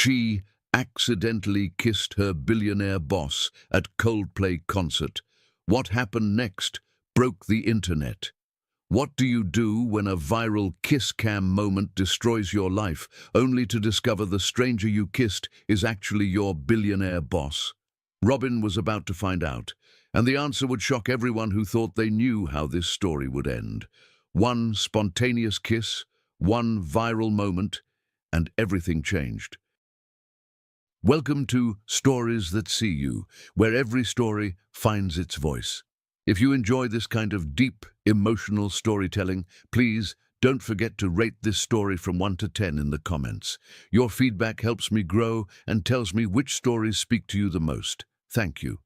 She accidentally kissed her billionaire boss at Coldplay concert. What happened next broke the internet. What do you do when a viral kiss cam moment destroys your life, only to discover the stranger you kissed is actually your billionaire boss? Robin was about to find out, and the answer would shock everyone who thought they knew how this story would end. One spontaneous kiss, one viral moment, and everything changed. Welcome to Stories That See You, where every story finds its voice. If you enjoy this kind of deep, emotional storytelling, please don't forget to rate this story from 1 to 10 in the comments. Your feedback helps me grow and tells me which stories speak to you the most. Thank you.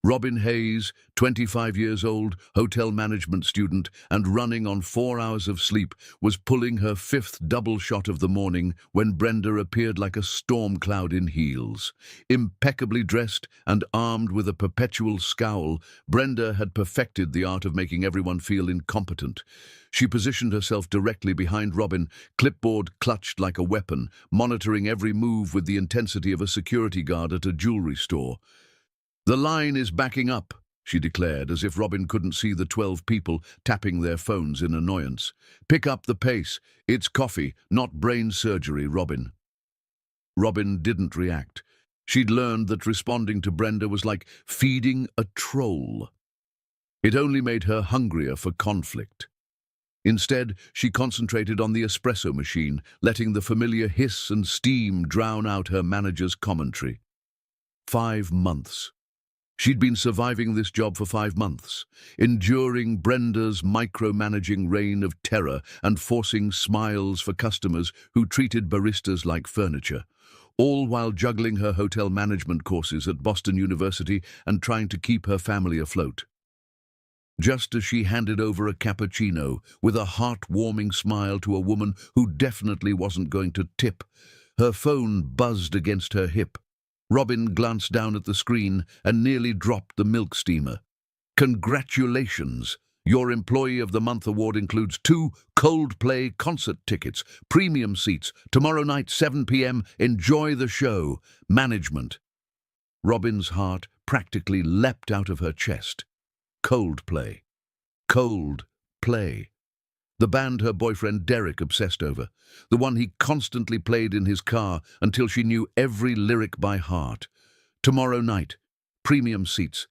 Robin Hayes, 25 years old, hotel management student, and running on 4 hours of sleep, was pulling her 5th double shot of the morning when Brenda appeared like a storm cloud in heels. Impeccably dressed and armed with a perpetual scowl, Brenda had perfected the art of making everyone feel incompetent. She positioned herself directly behind Robin, clipboard clutched like a weapon, monitoring every move with the intensity of a security guard at a jewelry store. "The line is backing up," she declared, as if Robin couldn't see the 12 people tapping their phones in annoyance. "Pick up the pace. It's coffee, not brain surgery, Robin." Robin didn't react. She'd learned that responding to Brenda was like feeding a troll. It only made her hungrier for conflict. Instead, she concentrated on the espresso machine, letting the familiar hiss and steam drown out her manager's commentary. 5 months. She'd been surviving this job for 5 months, enduring Brenda's micromanaging reign of terror and forcing smiles for customers who treated baristas like furniture, all while juggling her hotel management courses at Boston University and trying to keep her family afloat. Just as she handed over a cappuccino with a heart-warming smile to a woman who definitely wasn't going to tip, her phone buzzed against her hip. Robin glanced down at the screen and nearly dropped the milk steamer. "Congratulations! Your Employee of the Month award includes 2 Coldplay concert tickets, premium seats, tomorrow night 7 p.m. Enjoy the show. Management." Robin's heart practically leapt out of her chest. Coldplay. Coldplay. The band her boyfriend Derek obsessed over, the one he constantly played in his car until she knew every lyric by heart. Tomorrow night, premium seats.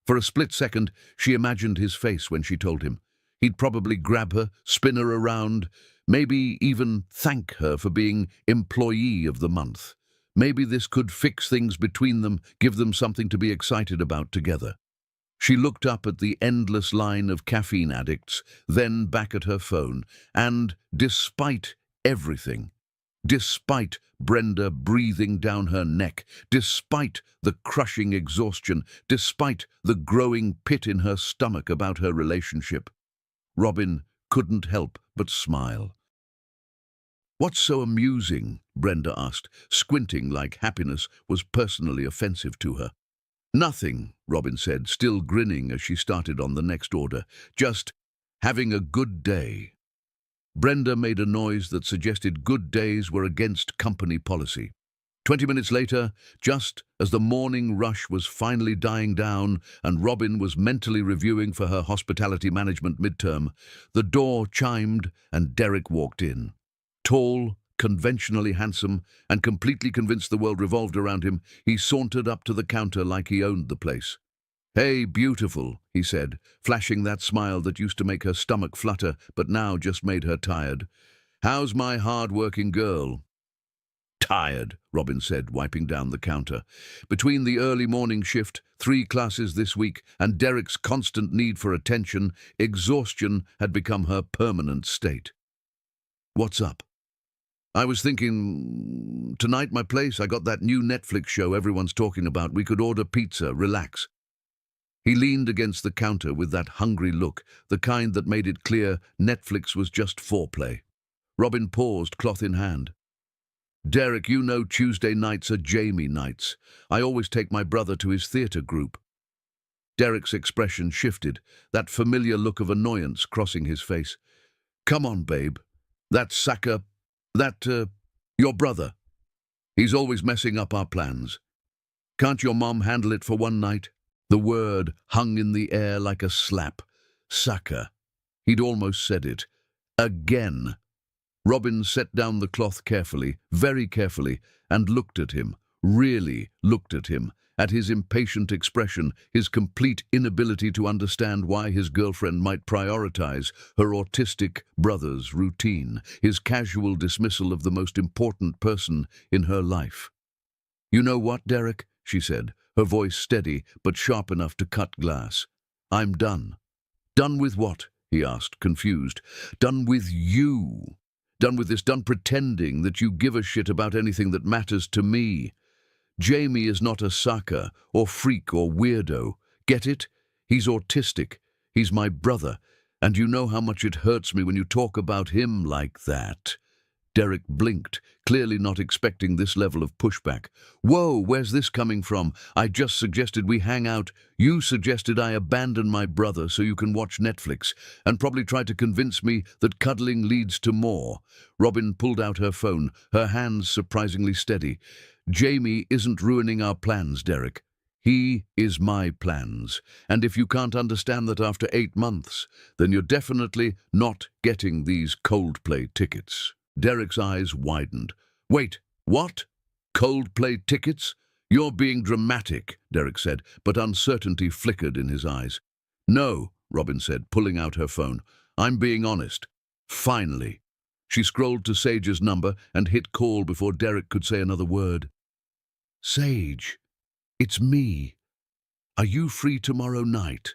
For a split second, she imagined his face when she told him. He'd probably grab her, spin her around, maybe even thank her for being Employee of the Month. Maybe this could fix things between them, give them something to be excited about together. She looked up at the endless line of caffeine addicts, then back at her phone, and despite everything, despite Brenda breathing down her neck, despite the crushing exhaustion, despite the growing pit in her stomach about her relationship, Robin couldn't help but smile. "What's so amusing?" Brenda asked, squinting like happiness was personally offensive to her. "Nothing," Robin said, still grinning as she started on the next order. "Just having a good day." Brenda made a noise that suggested good days were against company policy. 20 minutes later, just as the morning rush was finally dying down and Robin was mentally reviewing for her hospitality management midterm, the door chimed and Derek walked in. Tall, conventionally handsome, and completely convinced the world revolved around him, he sauntered up to the counter like he owned the place. "Hey, beautiful," he said, flashing that smile that used to make her stomach flutter but now just made her tired. "How's my hard-working girl?" "Tired," Robin said, wiping down the counter. Between the early morning shift, 3 classes this week, and Derek's constant need for attention, exhaustion had become her permanent state. "What's up?" "I was thinking, tonight my place, I got that new Netflix show everyone's talking about. We could order pizza, relax." He leaned against the counter with that hungry look, the kind that made it clear Netflix was just foreplay. Robin paused, cloth in hand. "Derek, you know Tuesday nights are Jamie nights. I always take my brother to his theatre group." Derek's expression shifted, that familiar look of annoyance crossing his face. "Come on, babe. That sucker, your brother." He's always messing up our plans. Can't your mom handle it for one night? The word hung in the air like a slap. Sucker. He'd almost said it. Again. Robin set down the cloth carefully, very carefully, and looked at him, really looked at him, at his impatient expression, his complete inability to understand why his girlfriend might prioritize her autistic brother's routine, his casual dismissal of the most important person in her life. "You know what, Derek?" she said, her voice steady but sharp enough to cut glass. "I'm done." "Done with what?" he asked, confused. "Done with you. Done with this, done pretending that you give a shit about anything that matters to me. Jamie is not a sucker or freak or weirdo. Get it? He's autistic. He's my brother. And you know how much it hurts me when you talk about him like that." Derek blinked, clearly not expecting this level of pushback. "Whoa, where's this coming from? I just suggested we hang out. You suggested I abandon my brother so you can watch Netflix, and probably try to convince me that cuddling leads to more." Robin pulled out her phone, her hands surprisingly steady. "Jamie isn't ruining our plans, Derek. He is my plans. And if you can't understand that after 8 months, then you're definitely not getting these Coldplay tickets." Derek's eyes widened. "Wait, what? Coldplay tickets? You're being dramatic," Derek said, but uncertainty flickered in his eyes. "No," Robin said, pulling out her phone. "I'm being honest. Finally." She scrolled to Sage's number and hit call before Derek could say another word. "Sage, it's me. Are you free tomorrow night?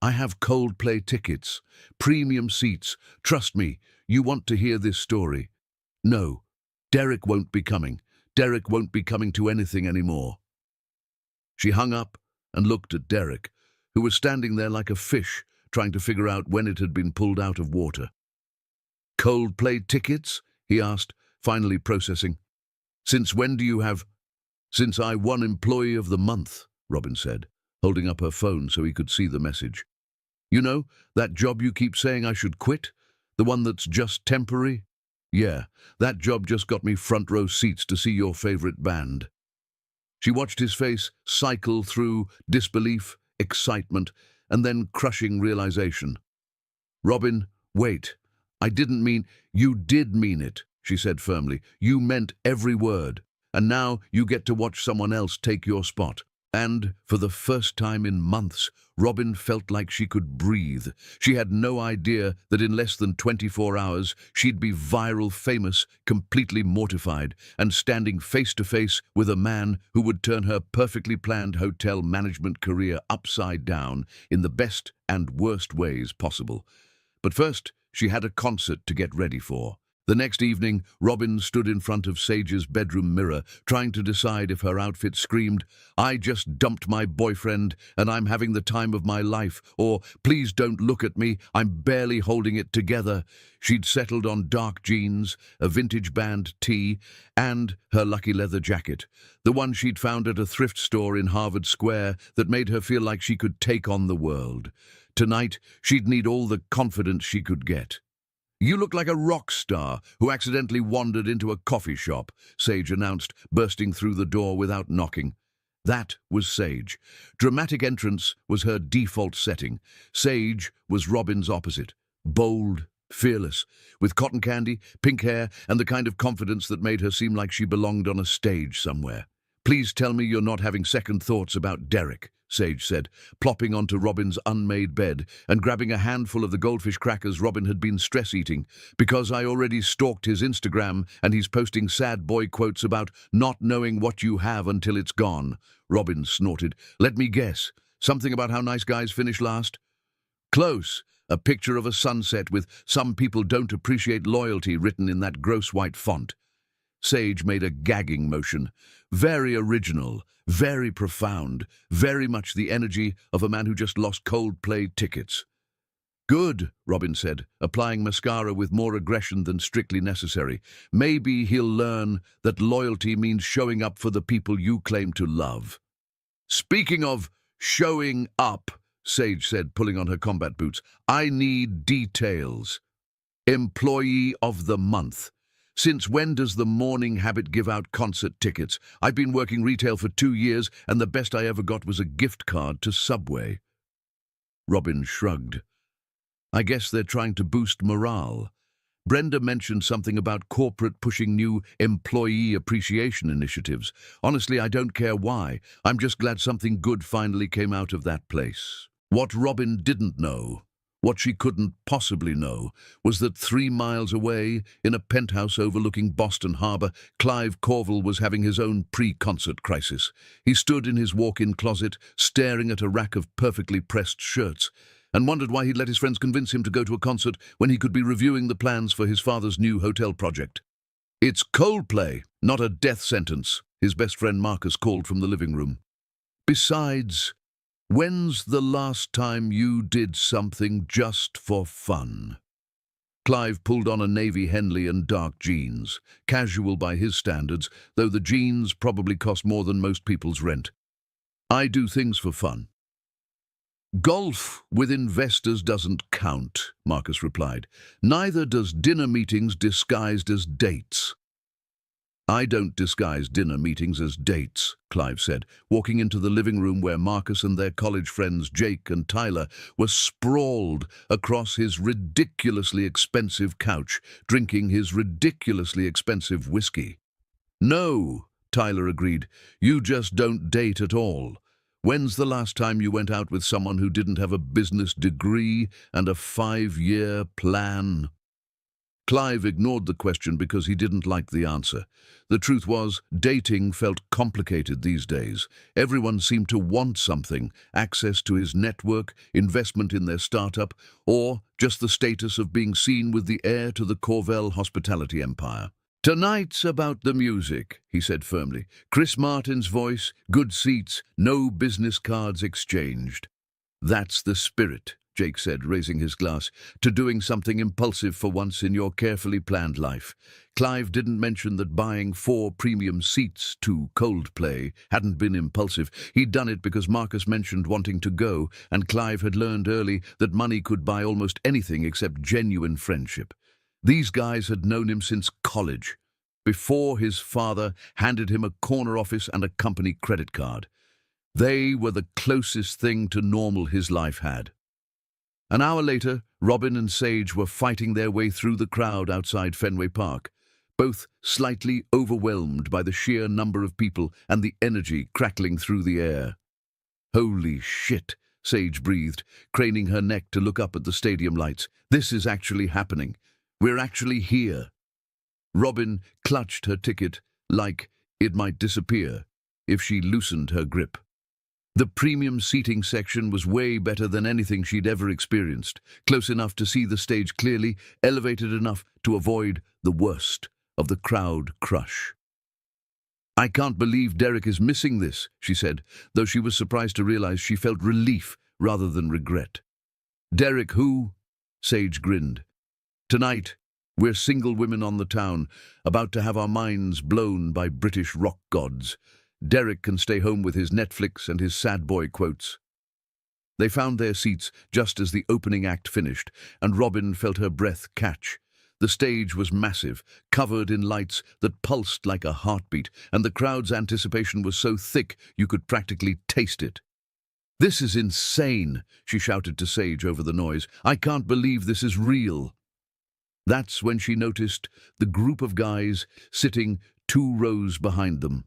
I have Coldplay tickets, premium seats. Trust me, you want to hear this story." "No, Derek won't be coming. Derek won't be coming to anything anymore." She hung up and looked at Derek, who was standing there like a fish, trying to figure out when it had been pulled out of water. "Coldplay tickets?" he asked, finally processing. "Since when do you have—" "Since I won Employee of the Month," Robin said, holding up her phone so he could see the message. "You know, that job you keep saying I should quit? The one that's just temporary? Yeah, that job just got me front row seats to see your favorite band." She watched his face cycle through disbelief, excitement, and then crushing realization. "Robin, wait. I didn't mean—" "You did mean it," she said firmly. "You meant every word. And now you get to watch someone else take your spot." And, for the first time in months, Robin felt like she could breathe. She had no idea that in less than 24 hours she'd be viral famous, completely mortified, and standing face to face with a man who would turn her perfectly planned hotel management career upside down in the best and worst ways possible. But first, she had a concert to get ready for. The next evening, Robin stood in front of Sage's bedroom mirror, trying to decide if her outfit screamed, "I just dumped my boyfriend and I'm having the time of my life," or "Please don't look at me, I'm barely holding it together." She'd settled on dark jeans, a vintage band tee, and her lucky leather jacket, the one she'd found at a thrift store in Harvard Square that made her feel like she could take on the world. Tonight, she'd need all the confidence she could get. "You look like a rock star who accidentally wandered into a coffee shop," Sage announced, bursting through the door without knocking. That was Sage. Dramatic entrance was her default setting. Sage was Robin's opposite. Bold, fearless, with cotton candy, pink hair, and the kind of confidence that made her seem like she belonged on a stage somewhere. "Please tell me you're not having second thoughts about Derek," Sage said, plopping onto Robin's unmade bed and grabbing a handful of the goldfish crackers Robin had been stress-eating. "Because I already stalked his Instagram and he's posting sad boy quotes about not knowing what you have until it's gone." Robin snorted. "Let me guess. Something about how nice guys finish last?" "Close. A picture of a sunset with 'Some people don't appreciate loyalty' written in that gross white font." Sage made a gagging motion. "Very original, very profound, very much the energy of a man who just lost Coldplay tickets." "Good," Robin said, applying mascara with more aggression than strictly necessary. "Maybe he'll learn that loyalty means showing up for the people you claim to love." "Speaking of showing up," Sage said, pulling on her combat boots, "I need details. Employee of the Month. Since when does the morning habit give out concert tickets? I've been working retail for 2 years, and the best I ever got was a gift card to Subway. Robin shrugged. I guess they're trying to boost morale. Brenda mentioned something about corporate pushing new employee appreciation initiatives. Honestly, I don't care why. I'm just glad something good finally came out of that place. What Robin didn't know, what she couldn't possibly know, was that 3 miles away, in a penthouse overlooking Boston Harbor, Clive Corville was having his own pre-concert crisis. He stood in his walk-in closet, staring at a rack of perfectly pressed shirts, and wondered why he'd let his friends convince him to go to a concert when he could be reviewing the plans for his father's new hotel project. It's Coldplay, not a death sentence, his best friend Marcus called from the living room. Besides, when's the last time you did something just for fun? Clive pulled on a navy Henley and dark jeans, casual by his standards, though the jeans probably cost more than most people's rent. I do things for fun. Golf with investors doesn't count, Marcus replied. Neither does dinner meetings disguised as dates. I don't disguise dinner meetings as dates, Clive said, walking into the living room where Marcus and their college friends Jake and Tyler were sprawled across his ridiculously expensive couch, drinking his ridiculously expensive whiskey. No, Tyler agreed, you just don't date at all. When's the last time you went out with someone who didn't have a business degree and a 5-year plan? Clive ignored the question because he didn't like the answer. The truth was, dating felt complicated these days. Everyone seemed to want something, access to his network, investment in their startup, or just the status of being seen with the heir to the Corvelle hospitality empire. Tonight's about the music, he said firmly. Chris Martin's voice, good seats, no business cards exchanged. That's the spirit, Jake said, raising his glass, to doing something impulsive for once in your carefully planned life. Clive didn't mention that buying 4 premium seats to Coldplay hadn't been impulsive. He'd done it because Marcus mentioned wanting to go, and Clive had learned early that money could buy almost anything except genuine friendship. These guys had known him since college, before his father handed him a corner office and a company credit card. They were the closest thing to normal his life had. An hour later, Robin and Sage were fighting their way through the crowd outside Fenway Park, both slightly overwhelmed by the sheer number of people and the energy crackling through the air. Holy shit, Sage breathed, craning her neck to look up at the stadium lights. This is actually happening. We're actually here. Robin clutched her ticket like it might disappear if she loosened her grip. The premium seating section was way better than anything she'd ever experienced, close enough to see the stage clearly, elevated enough to avoid the worst of the crowd crush. I can't believe Derek is missing this, she said, though she was surprised to realize she felt relief rather than regret. Derek who? Sage grinned. Tonight, we're single women on the town, about to have our minds blown by British rock gods. Derek can stay home with his Netflix and his sad boy quotes. They found their seats just as the opening act finished, and Robin felt her breath catch. The stage was massive, covered in lights that pulsed like a heartbeat, and the crowd's anticipation was so thick you could practically taste it. This is insane, she shouted to Sage over the noise. I can't believe this is real. That's when she noticed the group of guys sitting 2 rows behind them.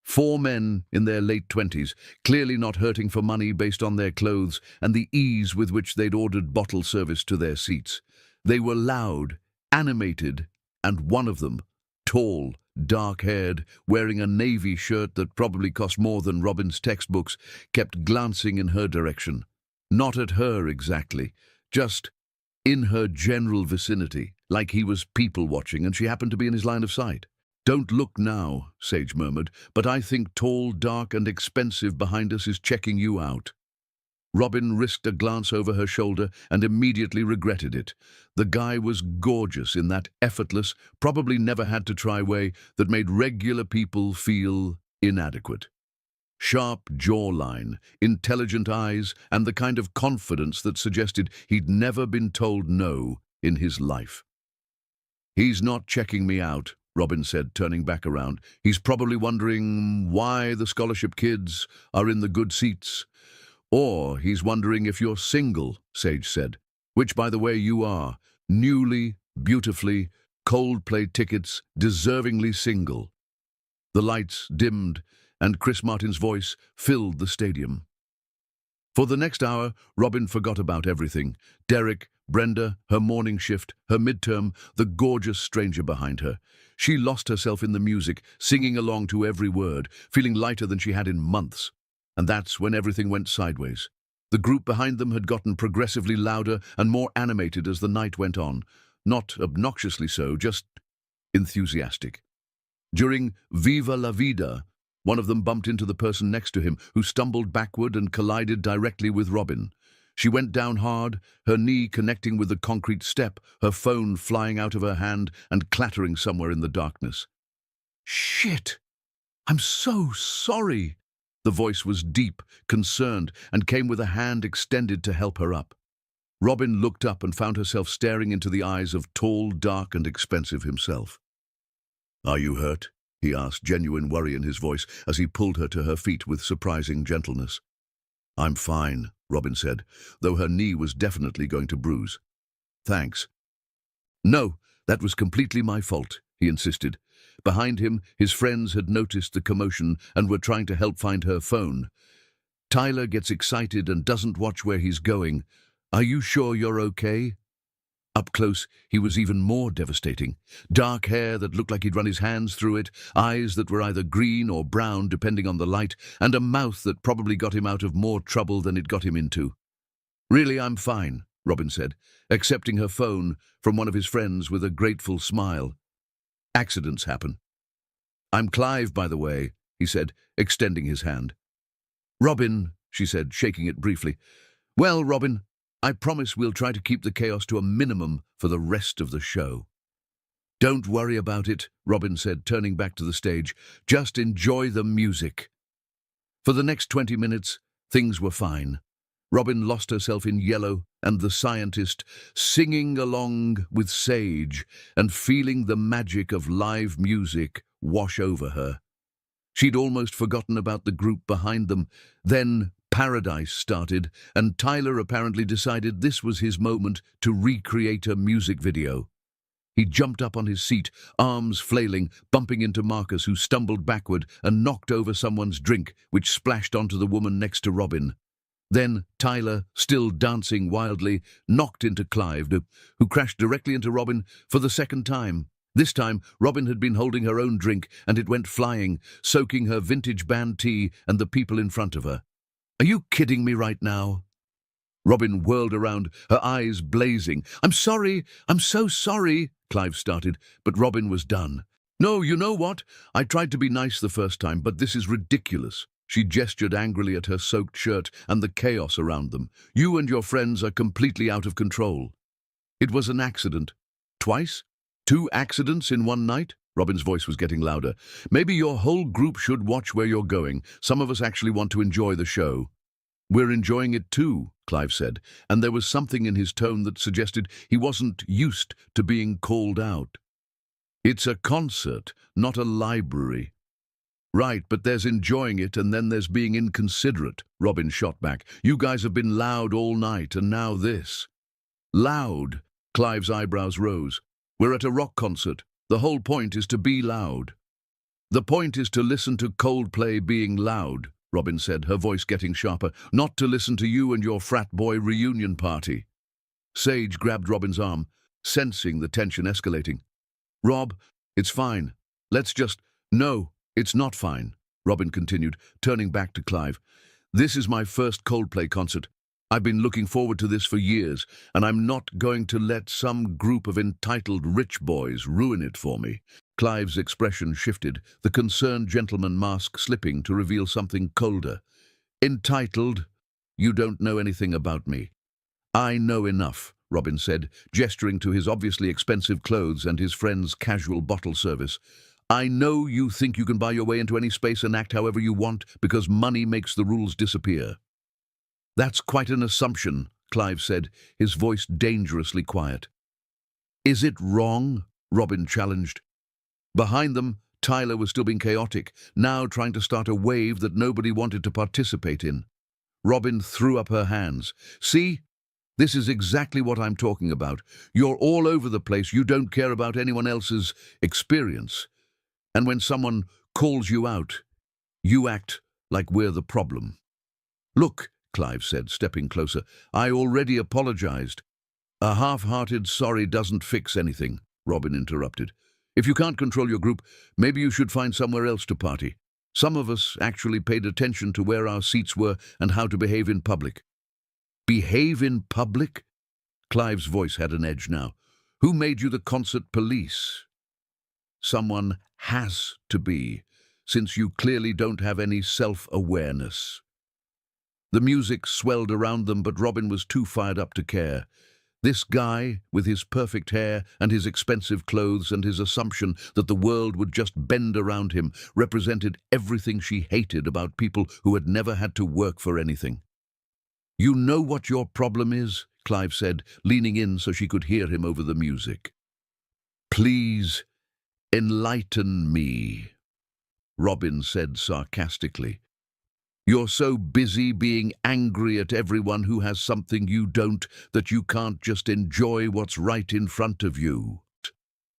4 men in their late 20s, clearly not hurting for money based on their clothes and the ease with which they'd ordered bottle service to their seats. They were loud, animated, and one of them, tall, dark-haired, wearing a navy shirt that probably cost more than Robin's textbooks, kept glancing in her direction. Not at her exactly, just in her general vicinity, like he was people-watching and she happened to be in his line of sight. Don't look now, Sage murmured, but I think tall, dark, and expensive behind us is checking you out. Robin risked a glance over her shoulder and immediately regretted it. The guy was gorgeous in that effortless, probably never had to try way that made regular people feel inadequate. Sharp jawline, intelligent eyes, and the kind of confidence that suggested he'd never been told no in his life. He's not checking me out, Robin said, turning back around. He's probably wondering why the scholarship kids are in the good seats. Or he's wondering if you're single, Sage said. Which, by the way, you are. Newly, beautifully, Coldplay tickets, deservingly single. The lights dimmed, and Chris Martin's voice filled the stadium. For the next hour, Robin forgot about everything. Derek, Brenda, her morning shift, her midterm, the gorgeous stranger behind her. She lost herself in the music, singing along to every word, feeling lighter than she had in months. And that's when everything went sideways. The group behind them had gotten progressively louder and more animated as the night went on. Not obnoxiously so, just enthusiastic. During Viva la Vida, one of them bumped into the person next to him, who stumbled backward and collided directly with Robin. She went down hard, her knee connecting with the concrete step, her phone flying out of her hand and clattering somewhere in the darkness. "Shit! I'm so sorry!" The voice was deep, concerned, and came with a hand extended to help her up. Robin looked up and found herself staring into the eyes of tall, dark, and expensive himself. "Are you hurt?" he asked, genuine worry in his voice, as he pulled her to her feet with surprising gentleness. "I'm fine," Robin said, though her knee was definitely going to bruise. "Thanks." "No, that was completely my fault," he insisted. Behind him, his friends had noticed the commotion and were trying to help find her phone. "Tyler gets excited and doesn't watch where he's going. Are you sure you're okay?" Up close, he was even more devastating. Dark hair that looked like he'd run his hands through it, eyes that were either green or brown depending on the light, and a mouth that probably got him out of more trouble than it got him into. "Really, I'm fine," Robin said, accepting her phone from one of his friends with a grateful smile. "Accidents happen." "I'm Clive, by the way," he said, extending his hand. "Robin," she said, shaking it briefly. "Well, Robin, I promise we'll try to keep the chaos to a minimum for the rest of the show." "Don't worry about it," Robin said, turning back to the stage. "Just enjoy the music." For the next 20 minutes, things were fine. Robin lost herself in Yellow and the Scientist, singing along with Sage and feeling the magic of live music wash over her. She'd almost forgotten about the group behind them. Then Paradise started, and Tyler apparently decided this was his moment to recreate a music video. He jumped up on his seat, arms flailing, bumping into Marcus, who stumbled backward and knocked over someone's drink, which splashed onto the woman next to Robin. Then Tyler, still dancing wildly, knocked into Clive, who crashed directly into Robin for the second time. This time, Robin had been holding her own drink, and it went flying, soaking her vintage band tee and the people in front of her. "Are you kidding me right now?" Robin whirled around, her eyes blazing. I'm so sorry," Clive started, but Robin was done. "No, you know what? I tried to be nice the first time, but this is ridiculous." She gestured angrily at her soaked shirt and the chaos around them. "You and your friends are completely out of control." "It was an accident." "Twice? 2 accidents in one night?" Robin's voice was getting louder. "Maybe your whole group should watch where you're going. Some of us actually want to enjoy the show." "We're enjoying it too," Clive said, and there was something in his tone that suggested he wasn't used to being called out. "It's a concert, not a library." "Right, but there's enjoying it and then there's being inconsiderate," Robin shot back. "You guys have been loud all night and now this." "Loud?" Clive's eyebrows rose. "We're at a rock concert. The whole point is to be loud." "The point is to listen to Coldplay being loud," Robin said, her voice getting sharper, "not to listen to you and your frat boy reunion party." Sage grabbed Robin's arm, sensing the tension escalating. "Rob, it's fine. Let's just—" "No, it's not fine," Robin continued, turning back to Clive. "This is my first Coldplay concert. I've been looking forward to this for years, and I'm not going to let some group of entitled rich boys ruin it for me." Clive's expression shifted, the concerned gentleman mask slipping to reveal something colder. "Entitled? You don't know anything about me." "I know enough," Robin said, gesturing to his obviously expensive clothes and his friend's casual bottle service. "I know you think you can buy your way into any space and act however you want because money makes the rules disappear." "That's quite an assumption," Clive said, his voice dangerously quiet. "Is it wrong?" Robin challenged. Behind them, Tyler was still being chaotic, now trying to start a wave that nobody wanted to participate in. Robin threw up her hands. See? This is exactly what I'm talking about. You're all over the place. You don't care about anyone else's experience. And when someone calls you out, you act like we're the problem. Look, Clive said, stepping closer, I already apologized. A half-hearted sorry doesn't fix anything, Robin interrupted. If you can't control your group, maybe you should find somewhere else to party. Some of us actually paid attention to where our seats were and how to behave in public. Behave in public? Clive's voice had an edge now. Who made you the concert police? Someone has to be, since you clearly don't have any self-awareness. The music swelled around them, but Robin was too fired up to care. This guy, with his perfect hair and his expensive clothes and his assumption that the world would just bend around him, represented everything she hated about people who had never had to work for anything. You know what your problem is? Clive said, leaning in so she could hear him over the music. Please, enlighten me, Robin said sarcastically. You're so busy being angry at everyone who has something you don't that you can't just enjoy what's right in front of you.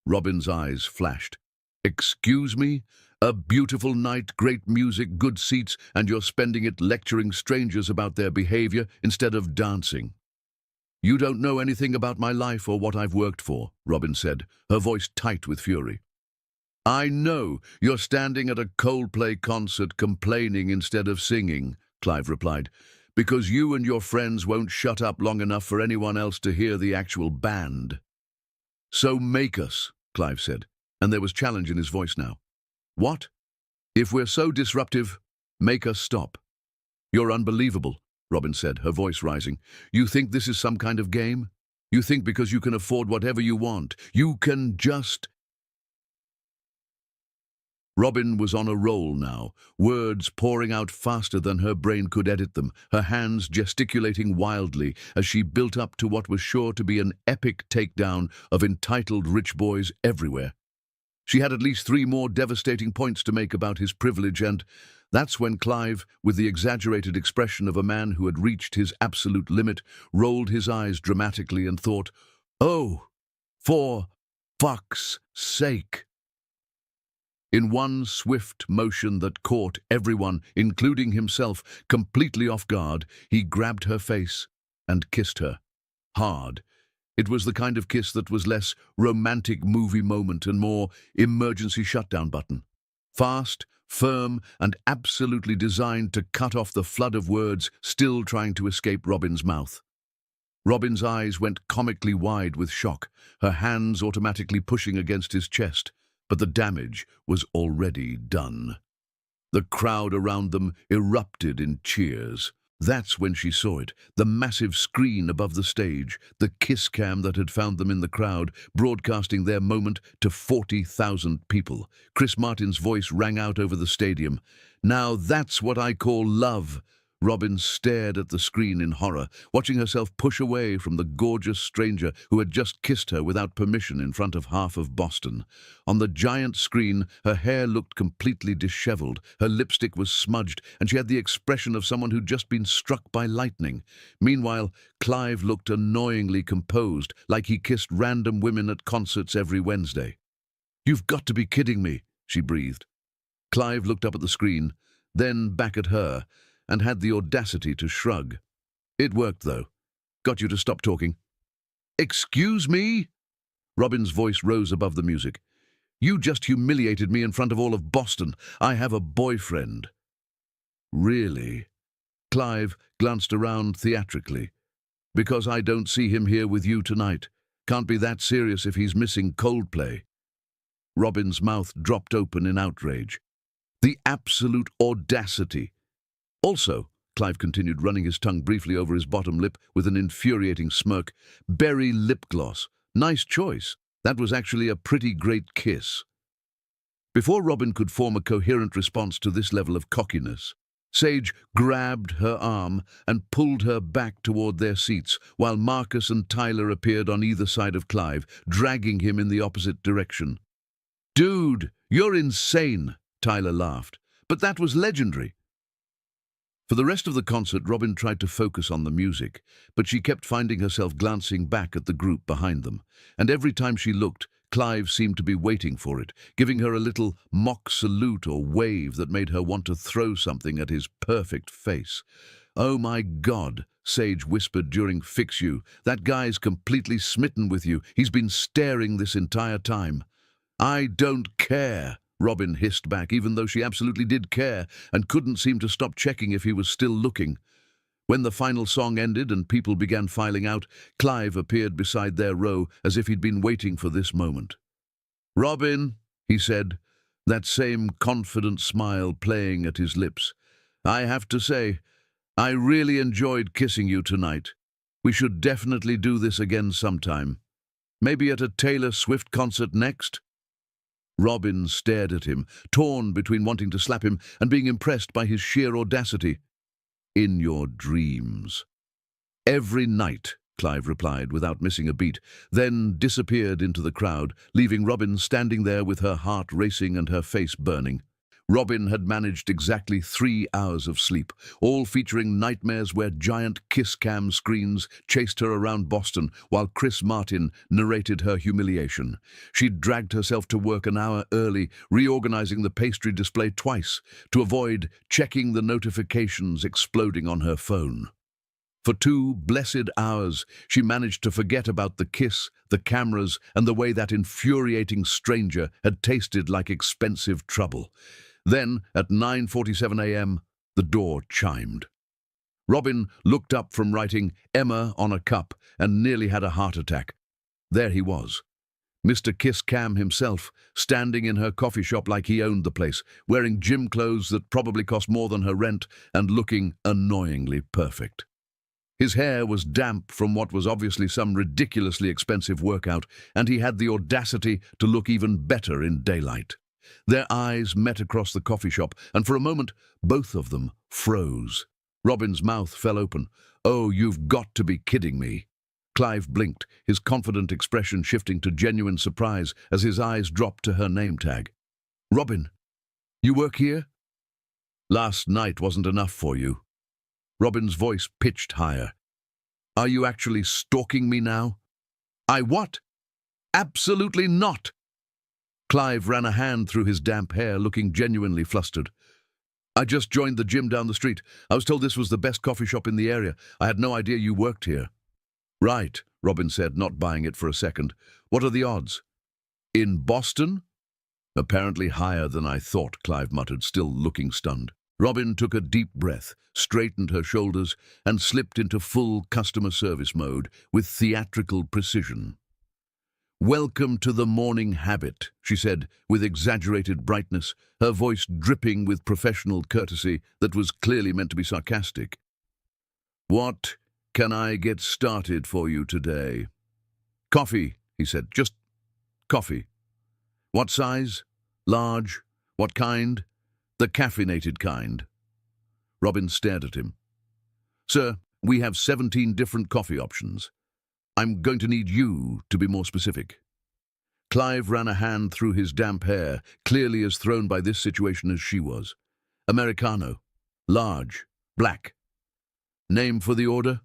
Robin's eyes flashed. Excuse me? A beautiful night, great music, good seats, and you're spending it lecturing strangers about their behavior instead of dancing. You don't know anything about my life or what I've worked for, Robin said, her voice tight with fury. I know you're standing at a Coldplay concert complaining instead of singing, Clive replied, because you and your friends won't shut up long enough for anyone else to hear the actual band. So make us, Clive said, and there was challenge in his voice now. What? If we're so disruptive, make us stop. You're unbelievable, Robin said, her voice rising. You think this is some kind of game? You think because you can afford whatever you want, you can just... Robin was on a roll now, words pouring out faster than her brain could edit them, her hands gesticulating wildly as she built up to what was sure to be an epic takedown of entitled rich boys everywhere. She had at least 3 more devastating points to make about his privilege, and that's when Clive, with the exaggerated expression of a man who had reached his absolute limit, rolled his eyes dramatically and thought, "Oh, for fuck's sake!" In one swift motion that caught everyone, including himself, completely off guard, he grabbed her face and kissed her. Hard. It was the kind of kiss that was less romantic movie moment and more emergency shutdown button. Fast, firm, and absolutely designed to cut off the flood of words still trying to escape Robin's mouth. Robin's eyes went comically wide with shock, her hands automatically pushing against his chest. But the damage was already done. The crowd around them erupted in cheers. That's when she saw it, the massive screen above the stage, the kiss cam that had found them in the crowd, broadcasting their moment to 40,000 people. Chris Martin's voice rang out over the stadium. Now that's what I call love. Robin stared at the screen in horror, watching herself push away from the gorgeous stranger who had just kissed her without permission in front of half of Boston. On the giant screen, her hair looked completely disheveled, her lipstick was smudged, and she had the expression of someone who'd just been struck by lightning. Meanwhile, Clive looked annoyingly composed, like he kissed random women at concerts every Wednesday. "You've got to be kidding me," she breathed. Clive looked up at the screen, then back at her, and had the audacity to shrug. It worked, though. Got you to stop talking. "Excuse me?" Robin's voice rose above the music. "You just humiliated me in front of all of Boston. I have a boyfriend." "Really?" Clive glanced around theatrically. "Because I don't see him here with you tonight. Can't be that serious if he's missing Coldplay." Robin's mouth dropped open in outrage. The absolute audacity. "Also," Clive continued, running his tongue briefly over his bottom lip with an infuriating smirk, "berry lip gloss. Nice choice. That was actually a pretty great kiss." Before Robin could form a coherent response to this level of cockiness, Sage grabbed her arm and pulled her back toward their seats, while Marcus and Tyler appeared on either side of Clive, dragging him in the opposite direction. "Dude, you're insane," Tyler laughed. "But that was legendary." For the rest of the concert, Robin tried to focus on the music, but she kept finding herself glancing back at the group behind them. And every time she looked, Clive seemed to be waiting for it, giving her a little mock salute or wave that made her want to throw something at his perfect face. "Oh my God," Sage whispered during Fix You. "That guy's completely smitten with you. He's been staring this entire time." "I don't care," Robin hissed back, even though she absolutely did care and couldn't seem to stop checking if he was still looking. When the final song ended and people began filing out, Clive appeared beside their row as if he'd been waiting for this moment. "Robin," he said, that same confident smile playing at his lips, "I have to say, I really enjoyed kissing you tonight. We should definitely do this again sometime. Maybe at a Taylor Swift concert next?" Robin stared at him, torn between wanting to slap him and being impressed by his sheer audacity. "In your dreams." "Every night," Clive replied without missing a beat, then disappeared into the crowd, leaving Robin standing there with her heart racing and her face burning. Robin had managed exactly 3 hours of sleep, all featuring nightmares where giant kiss cam screens chased her around Boston while Chris Martin narrated her humiliation. She'd dragged herself to work an hour early, reorganizing the pastry display twice to avoid checking the notifications exploding on her phone. For 2 blessed hours, she managed to forget about the kiss, the cameras, and the way that infuriating stranger had tasted like expensive trouble. Then, at 9:47 a.m., the door chimed. Robin looked up from writing Emma on a cup and nearly had a heart attack. There he was, Mr. Kiss Cam himself, standing in her coffee shop like he owned the place, wearing gym clothes that probably cost more than her rent and looking annoyingly perfect. His hair was damp from what was obviously some ridiculously expensive workout, and he had the audacity to look even better in daylight. Their eyes met across the coffee shop, and for a moment, both of them froze. Robin's mouth fell open. "Oh, you've got to be kidding me." Clive blinked, his confident expression shifting to genuine surprise as his eyes dropped to her name tag. "Robin, you work here?" "Last night wasn't enough for you." Robin's voice pitched higher. "Are you actually stalking me now?" "I what?" "Absolutely not." Clive ran a hand through his damp hair, looking genuinely flustered. "I just joined the gym down the street. I was told this was the best coffee shop in the area. I had no idea you worked here." "Right," Robin said, not buying it for a second. "What are the odds?" "In Boston?" "Apparently higher than I thought," Clive muttered, still looking stunned. Robin took a deep breath, straightened her shoulders, and slipped into full customer service mode with theatrical precision. "Welcome to the morning habit," she said with exaggerated brightness, her voice dripping with professional courtesy that was clearly meant to be sarcastic. "What can I get started for you today?" "Coffee," he said. "Just coffee." "What size? Large? What kind?" "The caffeinated kind." Robin stared at him. "Sir, we have 17 different coffee options. I'm going to need you to be more specific." Clive ran a hand through his damp hair, clearly as thrown by this situation as she was. "Americano. Large. Black." "Name for the order?"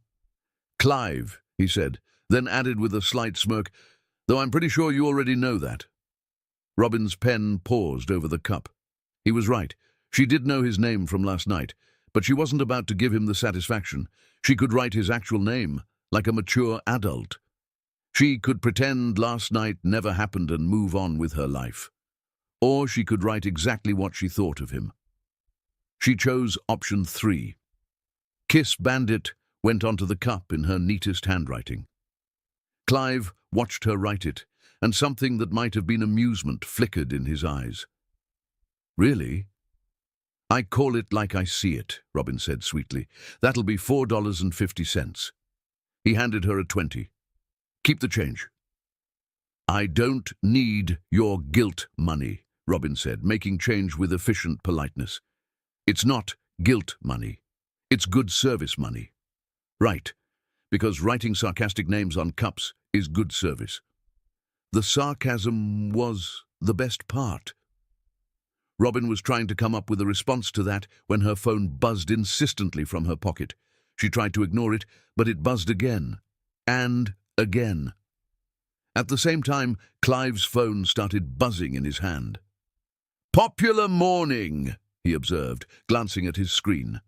"Clive," he said, then added with a slight smirk, "though I'm pretty sure you already know that." Robin's pen paused over the cup. He was right. She did know his name from last night, but she wasn't about to give him the satisfaction. She could write his actual name, like a mature adult. She could pretend last night never happened and move on with her life. Or she could write exactly what she thought of him. She chose option 3. Kiss Bandit went onto the cup in her neatest handwriting. Clive watched her write it, and something that might have been amusement flickered in his eyes. "Really?" "I call it like I see it," Robin said sweetly. "That'll be $4.50. He handed her a 20. "Keep the change." "I don't need your guilt money," Robin said, making change with efficient politeness. "It's not guilt money. It's good service money. Right, because writing sarcastic names on cups is good service. The sarcasm was the best part. Robin was trying to come up with a response to that when her phone buzzed insistently from her pocket. She tried to ignore it, but it buzzed again. And again. At the same time, Clive's phone started buzzing in his hand. "Popular morning," he observed, glancing at his screen.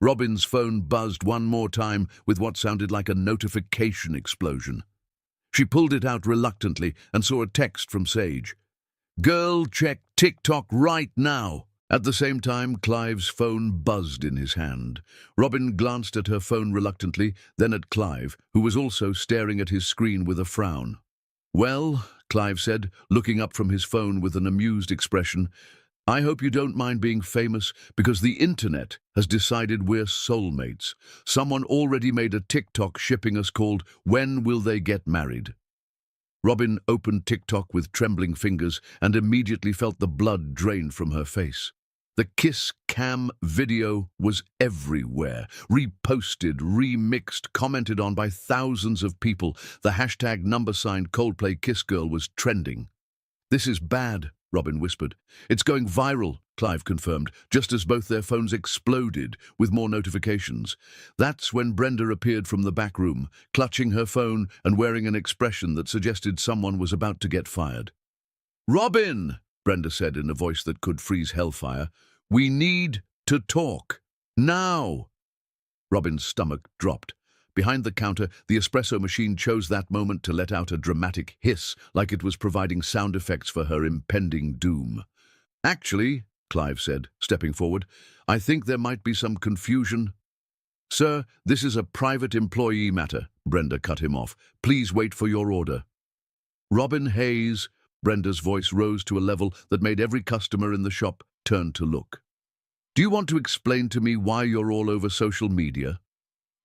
Robin's phone buzzed one more time with what sounded like a notification explosion. She pulled it out reluctantly and saw a text from Sage. "Girl, check TikTok right now." At the same time, Clive's phone buzzed in his hand. Robin glanced at her phone reluctantly, then at Clive, who was also staring at his screen with a frown. "Well," Clive said, looking up from his phone with an amused expression, "I hope you don't mind being famous, because the internet has decided we're soulmates. Someone already made a TikTok shipping us called 'When Will They Get Married?'" Robin opened TikTok with trembling fingers and immediately felt the blood drain from her face. The kiss cam video was everywhere, reposted, remixed, commented on by thousands of people. The hashtag #Coldplay kiss girl was trending. "This is bad," Robin whispered. "It's going viral," Clive confirmed, just as both their phones exploded with more notifications. That's when Brenda appeared from the back room, clutching her phone and wearing an expression that suggested someone was about to get fired. "Robin," Brenda said in a voice that could freeze hellfire, "we need to talk. Now." Robin's stomach dropped. Behind the counter, the espresso machine chose that moment to let out a dramatic hiss, like it was providing sound effects for her impending doom. "Actually," Clive said, stepping forward, "I think there might be some confusion." "Sir, this is a private employee matter," Brenda cut him off. "Please wait for your order." "Robin Hayes," Brenda's voice rose to a level that made every customer in the shop turn to look. "Do you want to explain to me why you're all over social media?"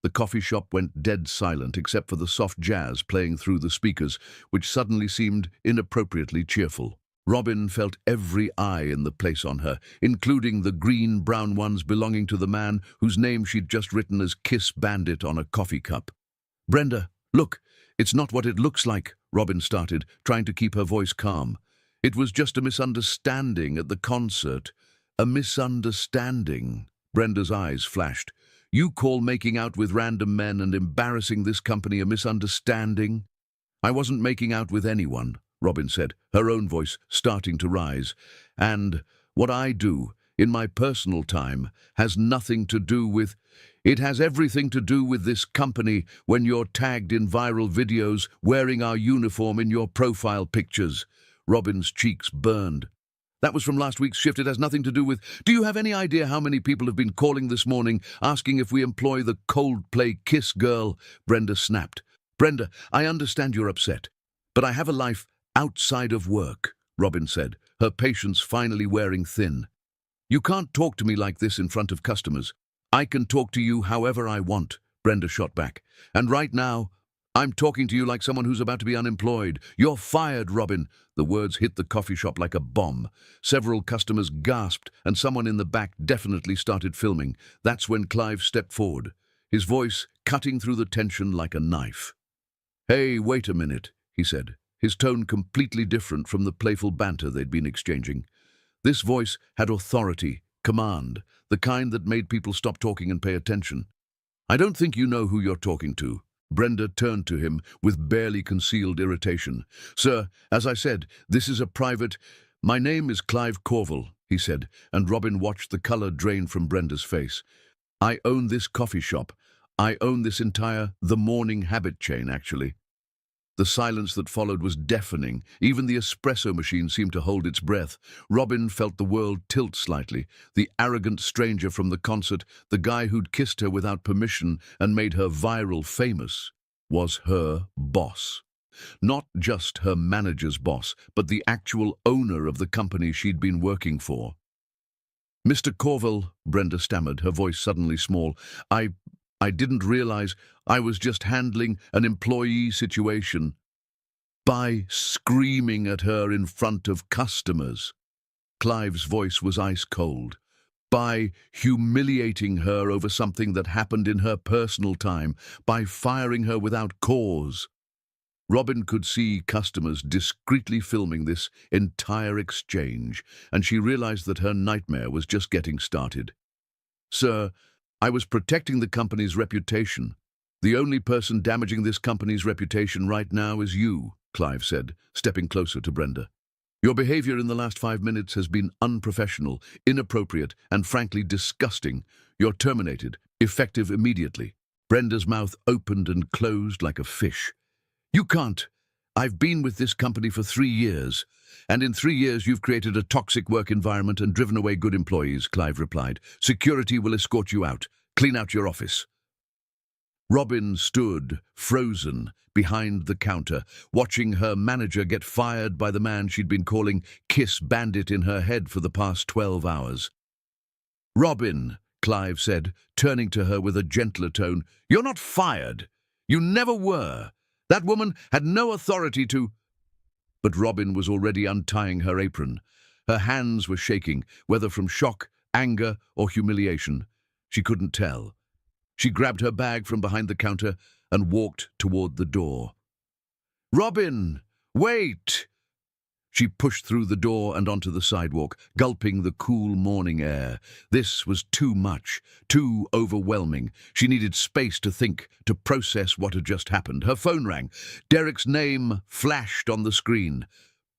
The coffee shop went dead silent except for the soft jazz playing through the speakers, which suddenly seemed inappropriately cheerful. Robin felt every eye in the place on her, including the green-brown ones belonging to the man whose name she'd just written as Kiss Bandit on a coffee cup. "Brenda, look, it's not what it looks like," Robin started, trying to keep her voice calm. "It was just a misunderstanding at the concert." "A misunderstanding?" Brenda's eyes flashed. "You call making out with random men and embarrassing this company a misunderstanding?" "I wasn't making out with anyone," Robin said, her own voice starting to rise. "And what I do, in my personal time, has nothing to do with... It has everything to do with this company when you're tagged in viral videos wearing our uniform in your profile pictures." Robin's cheeks burned. "That was from last week's shift. It has nothing to do with... Do you have any idea how many people have been calling this morning asking if we employ the Coldplay kiss girl?" Brenda snapped. "Brenda, I understand you're upset, but I have a life outside of work," Robin said, her patience finally wearing thin. "You can't talk to me like this in front of customers." "I can talk to you however I want," Brenda shot back. "And right now, I'm talking to you like someone who's about to be unemployed. You're fired, Robin." The words hit the coffee shop like a bomb. Several customers gasped, and someone in the back definitely started filming. That's when Clive stepped forward, his voice cutting through the tension like a knife. "Hey, wait a minute," he said, his tone completely different from the playful banter they'd been exchanging. This voice had authority, command, the kind that made people stop talking and pay attention. "I don't think you know who you're talking to." Brenda turned to him with barely concealed irritation. "Sir, as I said, this is a private... My name is Clive Corville," he said, and Robin watched the color drain from Brenda's face. "I own this coffee shop. I own this entire The Morning Habit chain, actually." The silence that followed was deafening. Even the espresso machine seemed to hold its breath. Robin felt the world tilt slightly. The arrogant stranger from the concert, the guy who'd kissed her without permission and made her viral famous, was her boss. Not just her manager's boss, but the actual owner of the company she'd been working for. "Mr. Corville," Brenda stammered, her voice suddenly small, I didn't realize I was just handling an employee situation." By screaming at her in front of customers. Clive's voice was ice cold. by humiliating her over something that happened in her personal time, by firing her without cause. Robin could see customers discreetly filming this entire exchange, and she realized that her nightmare was just getting started. "Sir, I was protecting the company's reputation. The only person damaging this company's reputation right now is you," Clive said, stepping closer to Brenda. "Your behavior in the last 5 minutes has been unprofessional, inappropriate, and frankly disgusting. You're terminated, effective immediately." Brenda's mouth opened and closed like a fish. "You can't. I've been with this company for 3 years, and in 3 years you've created a toxic work environment and driven away good employees," Clive replied. "Security will escort you out. Clean out your office." Robin stood, frozen, behind the counter, watching her manager get fired by the man she'd been calling Kiss Bandit in her head for the past 12 hours. "Robin," Clive said, turning to her with a gentler tone, "you're not fired. You never were. That woman had no authority to—" But Robin was already untying her apron. Her hands were shaking, whether from shock, anger, or humiliation. She couldn't tell. She grabbed her bag from behind the counter and walked toward the door. "Robin, wait!" She pushed through the door and onto the sidewalk, gulping the cool morning air. This was too much, too overwhelming. She needed space to think, to process what had just happened. Her phone rang. Derek's name flashed on the screen.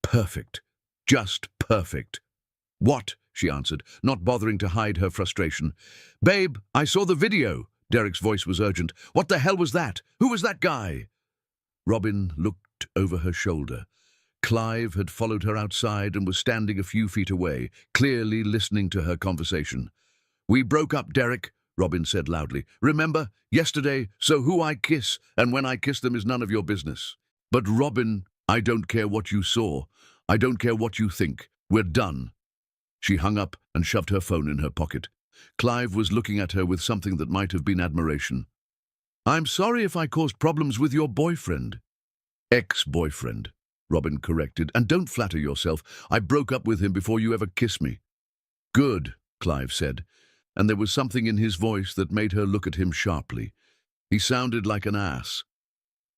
Perfect. Just perfect. "What?" she answered, not bothering to hide her frustration. "Babe, I saw the video." Derek's voice was urgent. "What the hell was that? Who was that guy?" Robin looked over her shoulder. Clive had followed her outside and was standing a few feet away, clearly listening to her conversation. "We broke up, Derek," Robin said loudly. "Remember? Yesterday, so who I kiss and when I kiss them is none of your business." "But Robin, I don't care what you saw. I don't care what you think. We're done." She hung up and shoved her phone in her pocket. Clive was looking at her with something that might have been admiration. "I'm sorry if I caused problems with your boyfriend." "Ex-boyfriend," Robin corrected. "And don't flatter yourself. I broke up with him before you ever kissed me." "Good," Clive said, and there was something in his voice that made her look at him sharply. He sounded like an ass.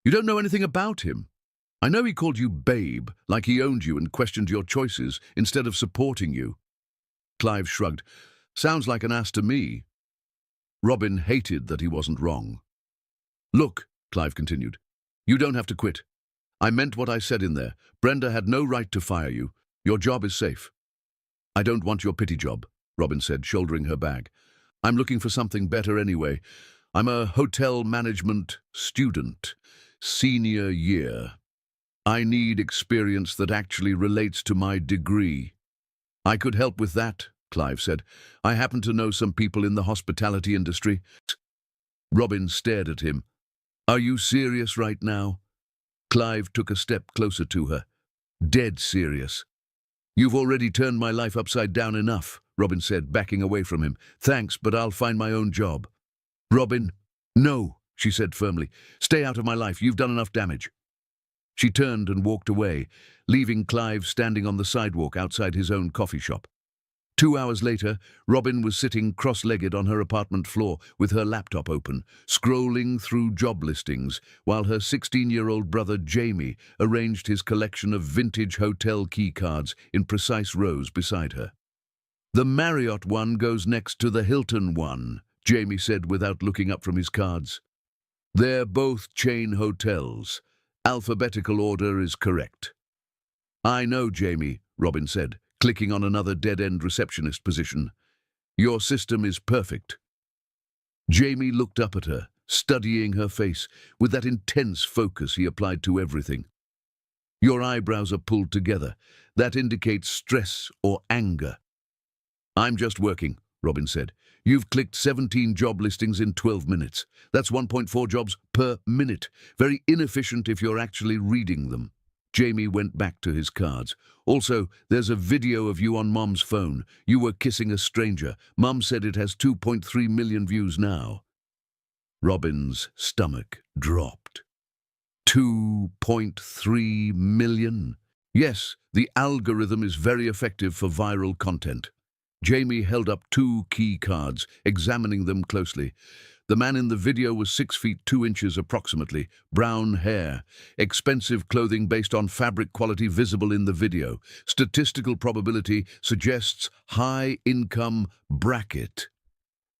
"You don't know anything about him. I know he called you babe, like he owned you and questioned your choices instead of supporting you." Clive shrugged. "Sounds like an ass to me." Robin hated that he wasn't wrong. "Look," Clive continued, "you don't have to quit. I meant what I said in there. Brenda had no right to fire you. Your job is safe." "I don't want your pity job," Robin said, shouldering her bag. "I'm looking for something better anyway. I'm a hotel management student, senior year. I need experience that actually relates to my degree." "I could help with that," Clive said. "I happen to know some people in the hospitality industry." Robin stared at him. "Are you serious right now?" Clive took a step closer to her. "Dead serious." "You've already turned my life upside down enough," Robin said, backing away from him. "Thanks, but I'll find my own job." "Robin." "No," she said firmly. "Stay out of my life. You've done enough damage." She turned and walked away, leaving Clive standing on the sidewalk outside his own coffee shop. 2 hours later, Robin was sitting cross-legged on her apartment floor with her laptop open, scrolling through job listings, while her 16-year-old brother Jamie arranged his collection of vintage hotel keycards in precise rows beside her. "The Marriott one goes next to the Hilton one," Jamie said without looking up from his cards. "They're both chain hotels. Alphabetical order is correct." "I know, Jamie," Robin said, clicking on another dead-end receptionist position. "Your system is perfect." Jamie looked up at her, studying her face with that intense focus he applied to everything. "Your eyebrows are pulled together. That indicates stress or anger." "I'm just working," Robin said. "You've clicked 17 job listings in 12 minutes. That's 1.4 jobs per minute. Very inefficient if you're actually reading them." Jamie went back to his cards. "Also, there's a video of you on Mom's phone. You were kissing a stranger. Mom said it has 2.3 million views now." Robin's stomach dropped. 2.3 million? Yes, the algorithm is very effective for viral content. Jamie held up two key cards, examining them closely. The man in the video was 6 feet 2 inches approximately, brown hair, expensive clothing based on fabric quality visible in the video. Statistical probability suggests high income bracket.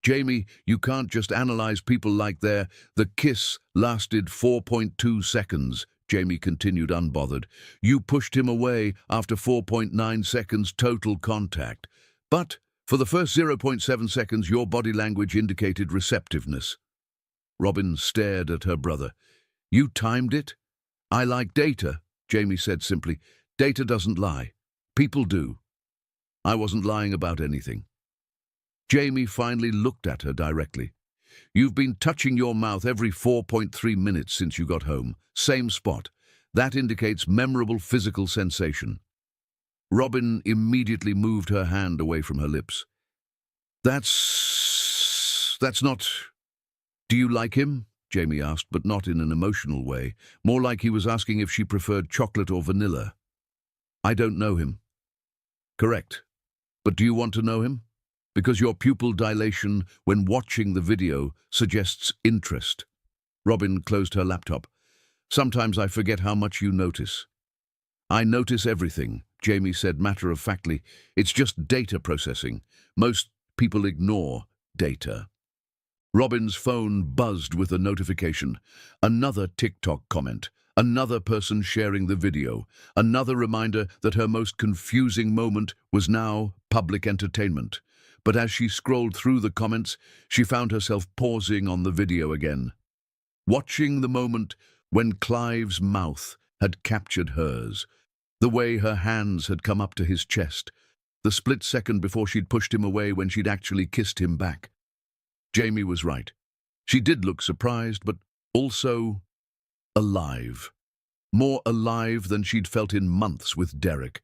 Jamie, you can't just analyze people like that. The kiss lasted 4.2 seconds. Jamie continued unbothered. You pushed him away after 4.9 seconds total contact. But for the first 0.7 seconds, your body language indicated receptiveness. Robin stared at her brother. You timed it? I like data, Jamie said simply. Data doesn't lie. People do. I wasn't lying about anything. Jamie finally looked at her directly. You've been touching your mouth every 4.3 minutes since you got home. Same spot. That indicates memorable physical sensation. Robin immediately moved her hand away from her lips. That's not... Do you like him? Jamie asked, but not in an emotional way. More like he was asking if she preferred chocolate or vanilla. I don't know him. Correct. But do you want to know him? Because your pupil dilation when watching the video suggests interest. Robin closed her laptop. Sometimes I forget how much you notice. I notice everything, Jamie said matter-of-factly. It's just data processing. Most people ignore data. Robin's phone buzzed with a notification. Another TikTok comment. Another person sharing the video. Another reminder that her most confusing moment was now public entertainment. But as she scrolled through the comments, she found herself pausing on the video again, watching the moment when Clive's mouth had captured hers, the way her hands had come up to his chest, the split second before she'd pushed him away when she'd actually kissed him back. Jamie was right. She did look surprised, but also alive. More alive than she'd felt in months with Derek.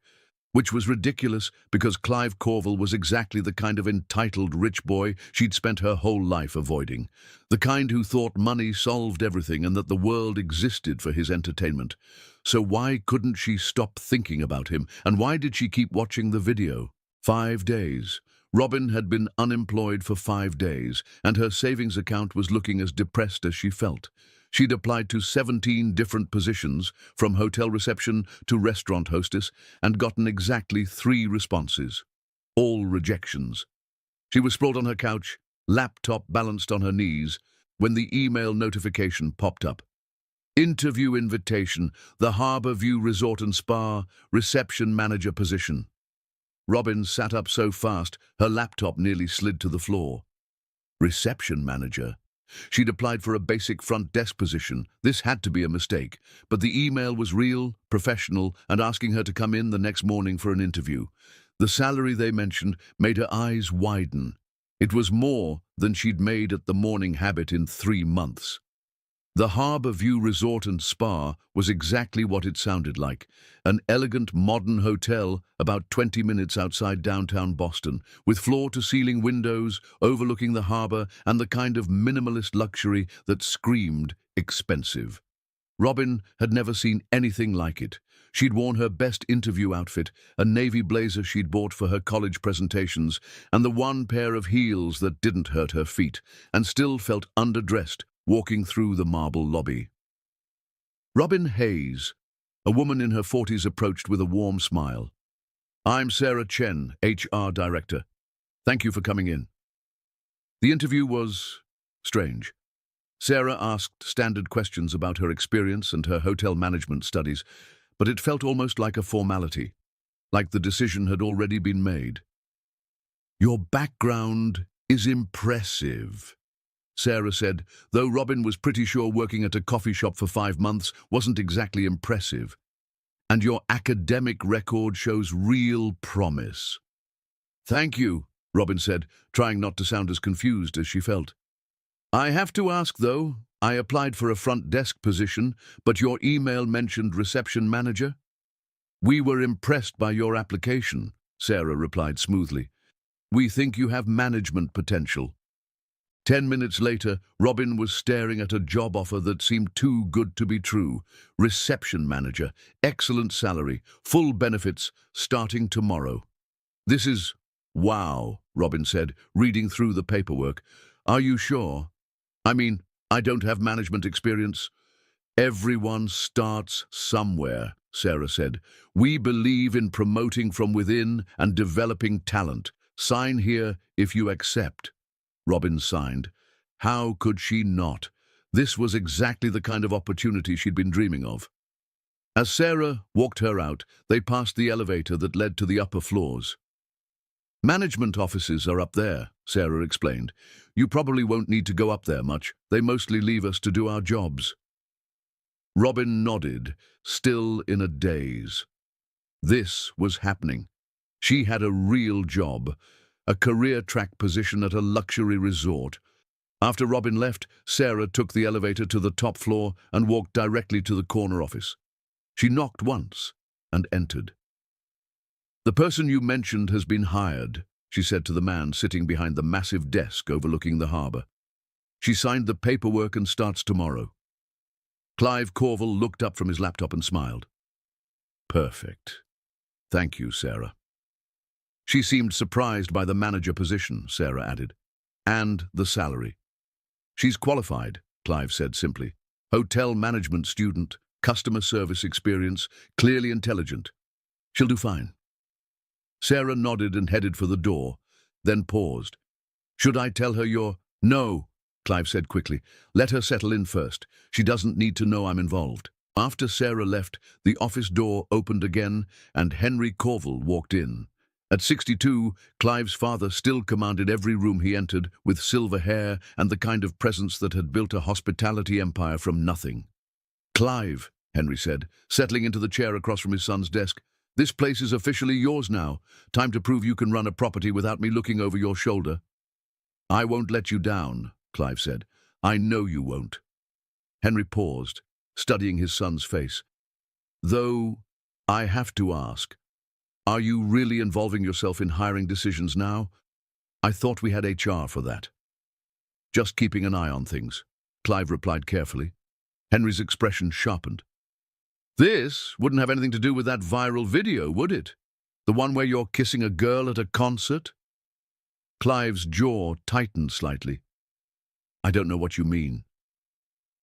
Which was ridiculous because Clive Corval was exactly the kind of entitled rich boy she'd spent her whole life avoiding. The kind who thought money solved everything and that the world existed for his entertainment. So why couldn't she stop thinking about him? And why did she keep watching the video? 5 days. Robin had been unemployed for 5 days, and her savings account was looking as depressed as she felt. She'd applied to 17 different positions, from hotel reception to restaurant hostess, and gotten exactly 3 responses. All rejections. She was sprawled on her couch, laptop balanced on her knees, when the email notification popped up. Interview invitation, the Harbour View Resort and Spa, reception manager position. Robin sat up so fast, her laptop nearly slid to the floor. Reception manager? She'd applied for a basic front desk position. This had to be a mistake, but the email was real, professional, and asking her to come in the next morning for an interview. The salary they mentioned made her eyes widen. It was more than she'd made at the morning habit in 3 months. The Harbour View Resort and Spa was exactly what it sounded like. An elegant modern hotel about 20 minutes outside downtown Boston, with floor-to-ceiling windows overlooking the harbor and the kind of minimalist luxury that screamed expensive. Robin had never seen anything like it. She'd worn her best interview outfit, a navy blazer she'd bought for her college presentations, and the one pair of heels that didn't hurt her feet, and still felt underdressed, walking through the marble lobby. Robin Hayes, a woman in her 40s, approached with a warm smile. I'm Sarah Chen, HR Director. Thank you for coming in. The interview was strange. Sarah asked standard questions about her experience and her hotel management studies, but it felt almost like a formality, like the decision had already been made. Your background is impressive, Sarah said, though Robin was pretty sure working at a coffee shop for 5 months wasn't exactly impressive. And your academic record shows real promise. Thank you, Robin said, trying not to sound as confused as she felt. I have to ask, though, I applied for a front desk position, but your email mentioned reception manager? We were impressed by your application, Sarah replied smoothly. We think you have management potential. 10 minutes later, Robin was staring at a job offer that seemed too good to be true. Reception manager, excellent salary, full benefits, starting tomorrow. This is Wow, Robin said, reading through the paperwork. Are you sure? I mean, I don't have management experience. Everyone starts somewhere, Sarah said. We believe in promoting from within and developing talent. Sign here if you accept. Robin signed. How could she not? This was exactly the kind of opportunity she'd been dreaming of. As Sarah walked her out, they passed the elevator that led to the upper floors. Management offices are up there, Sarah explained. You probably won't need to go up there much. They mostly leave us to do our jobs. Robin nodded, still in a daze. This was happening. She had a real job, a career track position at a luxury resort. After Robin left, Sarah took the elevator to the top floor and walked directly to the corner office. She knocked once and entered. The person you mentioned has been hired, she said to the man sitting behind the massive desk overlooking the harbour. She signed the paperwork and starts tomorrow. Clive Corval looked up from his laptop and smiled. Perfect. Thank you, Sarah. She seemed surprised by the manager position, Sarah added, and the salary. She's qualified, Clive said simply. Hotel management student, customer service experience, clearly intelligent. She'll do fine. Sarah nodded and headed for the door, then paused. Should I tell her you're— No, Clive said quickly. Let her settle in first. She doesn't need to know I'm involved. After Sarah left, the office door opened again and Henry Corval walked in. At 62, Clive's father still commanded every room he entered, with silver hair and the kind of presence that had built a hospitality empire from nothing. Clive, Henry said, settling into the chair across from his son's desk, this place is officially yours now. Time to prove you can run a property without me looking over your shoulder. I won't let you down, Clive said. I know you won't. Henry paused, studying his son's face. Though, I have to ask, are you really involving yourself in hiring decisions now? I thought we had HR for that. Just keeping an eye on things, Clive replied carefully. Henry's expression sharpened. This wouldn't have anything to do with that viral video, would it? The one where you're kissing a girl at a concert? Clive's jaw tightened slightly. I don't know what you mean.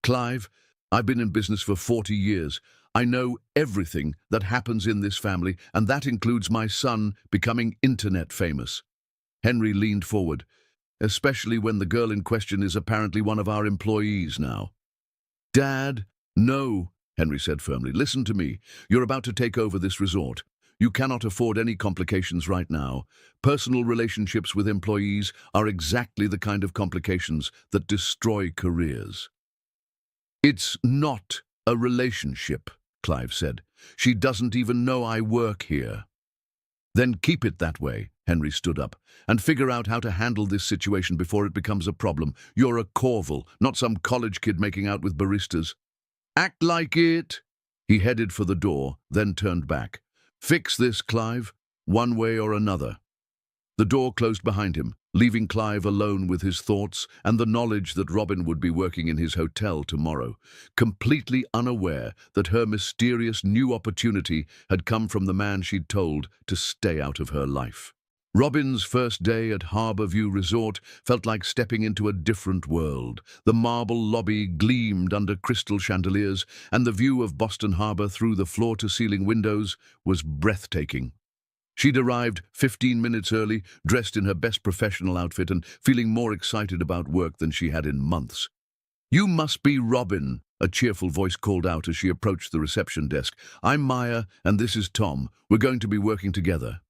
Clive, I've been in business for 40 years. I know everything that happens in this family, and that includes my son becoming internet famous. Henry leaned forward, especially when the girl in question is apparently one of our employees now. Dad, no, Henry said firmly. Listen to me. You're about to take over this resort. You cannot afford any complications right now. Personal relationships with employees are exactly the kind of complications that destroy careers. It's not a relationship, Clive said. She doesn't even know I work here. Then keep it that way, Henry stood up, and figure out how to handle this situation before it becomes a problem. You're a Corval, not some college kid making out with baristas. Act like it. He headed for the door, then turned back. Fix this, Clive, one way or another. The door closed behind him, leaving Clive alone with his thoughts and the knowledge that Robin would be working in his hotel tomorrow, completely unaware that her mysterious new opportunity had come from the man she'd told to stay out of her life. Robin's first day at Harbour View Resort felt like stepping into a different world. The marble lobby gleamed under crystal chandeliers, and the view of Boston Harbor through the floor-to-ceiling windows was breathtaking. She'd arrived 15 minutes early, dressed in her best professional outfit and feeling more excited about work than she had in months. You must be Robin, a cheerful voice called out as she approached the reception desk. I'm Maya, and this is Tom. We're going to be working together.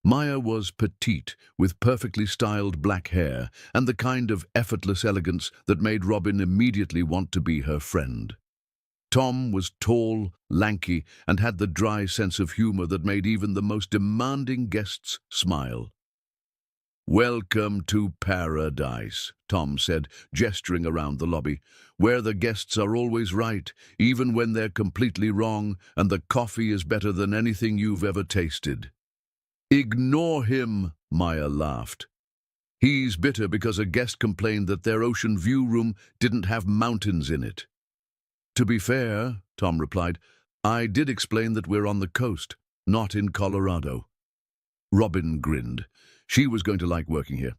Maya was petite, with perfectly styled black hair and the kind of effortless elegance that made Robin immediately want to be her friend. Tom was tall, lanky, and had the dry sense of humor that made even the most demanding guests smile. Welcome to paradise, Tom said, gesturing around the lobby, where the guests are always right, even when they're completely wrong, and the coffee is better than anything you've ever tasted. Ignore him, Maya laughed. He's bitter because a guest complained that their ocean view room didn't have mountains in it. To be fair, Tom replied, I did explain that we're on the coast, not in Colorado. Robin grinned. She was going to like working here.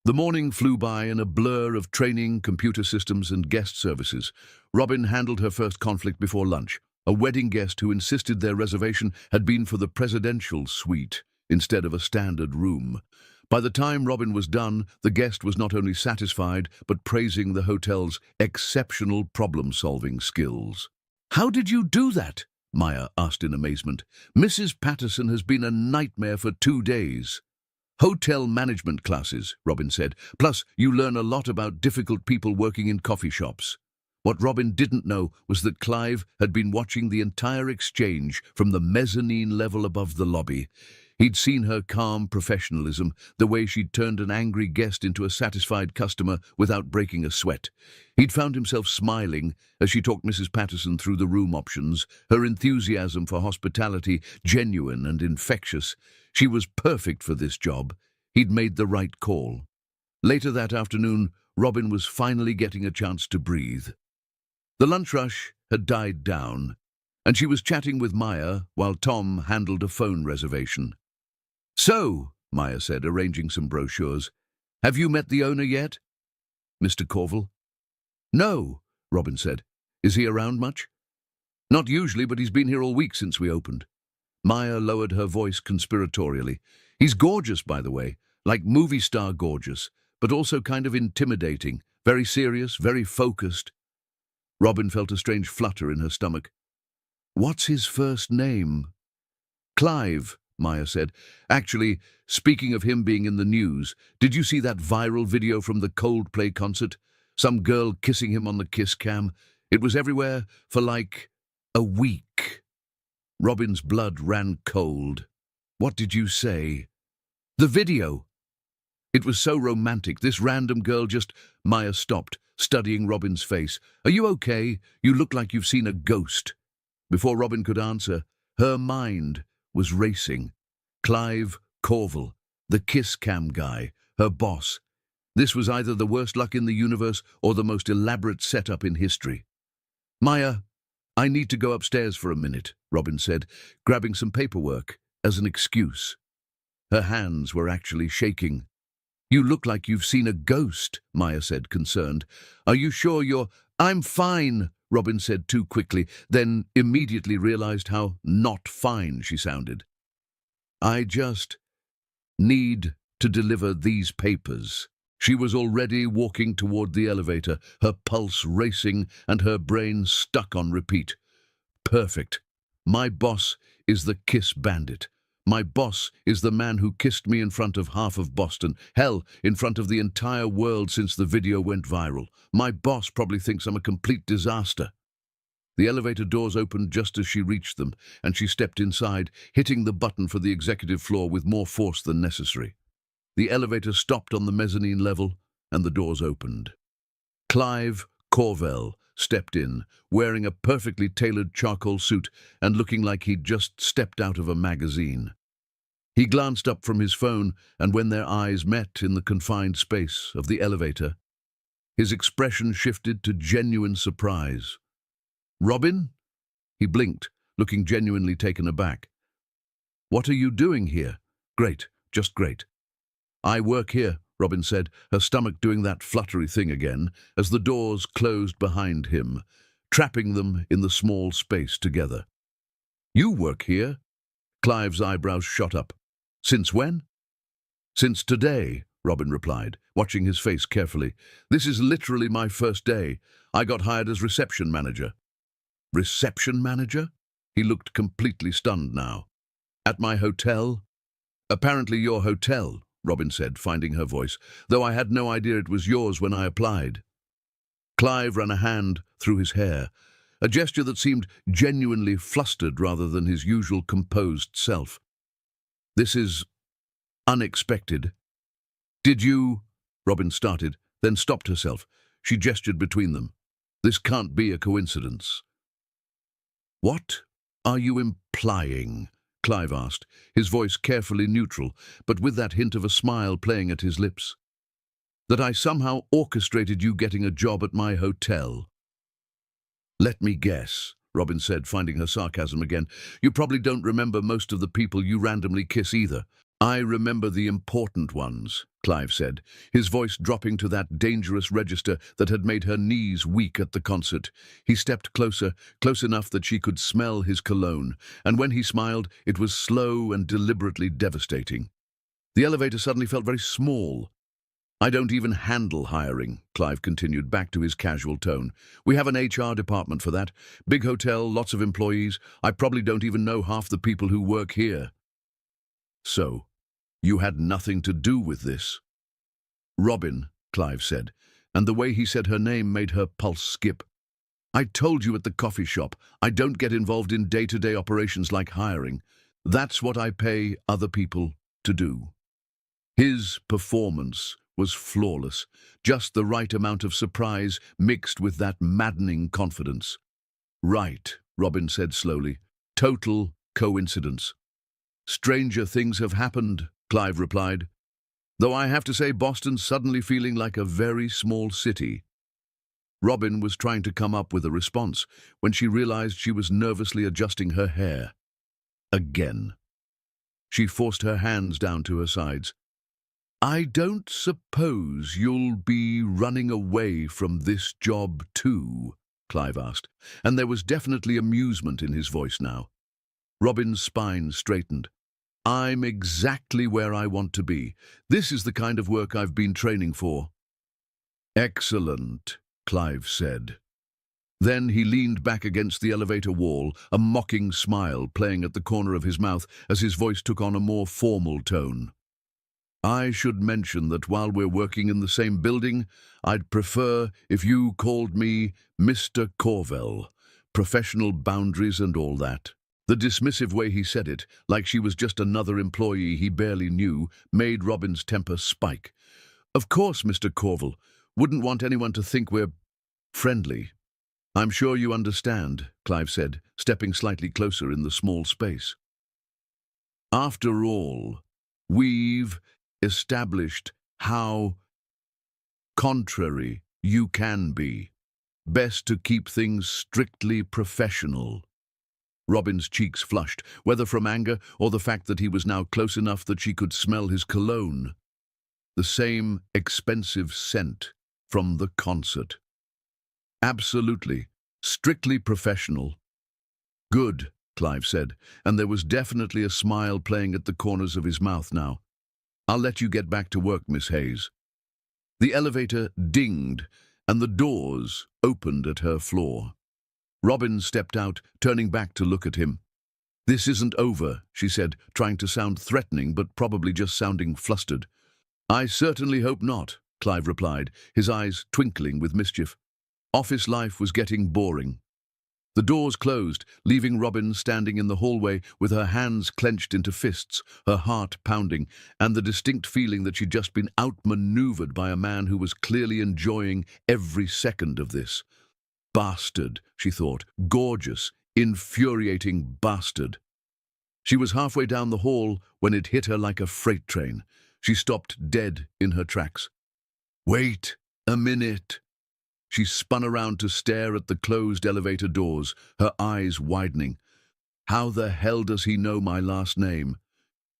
The morning flew by in a blur of training, computer systems, and guest services. Robin handled her first conflict before lunch. A wedding guest who insisted their reservation had been for the presidential suite instead of a standard room. By the time Robin was done, the guest was not only satisfied, but praising the hotel's exceptional problem-solving skills. "How did you do that?" Maya asked in amazement. "Mrs. Patterson has been a nightmare for 2 days." "Hotel management classes," Robin said. "Plus, you learn a lot about difficult people working in coffee shops." What Robin didn't know was that Clive had been watching the entire exchange from the mezzanine level above the lobby. He'd seen her calm professionalism, the way she'd turned an angry guest into a satisfied customer without breaking a sweat. He'd found himself smiling as she talked Mrs. Patterson through the room options, her enthusiasm for hospitality genuine and infectious. She was perfect for this job. He'd made the right call. Later that afternoon, Robin was finally getting a chance to breathe. The lunch rush had died down, and she was chatting with Maya while Tom handled a phone reservation. "So," Maya said, arranging some brochures, "have you met the owner yet?" "Mr. Corville?" "No," Robin said. "Is he around much?" "Not usually, but he's been here all week since we opened." Maya lowered her voice conspiratorially. "He's gorgeous, by the way, like movie star gorgeous, but also kind of intimidating, very serious, very focused." Robin felt a strange flutter in her stomach. "What's his first name?" "Clive," Maya said. "Actually, speaking of him being in the news, did you see that viral video from the Coldplay concert? Some girl kissing him on the kiss cam. It was everywhere for like a week." Robin's blood ran cold. "What did you say?" "The video. It was so romantic. This random girl just—" Maya stopped, studying Robin's face. "Are you okay? You look like you've seen a ghost." Before Robin could answer, her mind was racing. Clive Corville, the kiss cam guy, her boss. This was either the worst luck in the universe or the most elaborate setup in history. "Maya, I need to go upstairs for a minute," Robin said, grabbing some paperwork as an excuse. Her hands were actually shaking. "You look like you've seen a ghost," Maya said, concerned. "Are you sure you're—" "I'm fine," Robin said too quickly, then immediately realized how not fine she sounded. "I just need to deliver these papers." She was already walking toward the elevator, her pulse racing and her brain stuck on repeat. "Perfect. My boss is the kiss bandit. My boss is the man who kissed me in front of half of Boston. Hell, in front of the entire world since the video went viral. My boss probably thinks I'm a complete disaster." The elevator doors opened just as she reached them, and she stepped inside, hitting the button for the executive floor with more force than necessary. The elevator stopped on the mezzanine level, and the doors opened. Clive Corville stepped in, wearing a perfectly tailored charcoal suit and looking like he'd just stepped out of a magazine. He glanced up from his phone, and when their eyes met in the confined space of the elevator, his expression shifted to genuine surprise. "Robin?" He blinked, looking genuinely taken aback. "What are you doing here?" "Great, just great." "I work here," Robin said, her stomach doing that fluttery thing again, as the doors closed behind him, trapping them in the small space together. "You work here?" Clive's eyebrows shot up. "Since when?" "Since today," Robin replied, watching his face carefully. "This is literally my first day. I got hired as reception manager." "Reception manager?" He looked completely stunned now. "At my hotel?" "Apparently your hotel," Robin said, finding her voice, "though I had no idea it was yours when I applied." Clive ran a hand through his hair, a gesture that seemed genuinely flustered rather than his usual composed self. "This is unexpected." "Did you—" Robin started, then stopped herself. She gestured between them. "This can't be a coincidence." "What are you implying?" Clive asked, his voice carefully neutral, but with that hint of a smile playing at his lips. "That I somehow orchestrated you getting a job at my hotel?" "Let me guess," Robin said, finding her sarcasm again. "You probably don't remember most of the people you randomly kiss either." "I remember the important ones," Clive said, his voice dropping to that dangerous register that had made her knees weak at the concert. He stepped closer, close enough that she could smell his cologne, and when he smiled, it was slow and deliberately devastating. The elevator suddenly felt very small. "I don't even handle hiring," Clive continued, back to his casual tone. "We have an HR department for that. Big hotel, lots of employees. I probably don't even know half the people who work here." "So, you had nothing to do with this?" "Robin," Clive said, and the way he said her name made her pulse skip. "I told you at the coffee shop, I don't get involved in day-to-day operations like hiring. That's what I pay other people to do." His performance was flawless, just the right amount of surprise mixed with that maddening confidence. "Right," Robin said slowly. "Total coincidence." "Stranger things have happened," Clive replied. "Though I have to say Boston's suddenly feeling like a very small city." Robin was trying to come up with a response when she realized she was nervously adjusting her hair. Again. She forced her hands down to her sides. "I don't suppose you'll be running away from this job too?" Clive asked, and there was definitely amusement in his voice now. Robin's spine straightened. "I'm exactly where I want to be. This is the kind of work I've been training for." "Excellent," Clive said. Then he leaned back against the elevator wall, a mocking smile playing at the corner of his mouth as his voice took on a more formal tone. "I should mention that while we're working in the same building, I'd prefer if you called me Mr. Corvell. Professional boundaries and all that." The dismissive way he said it, like she was just another employee he barely knew, made Robin's temper spike. "Of course, Mr. Corvell. Wouldn't want anyone to think we're friendly." "I'm sure you understand," Clive said, stepping slightly closer in the small space. "After all, we've established how contrary you can be. Best to keep things strictly professional." Robin's cheeks flushed, whether from anger or the fact that he was now close enough that she could smell his cologne. The same expensive scent from the concert. "Absolutely. Strictly professional." "Good," Clive said, and there was definitely a smile playing at the corners of his mouth now. "I'll let you get back to work, Miss Hayes." The elevator dinged, and the doors opened at her floor. Robin stepped out, turning back to look at him. "This isn't over," she said, trying to sound threatening but probably just sounding flustered. "I certainly hope not," Clive replied, his eyes twinkling with mischief. Office life was getting boring. The doors closed, leaving Robin standing in the hallway with her hands clenched into fists, her heart pounding, and the distinct feeling that she'd just been outmaneuvered by a man who was clearly enjoying every second of this. Bastard, she thought. Gorgeous, infuriating bastard. She was halfway down the hall when it hit her like a freight train. She stopped dead in her tracks. "Wait a minute." She spun around to stare at the closed elevator doors, her eyes widening. How the hell does he know my last name?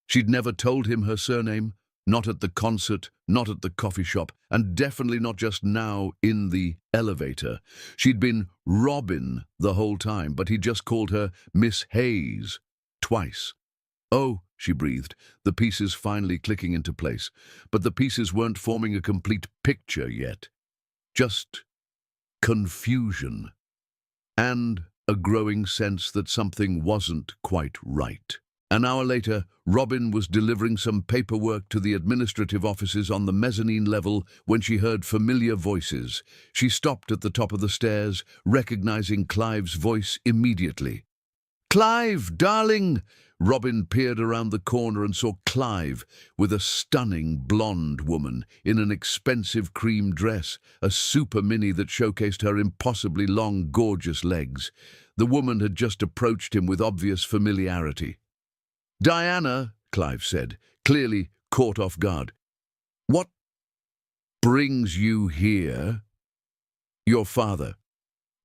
She'd never told him her surname, not at the concert, not at the coffee shop, and definitely not just now in the elevator. She'd been Robin the whole time, but he'd just called her Miss Hayes twice. "Oh," she breathed, the pieces finally clicking into place. But the pieces weren't forming a complete picture yet. Just confusion, and a growing sense that something wasn't quite right. An hour later, Robin was delivering some paperwork to the administrative offices on the mezzanine level when she heard familiar voices. She stopped at the top of the stairs, recognizing Clive's voice immediately. "Clive, darling!" Robin peered around the corner and saw Clive with a stunning blonde woman in an expensive cream dress, a super mini that showcased her impossibly long, gorgeous legs. The woman had just approached him with obvious familiarity. "Diana," Clive said, clearly caught off guard. "What brings you here?" "Your father."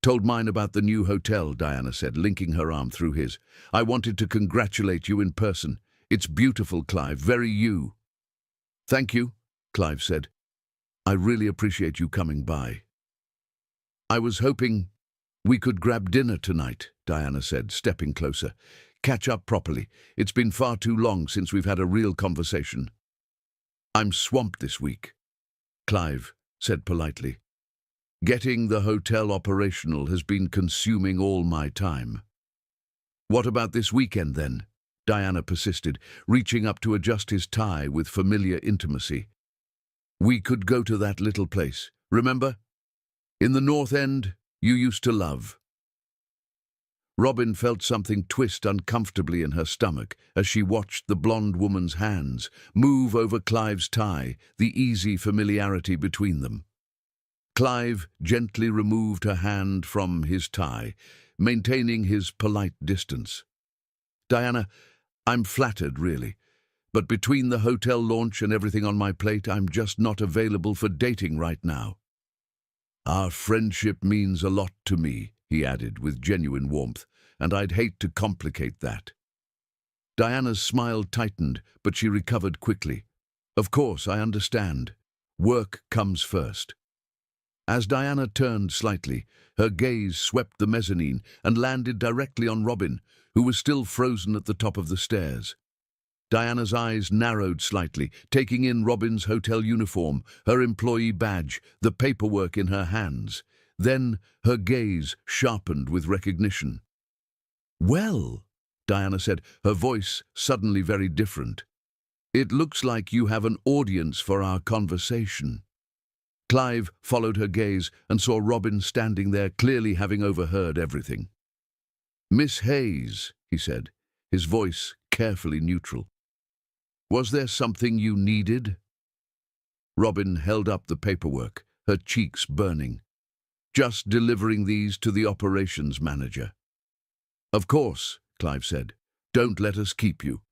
Told mine about the new hotel, Diana said, linking her arm through his. I wanted to congratulate you in person. It's beautiful, Clive, very you. Thank you, Clive said. I really appreciate you coming by. I was hoping we could grab dinner tonight, Diana said, stepping closer. Catch up properly. It's been far too long since we've had a real conversation. I'm swamped this week, Clive said politely. Getting the hotel operational has been consuming all my time. What about this weekend, then? Diana persisted, reaching up to adjust his tie with familiar intimacy. We could go to that little place, remember? In the North End you used to love. Robin felt something twist uncomfortably in her stomach as she watched the blonde woman's hands move over Clive's tie, the easy familiarity between them. Clive gently removed her hand from his tie, maintaining his polite distance. Diana, I'm flattered, really, but between the hotel launch and everything on my plate, I'm just not available for dating right now. Our friendship means a lot to me, he added with genuine warmth, and I'd hate to complicate that. Diana's smile tightened, but she recovered quickly. Of course, I understand. Work comes first. As Diana turned slightly, her gaze swept the mezzanine and landed directly on Robin, who was still frozen at the top of the stairs. Diana's eyes narrowed slightly, taking in Robin's hotel uniform, her employee badge, the paperwork in her hands. Then her gaze sharpened with recognition. Well, Diana said, her voice suddenly very different. It looks like you have an audience for our conversation. Clive followed her gaze and saw Robin standing there, clearly having overheard everything. Miss Hayes, he said, his voice carefully neutral. Was there something you needed? Robin held up the paperwork, her cheeks burning. Just delivering these to the operations manager. Of course, Clive said. Don't let us keep you.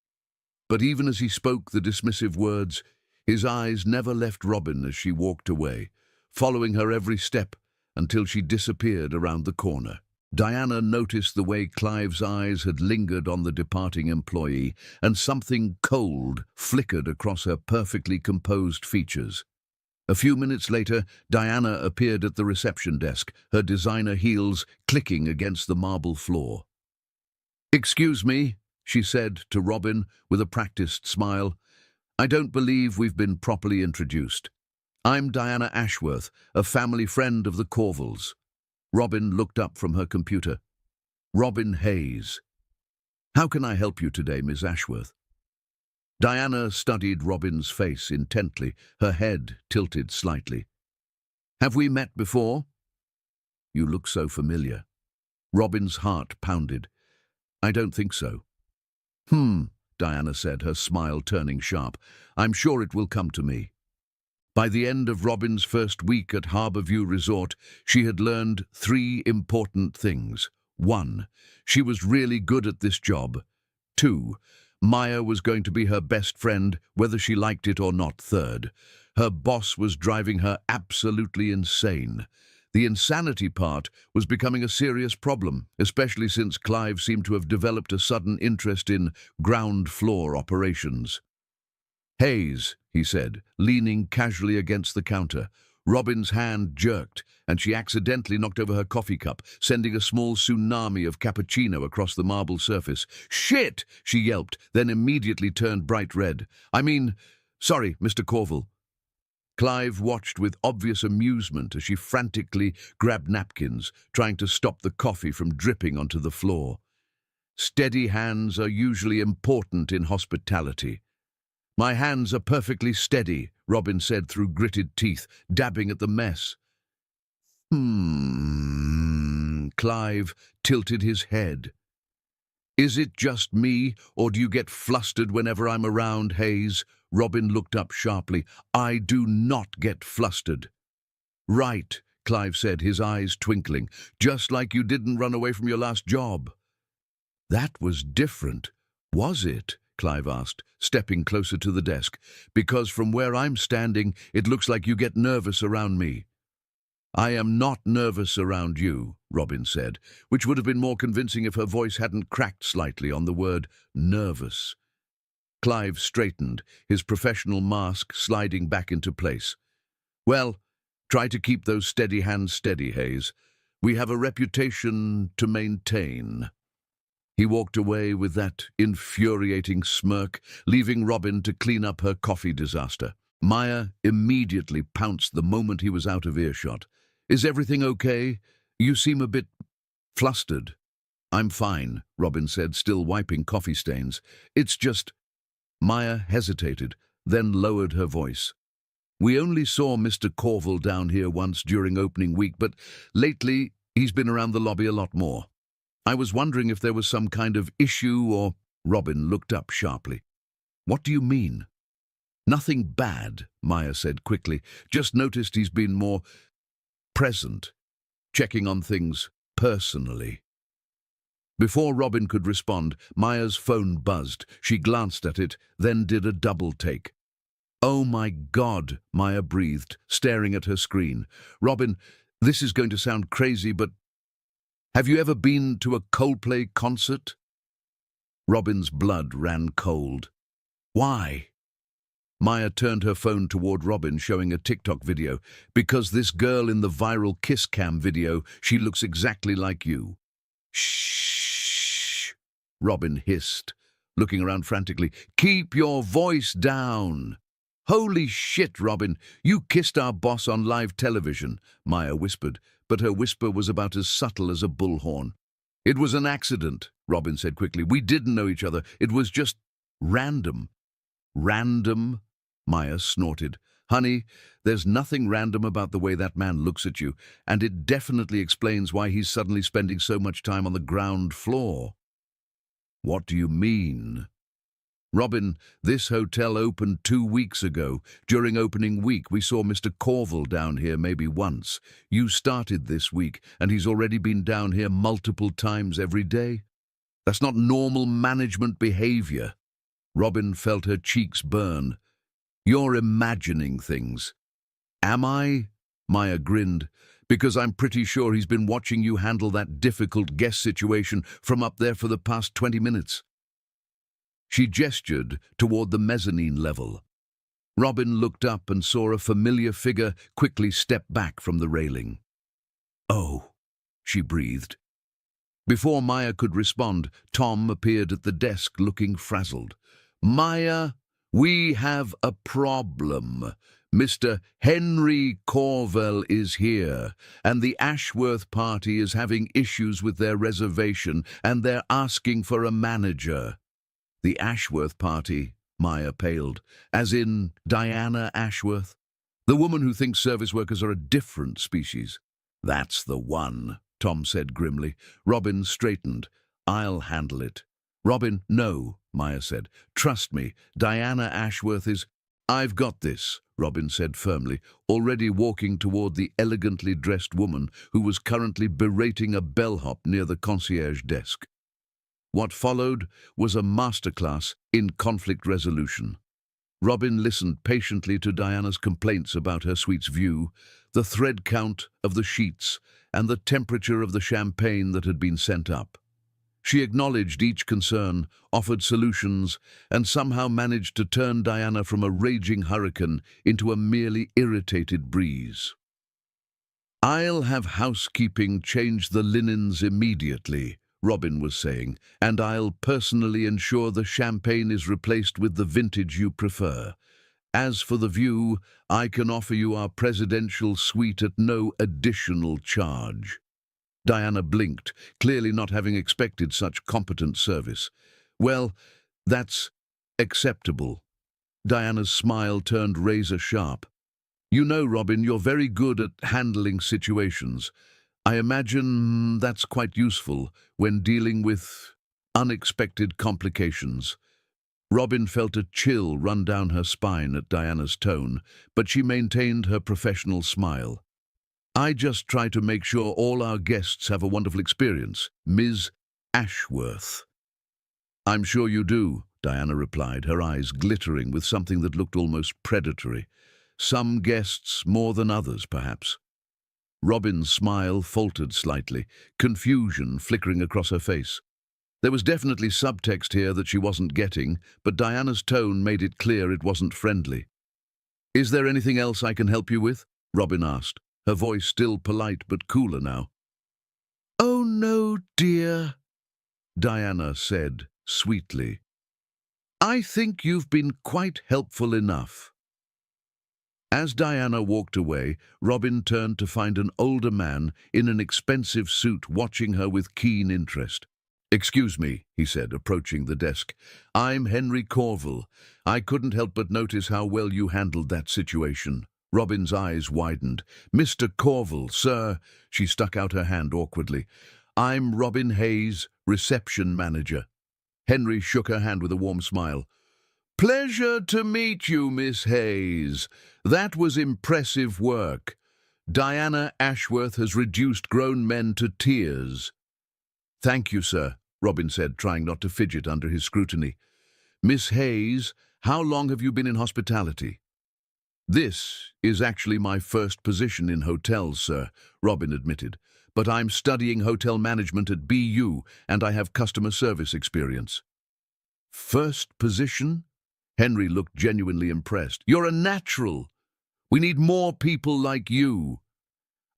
But even as he spoke the dismissive words, his eyes never left Robin as she walked away, following her every step until she disappeared around the corner. Diana noticed the way Clive's eyes had lingered on the departing employee, and something cold flickered across her perfectly composed features. A few minutes later, Diana appeared at the reception desk, her designer heels clicking against the marble floor. "Excuse me," she said to Robin with a practiced smile. "I don't believe we've been properly introduced. I'm Diana Ashworth, a family friend of the Corvalls." Robin looked up from her computer. "Robin Hayes. How can I help you today, Miss Ashworth?" Diana studied Robin's face intently, her head tilted slightly. "Have we met before?" "You look so familiar." Robin's heart pounded. "I don't think so." Diana said, her smile turning sharp. "I'm sure it will come to me." By the end of Robin's first week at Harbourview Resort, she had learned 3 important things. 1. She was really good at this job. 2. Maya was going to be her best friend, whether she liked it or not. 3rd. Her boss was driving her absolutely insane. The insanity part was becoming a serious problem, especially since Clive seemed to have developed a sudden interest in ground floor operations. "Hayes," he said, leaning casually against the counter. Robin's hand jerked, and she accidentally knocked over her coffee cup, sending a small tsunami of cappuccino across the marble surface. "Shit!" she yelped, then immediately turned bright red. Sorry, Mr. Corval." Clive watched with obvious amusement as she frantically grabbed napkins, trying to stop the coffee from dripping onto the floor. Steady hands are usually important in hospitality. "My hands are perfectly steady," Robin said through gritted teeth, dabbing at the mess. Clive tilted his head. "Is it just me, or do you get flustered whenever I'm around, Hayes?" Robin looked up sharply. "I do not get flustered." "Right," Clive said, his eyes twinkling. "Just like you didn't run away from your last job." "That was different, was it?" Clive asked, stepping closer to the desk. "Because from where I'm standing, it looks like you get nervous around me." "I am not nervous around you," Robin said, which would have been more convincing if her voice hadn't cracked slightly on the word nervous. Clive straightened, his professional mask sliding back into place. "Well, try to keep those steady hands steady, Hayes. We have a reputation to maintain." He walked away with that infuriating smirk, leaving Robin to clean up her coffee disaster. Maya immediately pounced the moment he was out of earshot. "Is everything okay? You seem a bit flustered." "I'm fine," Robin said, still wiping coffee stains. "It's just—" Maya hesitated, then lowered her voice. "We only saw Mr. Corville down here once during opening week, but lately he's been around the lobby a lot more. I was wondering if there was some kind of issue or—" Robin looked up sharply. "What do you mean?" "Nothing bad," Maya said quickly. "Just noticed he's been more present, checking on things personally." Before Robin could respond, Maya's phone buzzed. She glanced at it, then did a double take. "Oh my God," Maya breathed, staring at her screen. "Robin, this is going to sound crazy, but have you ever been to a Coldplay concert?" Robin's blood ran cold. "Why?" Maya turned her phone toward Robin, showing a TikTok video. "Because this girl in the viral kiss cam video, she looks exactly like you." "Shh," Robin hissed, looking around frantically. "Keep your voice down." "Holy shit, Robin, you kissed our boss on live television," Maya whispered, but her whisper was about as subtle as a bullhorn. "It was an accident," Robin said quickly. "We didn't know each other. It was just random." "Random?" Maya snorted. "Honey, there's nothing random about the way that man looks at you, and it definitely explains why he's suddenly spending so much time on the ground floor." "What do you mean?" "Robin, this hotel opened 2 weeks ago. During opening week, we saw Mr. Corville down here maybe once. You started this week, and he's already been down here multiple times every day. That's not normal management behavior." Robin felt her cheeks burn. "You're imagining things." "Am I?" Maya grinned. "Because I'm pretty sure he's been watching you handle that difficult guest situation from up there for the past 20 minutes. She gestured toward the mezzanine level. Robin looked up and saw a familiar figure quickly step back from the railing. "Oh," she breathed. Before Maya could respond, Tom appeared at the desk looking frazzled. "Maya, we have a problem. Mr. Henry Corville is here, and the Ashworth party is having issues with their reservation, and they're asking for a manager." "The Ashworth party," Maya paled. "As in Diana Ashworth? The woman who thinks service workers are a different species." "That's the one," Tom said grimly. Robin straightened. "I'll handle it." "Robin, no," Maya said. "Trust me, Diana Ashworth is—" "I've got this," Robin said firmly, already walking toward the elegantly dressed woman who was currently berating a bellhop near the concierge desk. What followed was a masterclass in conflict resolution. Robin listened patiently to Diana's complaints about her suite's view, the thread count of the sheets, and the temperature of the champagne that had been sent up. She acknowledged each concern, offered solutions, and somehow managed to turn Diana from a raging hurricane into a merely irritated breeze. "I'll have housekeeping change the linens immediately," Robin was saying, "and I'll personally ensure the champagne is replaced with the vintage you prefer. As for the view, I can offer you our presidential suite at no additional charge." Diana blinked, clearly not having expected such competent service. "Well, that's acceptable." Diana's smile turned razor-sharp. "You know, Robin, you're very good at handling situations. I imagine that's quite useful when dealing with unexpected complications." Robin felt a chill run down her spine at Diana's tone, but she maintained her professional smile. "I just try to make sure all our guests have a wonderful experience, Ms. Ashworth." "I'm sure you do," Diana replied, her eyes glittering with something that looked almost predatory. "Some guests more than others, perhaps." Robin's smile faltered slightly, confusion flickering across her face. There was definitely subtext here that she wasn't getting, but Diana's tone made it clear it wasn't friendly. "Is there anything else I can help you with?" Robin asked, her voice still polite but cooler now. "Oh no, dear," Diana said sweetly. "I think you've been quite helpful enough." As Diana walked away, Robin turned to find an older man in an expensive suit watching her with keen interest. "Excuse me," he said, approaching the desk. "I'm Henry Corville. I couldn't help but notice how well you handled that situation." Robin's eyes widened. "Mr. Corville, sir," she stuck out her hand awkwardly. "I'm Robin Hayes, reception manager." Henry shook her hand with a warm smile. "Pleasure to meet you, Miss Hayes. That was impressive work. Diana Ashworth has reduced grown men to tears." "Thank you, sir," Robin said, trying not to fidget under his scrutiny. "Miss Hayes, how long have you been in hospitality?" "This is actually my first position in hotels, sir," Robin admitted. "But I'm studying hotel management at BU, and I have customer service experience." "First position?" Henry looked genuinely impressed. "You're a natural. We need more people like you."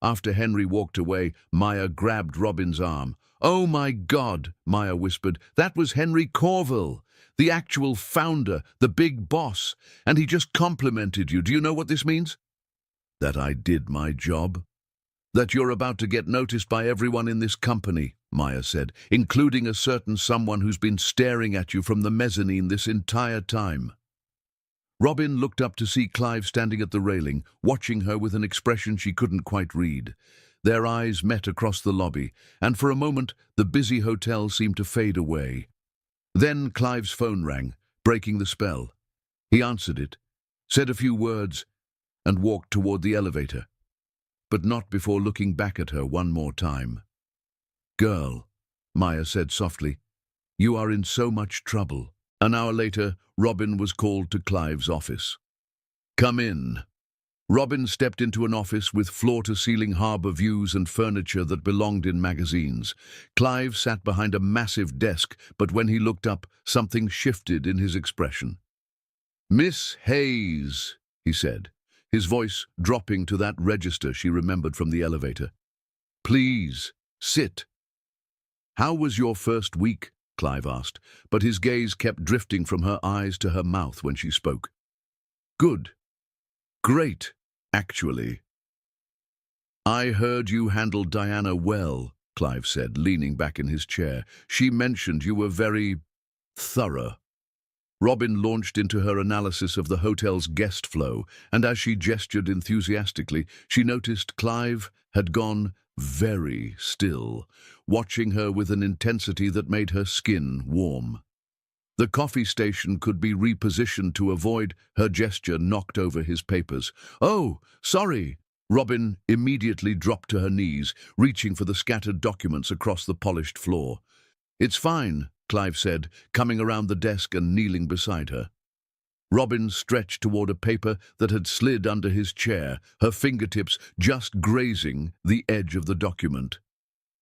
After Henry walked away, Maya grabbed Robin's arm. "Oh my God," Maya whispered. "That was Henry Corville, the actual founder, the big boss, and he just complimented you. Do you know what this means?" "That I did my job." "That you're about to get noticed by everyone in this company," Maya said, "including a certain someone who's been staring at you from the mezzanine this entire time." Robin looked up to see Clive standing at the railing, watching her with an expression she couldn't quite read. Their eyes met across the lobby, and for a moment the busy hotel seemed to fade away. Then Clive's phone rang, breaking the spell. He answered it, said a few words, and walked toward the elevator, but not before looking back at her one more time. "Girl," Maya said softly, "you are in so much trouble." An hour later, Robin was called to Clive's office. "Come in." Robin stepped into an office with floor-to-ceiling harbour views and furniture that belonged in magazines. Clive sat behind a massive desk, but when he looked up, something shifted in his expression. "Miss Hayes," he said, his voice dropping to that register she remembered from the elevator. "Please, sit." "How was your first week?" Clive asked, but his gaze kept drifting from her eyes to her mouth when she spoke. "Good. Great, actually." "I heard you handled Diana well," Clive said, leaning back in his chair. "She mentioned you were very thorough." Robin launched into her analysis of the hotel's guest flow, and as she gestured enthusiastically, she noticed Clive had gone very still, watching her with an intensity that made her skin warm. The coffee station could be repositioned to avoid her gesture knocked over his papers. "Oh, sorry." Robin immediately dropped to her knees, reaching for the scattered documents across the polished floor. "It's fine," Clive said, coming around the desk and kneeling beside her. Robin stretched toward a paper that had slid under his chair, her fingertips just grazing the edge of the document.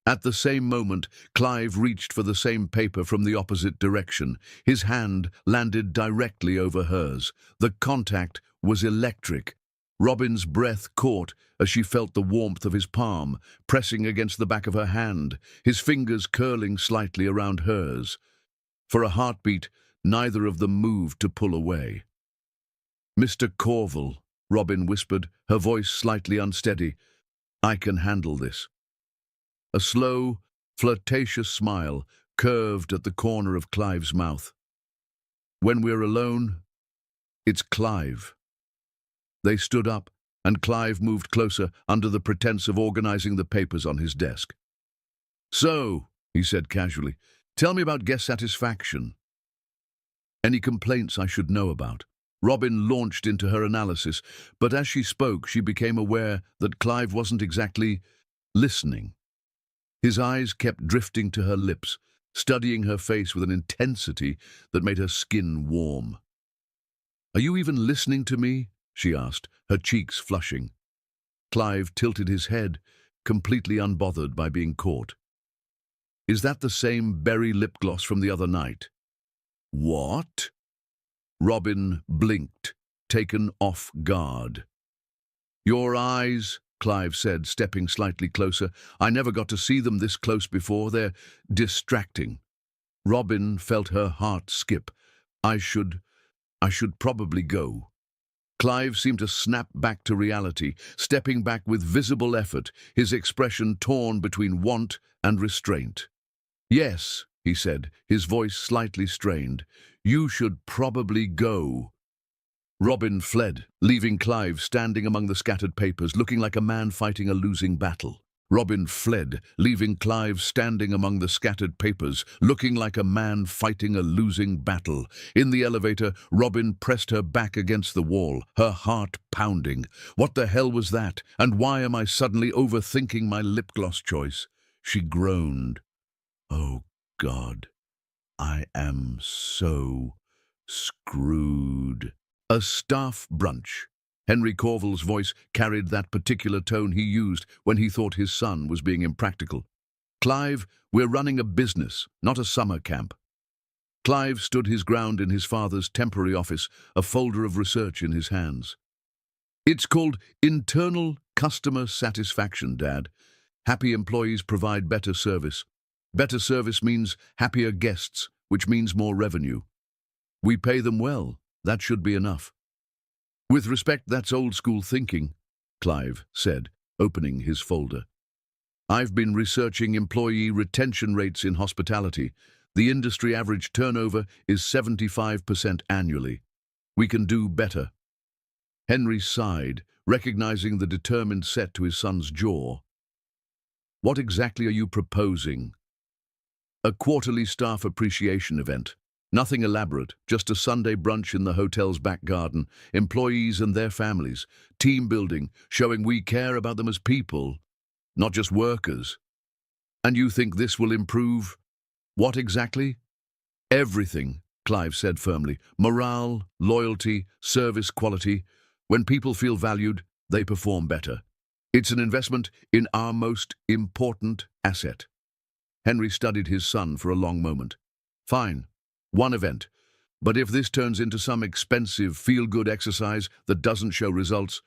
At the same moment, Clive reached for the same paper from the opposite direction. His hand landed directly over hers. The contact was electric. Robin's breath caught as she felt the warmth of his palm, pressing against the back of her hand, his fingers curling slightly around hers. For a heartbeat, neither of them moved to pull away. "Mr. Corville," Robin whispered, her voice slightly unsteady. "I can handle this." A slow, flirtatious smile curved at the corner of Clive's mouth. "When we're alone, it's Clive." They stood up, and Clive moved closer under the pretense of organizing the papers on his desk. "So," he said casually, "tell me about guest satisfaction. Any complaints I should know about?" Robin launched into her analysis, but as she spoke, she became aware that Clive wasn't exactly listening. His eyes kept drifting to her lips, studying her face with an intensity that made her skin warm. "Are you even listening to me?" she asked, her cheeks flushing. Clive tilted his head, completely unbothered by being caught. Is that the same berry lip gloss from the other night? What? Robin blinked, taken off guard. Your eyes, Clive said, stepping slightly closer. I never got to see them this close before. They're distracting. Robin felt her heart skip. I should probably go. Clive seemed to snap back to reality, stepping back with visible effort, his expression torn between want and restraint. Yes, he said, his voice slightly strained. You should probably go. Robin fled, leaving Clive standing among the scattered papers, looking like a man fighting a losing battle. Robin fled, leaving Clive standing among the scattered papers, looking like a man fighting a losing battle. In the elevator, Robin pressed her back against the wall, her heart pounding. What the hell was that? And why am I suddenly overthinking my lip gloss choice? She groaned. Oh, God, I am so screwed. A staff brunch. Henry Corville's voice carried that particular tone he used when he thought his son was being impractical. Clive, we're running a business, not a summer camp. Clive stood his ground in his father's temporary office, a folder of research in his hands. It's called internal customer satisfaction, Dad. Happy employees provide better service. Better service means happier guests, which means more revenue. We pay them well. That should be enough. With respect, that's old-school thinking, Clive said, opening his folder. I've been researching employee retention rates in hospitality. The industry average turnover is 75% annually. We can do better. Henry sighed, recognizing the determined set to his son's jaw. What exactly are you proposing? A quarterly staff appreciation event. Nothing elaborate, just a Sunday brunch in the hotel's back garden, employees and their families, team building, showing we care about them as people, not just workers. And you think this will improve? What exactly? Everything, Clive said firmly. Morale, loyalty, service quality. When people feel valued, they perform better. It's an investment in our most important asset. Henry studied his son for a long moment. Fine. One event. But if this turns into some expensive, feel-good exercise that doesn't show results,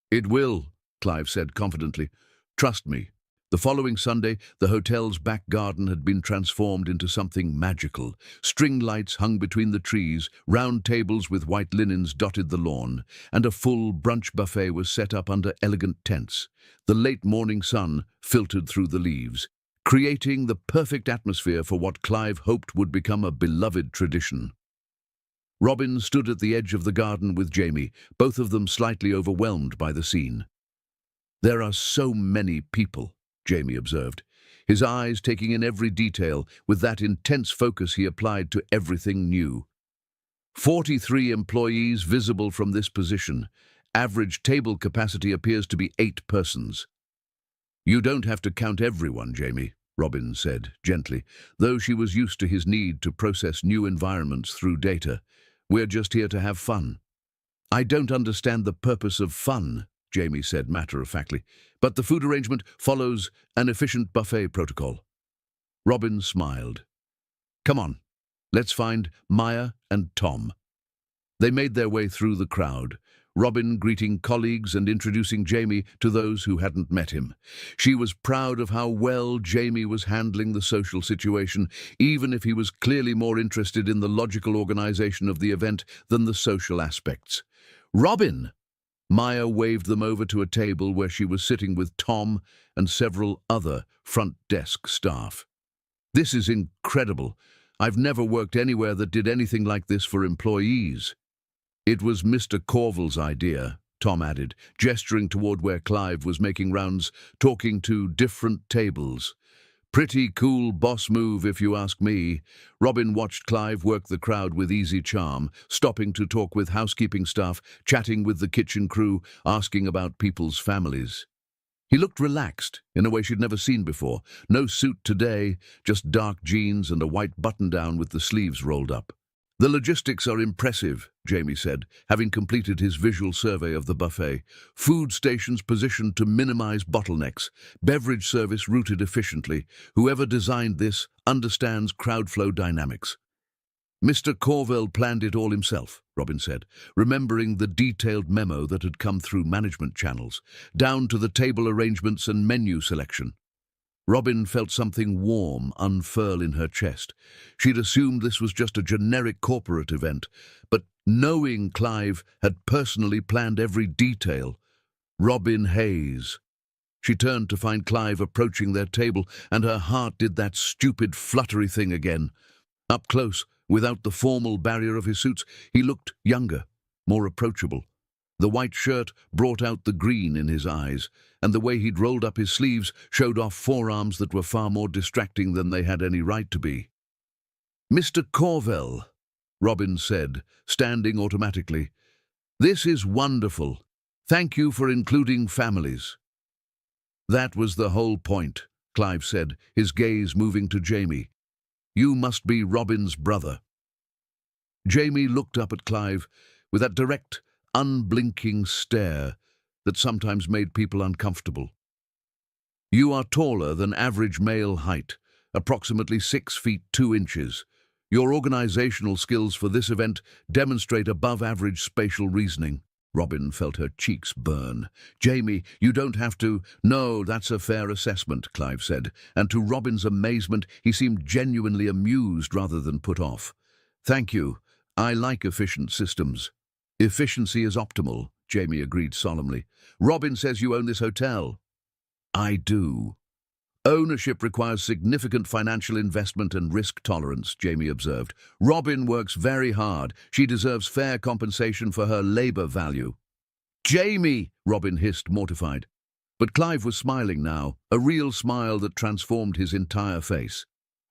it will, Clive said confidently. Trust me. The following Sunday, the hotel's back garden had been transformed into something magical. String lights hung between the trees, round tables with white linens dotted the lawn, and a full brunch buffet was set up under elegant tents. The late morning sun filtered through the leaves, creating the perfect atmosphere for what Clive hoped would become a beloved tradition. Robin stood at the edge of the garden with Jamie, both of them slightly overwhelmed by the scene. There are so many people, Jamie observed, his eyes taking in every detail with that intense focus he applied to everything new. 43 employees visible from this position. Average table capacity appears to be 8 persons. You don't have to count everyone, Jamie, Robin said gently, though she was used to his need to process new environments through data. We're just here to have fun. I don't understand the purpose of fun, Jamie said matter-of-factly, but the food arrangement follows an efficient buffet protocol. Robin smiled. Come on, let's find Maya and Tom. They made their way through the crowd, Robin greeting colleagues and introducing Jamie to those who hadn't met him. She was proud of how well Jamie was handling the social situation, even if he was clearly more interested in the logical organization of the event than the social aspects. Robin! Maya waved them over to a table where she was sitting with Tom and several other front desk staff. This is incredible. I've never worked anywhere that did anything like this for employees. It was Mr. Corville's idea, Tom added, gesturing toward where Clive was making rounds, talking to different tables. Pretty cool boss move, if you ask me. Robin watched Clive work the crowd with easy charm, stopping to talk with housekeeping staff, chatting with the kitchen crew, asking about people's families. He looked relaxed, in a way she'd never seen before. No suit today, just dark jeans and a white button-down with the sleeves rolled up. "The logistics are impressive," Jamie said, having completed his visual survey of the buffet. "Food stations positioned to minimize bottlenecks, beverage service routed efficiently. Whoever designed this understands crowd flow dynamics." "Mr. Corvell planned it all himself," Robin said, remembering the detailed memo that had come through management channels, down to the table arrangements and menu selection. Robin felt something warm unfurl in her chest. She'd assumed this was just a generic corporate event, but knowing Clive had personally planned every detail. Robin Hayes. She turned to find Clive approaching their table, and her heart did that stupid fluttery thing again. Up close, without the formal barrier of his suits, he looked younger, more approachable. The white shirt brought out the green in his eyes, and the way he'd rolled up his sleeves showed off forearms that were far more distracting than they had any right to be. "Mr. Corvell," Robin said, standing automatically, "this is wonderful. Thank you for including families." "That was the whole point," Clive said, his gaze moving to Jamie. "You must be Robin's brother." Jamie looked up at Clive with that direct, unblinking stare that sometimes made people uncomfortable. "You are taller than average male height, approximately 6 feet 2 inches. Your organizational skills for this event demonstrate above-average spatial reasoning." Robin felt her cheeks burn. "Jamie, you don't have to—" "No, that's a fair assessment," Clive said, and to Robin's amazement, he seemed genuinely amused rather than put off. "Thank you. I like efficient systems." "Efficiency is optimal," Jamie agreed solemnly. "Robin says you own this hotel." "I do." "Ownership requires significant financial investment and risk tolerance," Jamie observed. "Robin works very hard. She deserves fair compensation for her labor value." "Jamie!" Robin hissed, mortified. But Clive was smiling now, a real smile that transformed his entire face.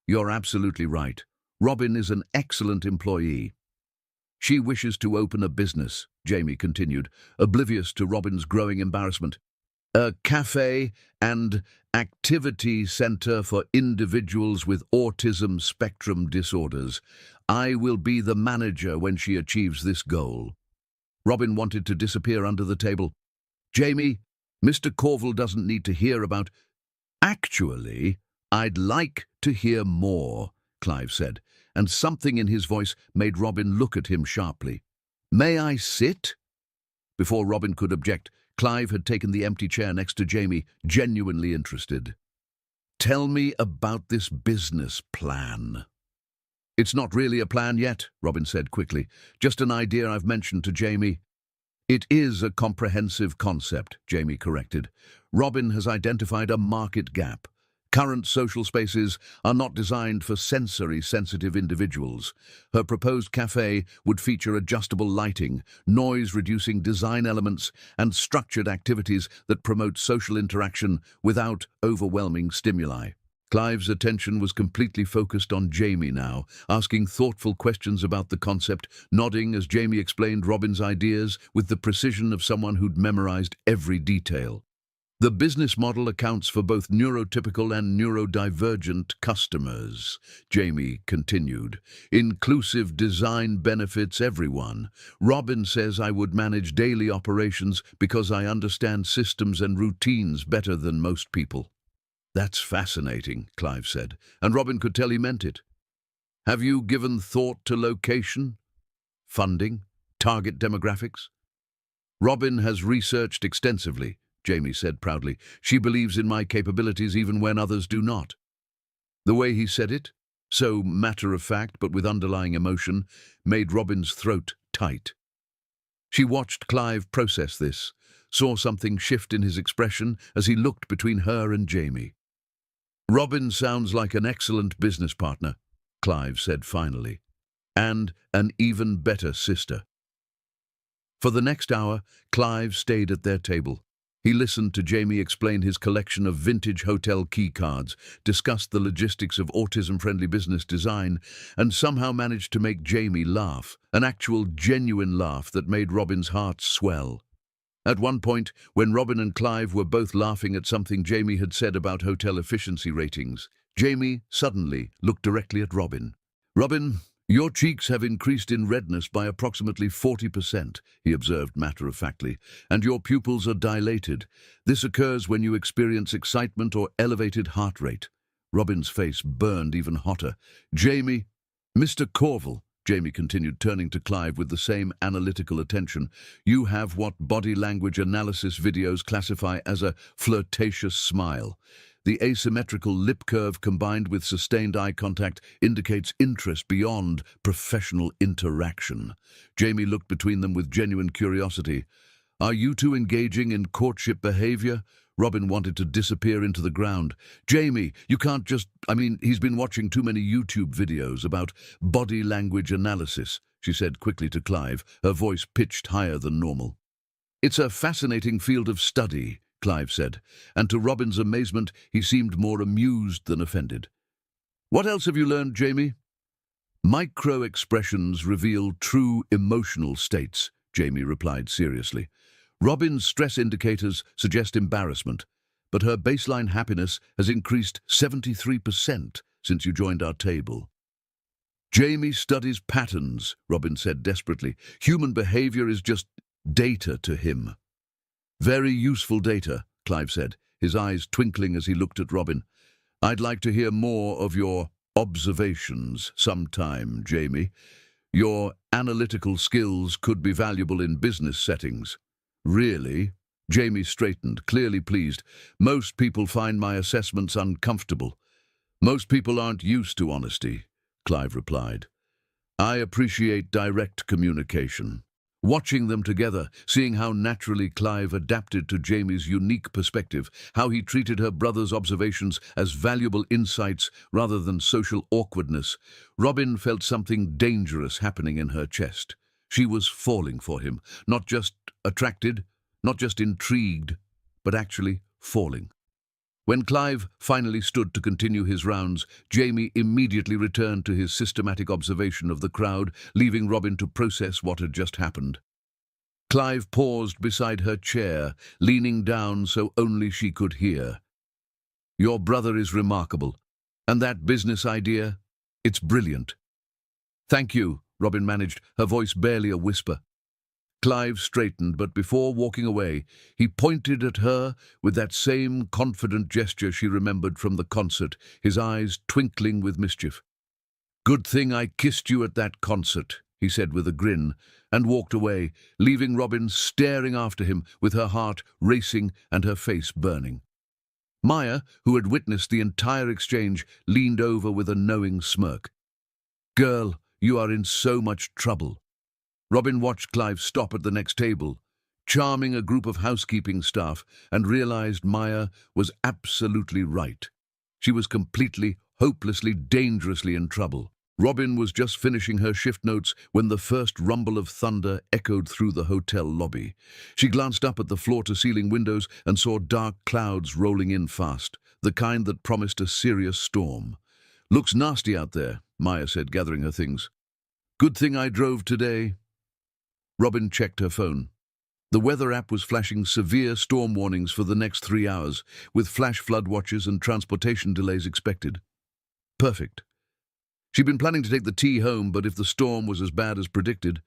"You're absolutely right. Robin is an excellent employee." "She wishes to open a business," Jamie continued, oblivious to Robin's growing embarrassment. "A cafe and activity center for individuals with autism spectrum disorders. I will be the manager when she achieves this goal." Robin wanted to disappear under the table. "Jamie, Mr. Corvell doesn't need to hear about—" "Actually, I'd like to hear more," Clive said, and something in his voice made Robin look at him sharply. "May I sit?" Before Robin could object, Clive had taken the empty chair next to Jamie, genuinely interested. "Tell me about this business plan." "It's not really a plan yet," Robin said quickly. "Just an idea I've mentioned to Jamie." "It is a comprehensive concept," Jamie corrected. "Robin has identified a market gap. Current social spaces are not designed for sensory-sensitive individuals. Her proposed cafe would feature adjustable lighting, noise-reducing design elements, and structured activities that promote social interaction without overwhelming stimuli." Clive's attention was completely focused on Jamie now, asking thoughtful questions about the concept, nodding as Jamie explained Robin's ideas with the precision of someone who'd memorized every detail. "The business model accounts for both neurotypical and neurodivergent customers," Jamie continued. "Inclusive design benefits everyone. Robin says I would manage daily operations because I understand systems and routines better than most people." "That's fascinating," Clive said, and Robin could tell he meant it. "Have you given thought to location, funding, target demographics?" "Robin has researched extensively," Jamie said proudly. "She believes in my capabilities even when others do not." The way he said it, so matter-of-fact but with underlying emotion, made Robin's throat tight. She watched Clive process this, saw something shift in his expression as he looked between her and Jamie. "Robin sounds like an excellent business partner," Clive said finally, "and an even better sister." For the next hour, Clive stayed at their table. He listened to Jamie explain his collection of vintage hotel keycards, discussed the logistics of autism-friendly business design, and somehow managed to make Jamie laugh, an actual genuine laugh that made Robin's heart swell. At one point, when Robin and Clive were both laughing at something Jamie had said about hotel efficiency ratings, Jamie suddenly looked directly at Robin. "Robin, Your cheeks have increased in redness by approximately 40%, he observed matter-of-factly, and your pupils are dilated. This occurs when you experience excitement or elevated heart rate. Robin's face burned even hotter. Jamie, Mr. Corville, Jamie continued, turning to Clive with the same analytical attention, you have what body language analysis videos classify as a flirtatious smile. The asymmetrical lip curve combined with sustained eye contact indicates interest beyond professional interaction. Jamie looked between them with genuine curiosity. Are you two engaging in courtship behavior? Robin wanted to disappear into the ground. Jamie, you can't just... he's been watching too many YouTube videos about body language analysis, she said quickly to Clive, her voice pitched higher than normal. It's a fascinating field of study, Clive said, and to Robin's amazement, he seemed more amused than offended. What else have you learned, Jamie? Micro-expressions reveal true emotional states, Jamie replied seriously. Robin's stress indicators suggest embarrassment, but her baseline happiness has increased 73% since you joined our table. Jamie studies patterns, Robin said desperately. Human behavior is just data to him. Very useful data, Clive said, his eyes twinkling as he looked at Robin. I'd like to hear more of your observations sometime, Jamie. Your analytical skills could be valuable in business settings. Really? Jamie straightened, clearly pleased. Most people find my assessments uncomfortable. Most people aren't used to honesty, Clive replied. I appreciate direct communication. Watching them together, seeing how naturally Clive adapted to Jamie's unique perspective, how he treated her brother's observations as valuable insights rather than social awkwardness, Robin felt something dangerous happening in her chest. She was falling for him, not just attracted, not just intrigued, but actually falling. When Clive finally stood to continue his rounds, Jamie immediately returned to his systematic observation of the crowd, leaving Robin to process what had just happened. Clive paused beside her chair, leaning down so only she could hear. Your brother is remarkable, and that business idea, it's brilliant. Thank you, Robin managed, her voice barely a whisper. Clive straightened, but before walking away, he pointed at her with that same confident gesture she remembered from the concert, his eyes twinkling with mischief. Good thing I kissed you at that concert, he said with a grin, and walked away, leaving Robin staring after him with her heart racing and her face burning. Maya, who had witnessed the entire exchange, leaned over with a knowing smirk. Girl, you are in so much trouble. Robin watched Clive stop at the next table, charming a group of housekeeping staff, and realized Maya was absolutely right. She was completely, hopelessly, dangerously in trouble. Robin was just finishing her shift notes when the first rumble of thunder echoed through the hotel lobby. She glanced up at the floor-to-ceiling windows and saw dark clouds rolling in fast, the kind that promised a serious storm. Looks nasty out there, Maya said, gathering her things. Good thing I drove today. Robin checked her phone. The weather app was flashing severe storm warnings for the next 3 hours, with flash flood watches and transportation delays expected. Perfect. She'd been planning to take the tea home, but if the storm was as bad as predicted...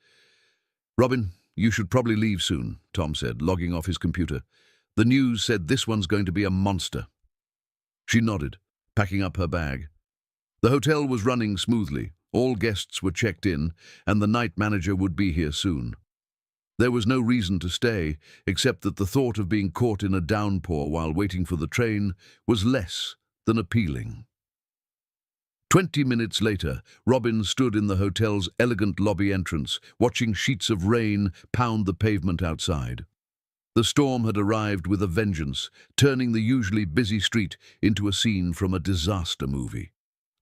Robin, you should probably leave soon, Tom said, logging off his computer. The news said this one's going to be a monster. She nodded, packing up her bag. The hotel was running smoothly. All guests were checked in, and the night manager would be here soon. There was no reason to stay, except that the thought of being caught in a downpour while waiting for the train was less than appealing. 20 minutes later, Robin stood in the hotel's elegant lobby entrance, watching sheets of rain pound the pavement outside. The storm had arrived with a vengeance, turning the usually busy street into a scene from a disaster movie.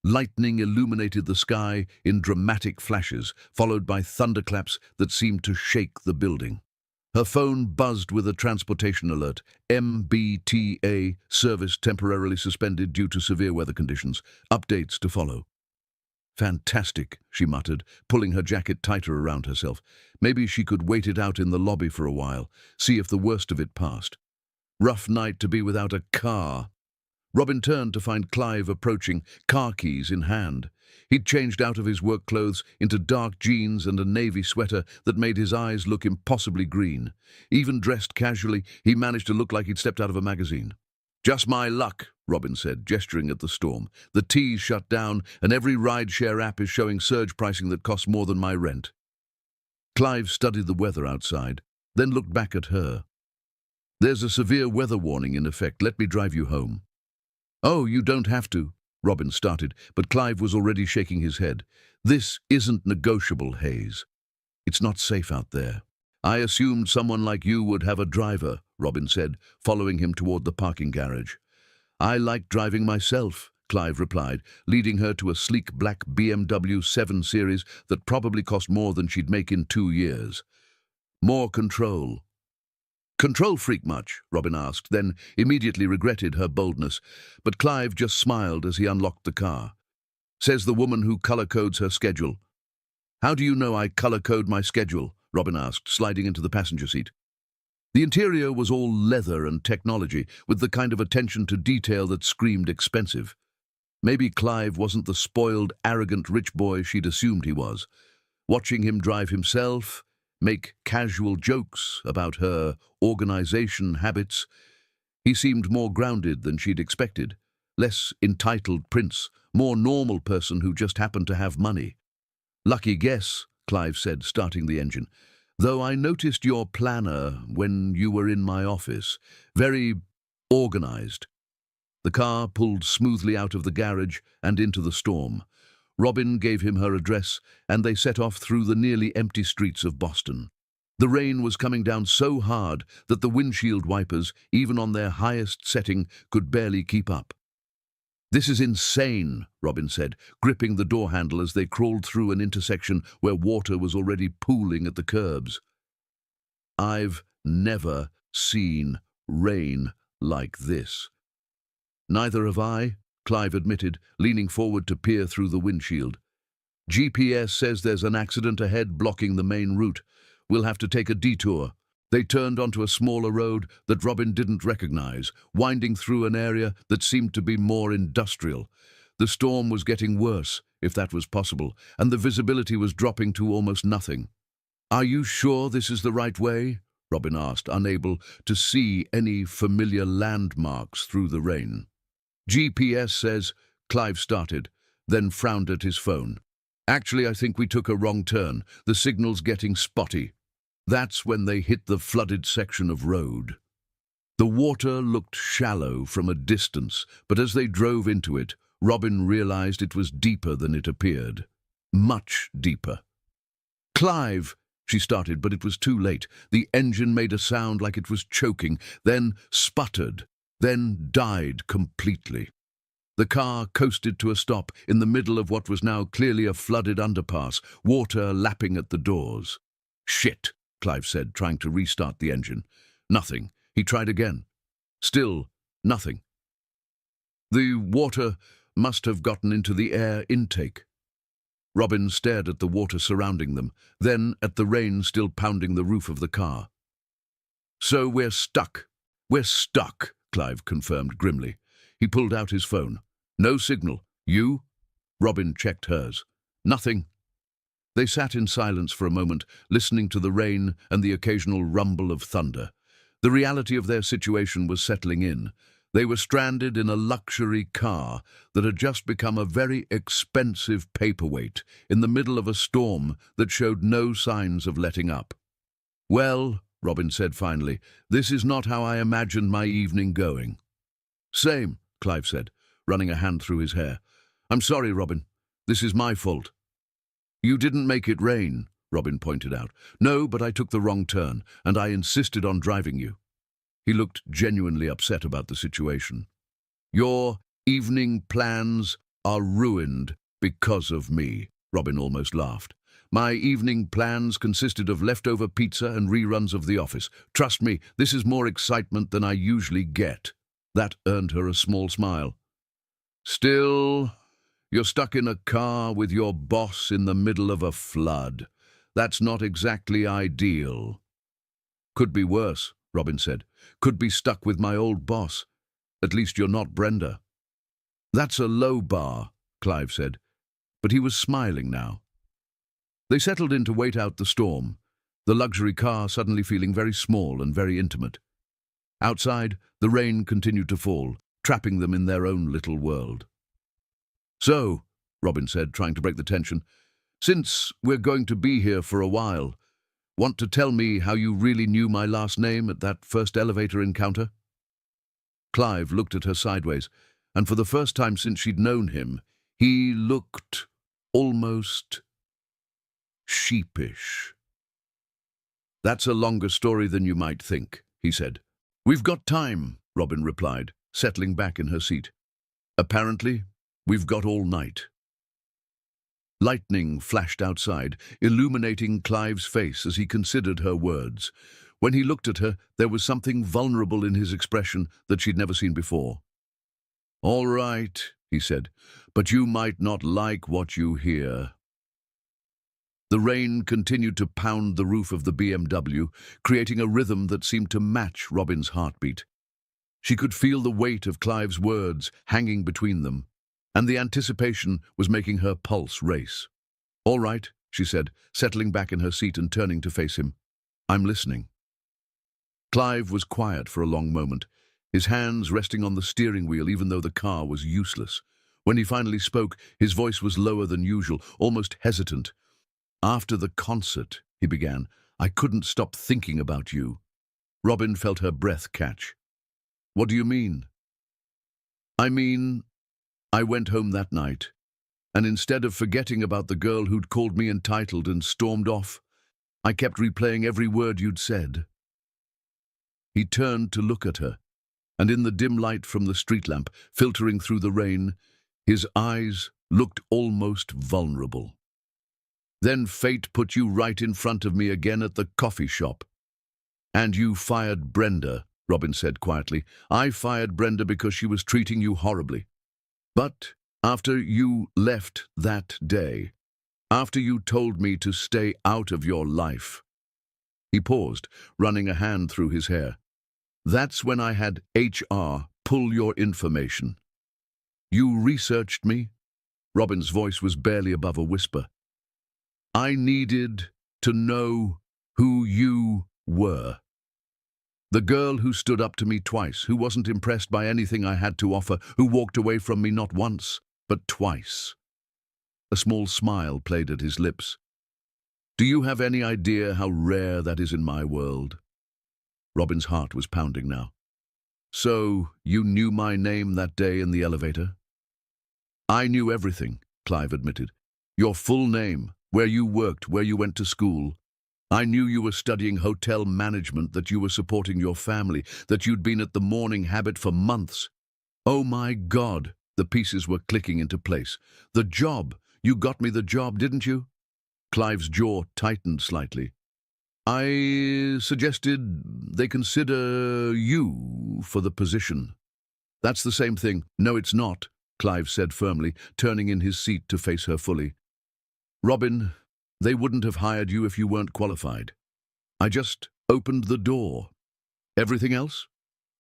Lightning illuminated the sky in dramatic flashes, followed by thunderclaps that seemed to shake the building. Her phone buzzed with a transportation alert. MBTA service temporarily suspended due to severe weather conditions. Updates to follow. Fantastic, she muttered, pulling her jacket tighter around herself. Maybe she could wait it out in the lobby for a while, see if the worst of it passed. Rough night to be without a car. Robin turned to find Clive approaching, car keys in hand. He'd changed out of his work clothes into dark jeans and a navy sweater that made his eyes look impossibly green. Even dressed casually, he managed to look like he'd stepped out of a magazine. "Just my luck," Robin said, gesturing at the storm. "The T's shut down, and every ride-share app is showing surge pricing that costs more than my rent." Clive studied the weather outside, then looked back at her. "There's a severe weather warning in effect. Let me drive you home." "Oh, you don't have to," Robin started, but Clive was already shaking his head. "This isn't negotiable, Hayes. It's not safe out there." "I assumed someone like you would have a driver," Robin said, following him toward the parking garage. "I like driving myself," Clive replied, leading her to a sleek black BMW 7 Series that probably cost more than she'd make in 2 years. "More control." "Control freak much?" Robin asked, then immediately regretted her boldness. But Clive just smiled as he unlocked the car. "Says the woman who color-codes her schedule." "How do you know I color-code my schedule?" Robin asked, sliding into the passenger seat. The interior was all leather and technology, with the kind of attention to detail that screamed expensive. Maybe Clive wasn't the spoiled, arrogant rich boy she'd assumed he was. Watching him drive himself, make casual jokes about her organization habits, he seemed more grounded than she'd expected. Less entitled prince, more normal person who just happened to have money. "Lucky guess," Clive said, starting the engine. "Though I noticed your planner when you were in my office. Very organized." The car pulled smoothly out of the garage and into the storm. Robin gave him her address, and they set off through the nearly empty streets of Boston. The rain was coming down so hard that the windshield wipers, even on their highest setting, could barely keep up. "This is insane," Robin said, gripping the door handle as they crawled through an intersection where water was already pooling at the curbs. "I've never seen rain like this." "Neither have I," Clive admitted, leaning forward to peer through the windshield. "GPS says there's an accident ahead blocking the main route. We'll have to take a detour." They turned onto a smaller road that Robin didn't recognize, winding through an area that seemed to be more industrial. The storm was getting worse, if that was possible, and the visibility was dropping to almost nothing. "Are you sure this is the right way?" Robin asked, unable to see any familiar landmarks through the rain. "GPS says," Clive started, then frowned at his phone. "Actually, I think we took a wrong turn. The signal's getting spotty." That's when they hit the flooded section of road. The water looked shallow from a distance, but as they drove into it, Robin realized it was deeper than it appeared. Much deeper. "Clive," she started, but it was too late. The engine made a sound like it was choking, then sputtered, then died completely. The car coasted to a stop in the middle of what was now clearly a flooded underpass, water lapping at the doors. "Shit," Clive said, trying to restart the engine. Nothing. He tried again. Still nothing. The water must have gotten into the air intake. Robin stared at the water surrounding them, then at the rain still pounding the roof of the car. "So we're stuck." "We're stuck," Clive confirmed grimly. He pulled out his phone. "No signal. You?" Robin checked hers. "Nothing." They sat in silence for a moment, listening to the rain and the occasional rumble of thunder. The reality of their situation was settling in. They were stranded in a luxury car that had just become a very expensive paperweight in the middle of a storm that showed no signs of letting up. "Well," Robin said finally, "this is not how I imagined my evening going." "Same," Clive said, running a hand through his hair. "I'm sorry, Robin. This is my fault." "You didn't make it rain," Robin pointed out. "No, but I took the wrong turn, and I insisted on driving you." He looked genuinely upset about the situation. "Your evening plans are ruined because of me," Robin almost laughed. "My evening plans consisted of leftover pizza and reruns of The Office. Trust me, this is more excitement than I usually get." That earned her a small smile. "Still, you're stuck in a car with your boss in the middle of a flood. That's not exactly ideal." "Could be worse," Robin said. "Could be stuck with my old boss. At least you're not Brenda." "That's a low bar," Clive said. but he was smiling now. They settled in to wait out the storm, the luxury car suddenly feeling very small and very intimate. Outside, the rain continued to fall, trapping them in their own little world. "So," Robin said, trying to break the tension, "since we're going to be here for a while, want to tell me how you really knew my last name at that first elevator encounter?" Clive looked at her sideways, and for the first time since she'd known him, he looked almost sheepish. "That's a longer story than you might think," he said. "We've got time," Robin replied, settling back in her seat. "Apparently, we've got all night." Lightning flashed outside, illuminating Clive's face as he considered her words. When he looked at her, there was something vulnerable in his expression that she'd never seen before. "All right," he said, "but you might not like what you hear." The rain continued to pound the roof of the BMW, creating a rhythm that seemed to match Robin's heartbeat. She could feel the weight of Clive's words hanging between them, and the anticipation was making her pulse race. "All right," she said, settling back in her seat and turning to face him. "I'm listening." Clive was quiet for a long moment, his hands resting on the steering wheel even though the car was useless. When he finally spoke, his voice was lower than usual, almost hesitant. "After the concert," he began, "I couldn't stop thinking about you." Robin felt her breath catch. "What do you mean?" "I mean, I went home that night, and instead of forgetting about the girl who'd called me entitled and stormed off, I kept replaying every word you'd said." He turned to look at her, and in the dim light from the street lamp, filtering through the rain, his eyes looked almost vulnerable. "Then fate put you right in front of me again at the coffee shop. And you fired Brenda," Robin said quietly. "I fired Brenda because she was treating you horribly. But after you left that day, after you told me to stay out of your life—" He paused, running a hand through his hair. "That's when I had HR pull your information. You researched me." Robin's voice was barely above a whisper. "I needed to know who you were. The girl who stood up to me twice, who wasn't impressed by anything I had to offer, who walked away from me not once, but twice." A small smile played at his lips. "Do you have any idea how rare that is in my world?" Robin's heart was pounding now. "So, you knew my name that day in the elevator?" "I knew everything," Clive admitted. "Your full name, where you worked, where you went to school. I knew you were studying hotel management, that you were supporting your family, that you'd been at the morning habit for months. Oh my God," the pieces were clicking into place. "The job! You got me the job, didn't you?" Clive's jaw tightened slightly. "I suggested they consider you for the position." "That's the same thing." "No, it's not," Clive said firmly, turning in his seat to face her fully. "Robin, they wouldn't have hired you if you weren't qualified. I just opened the door. Everything else?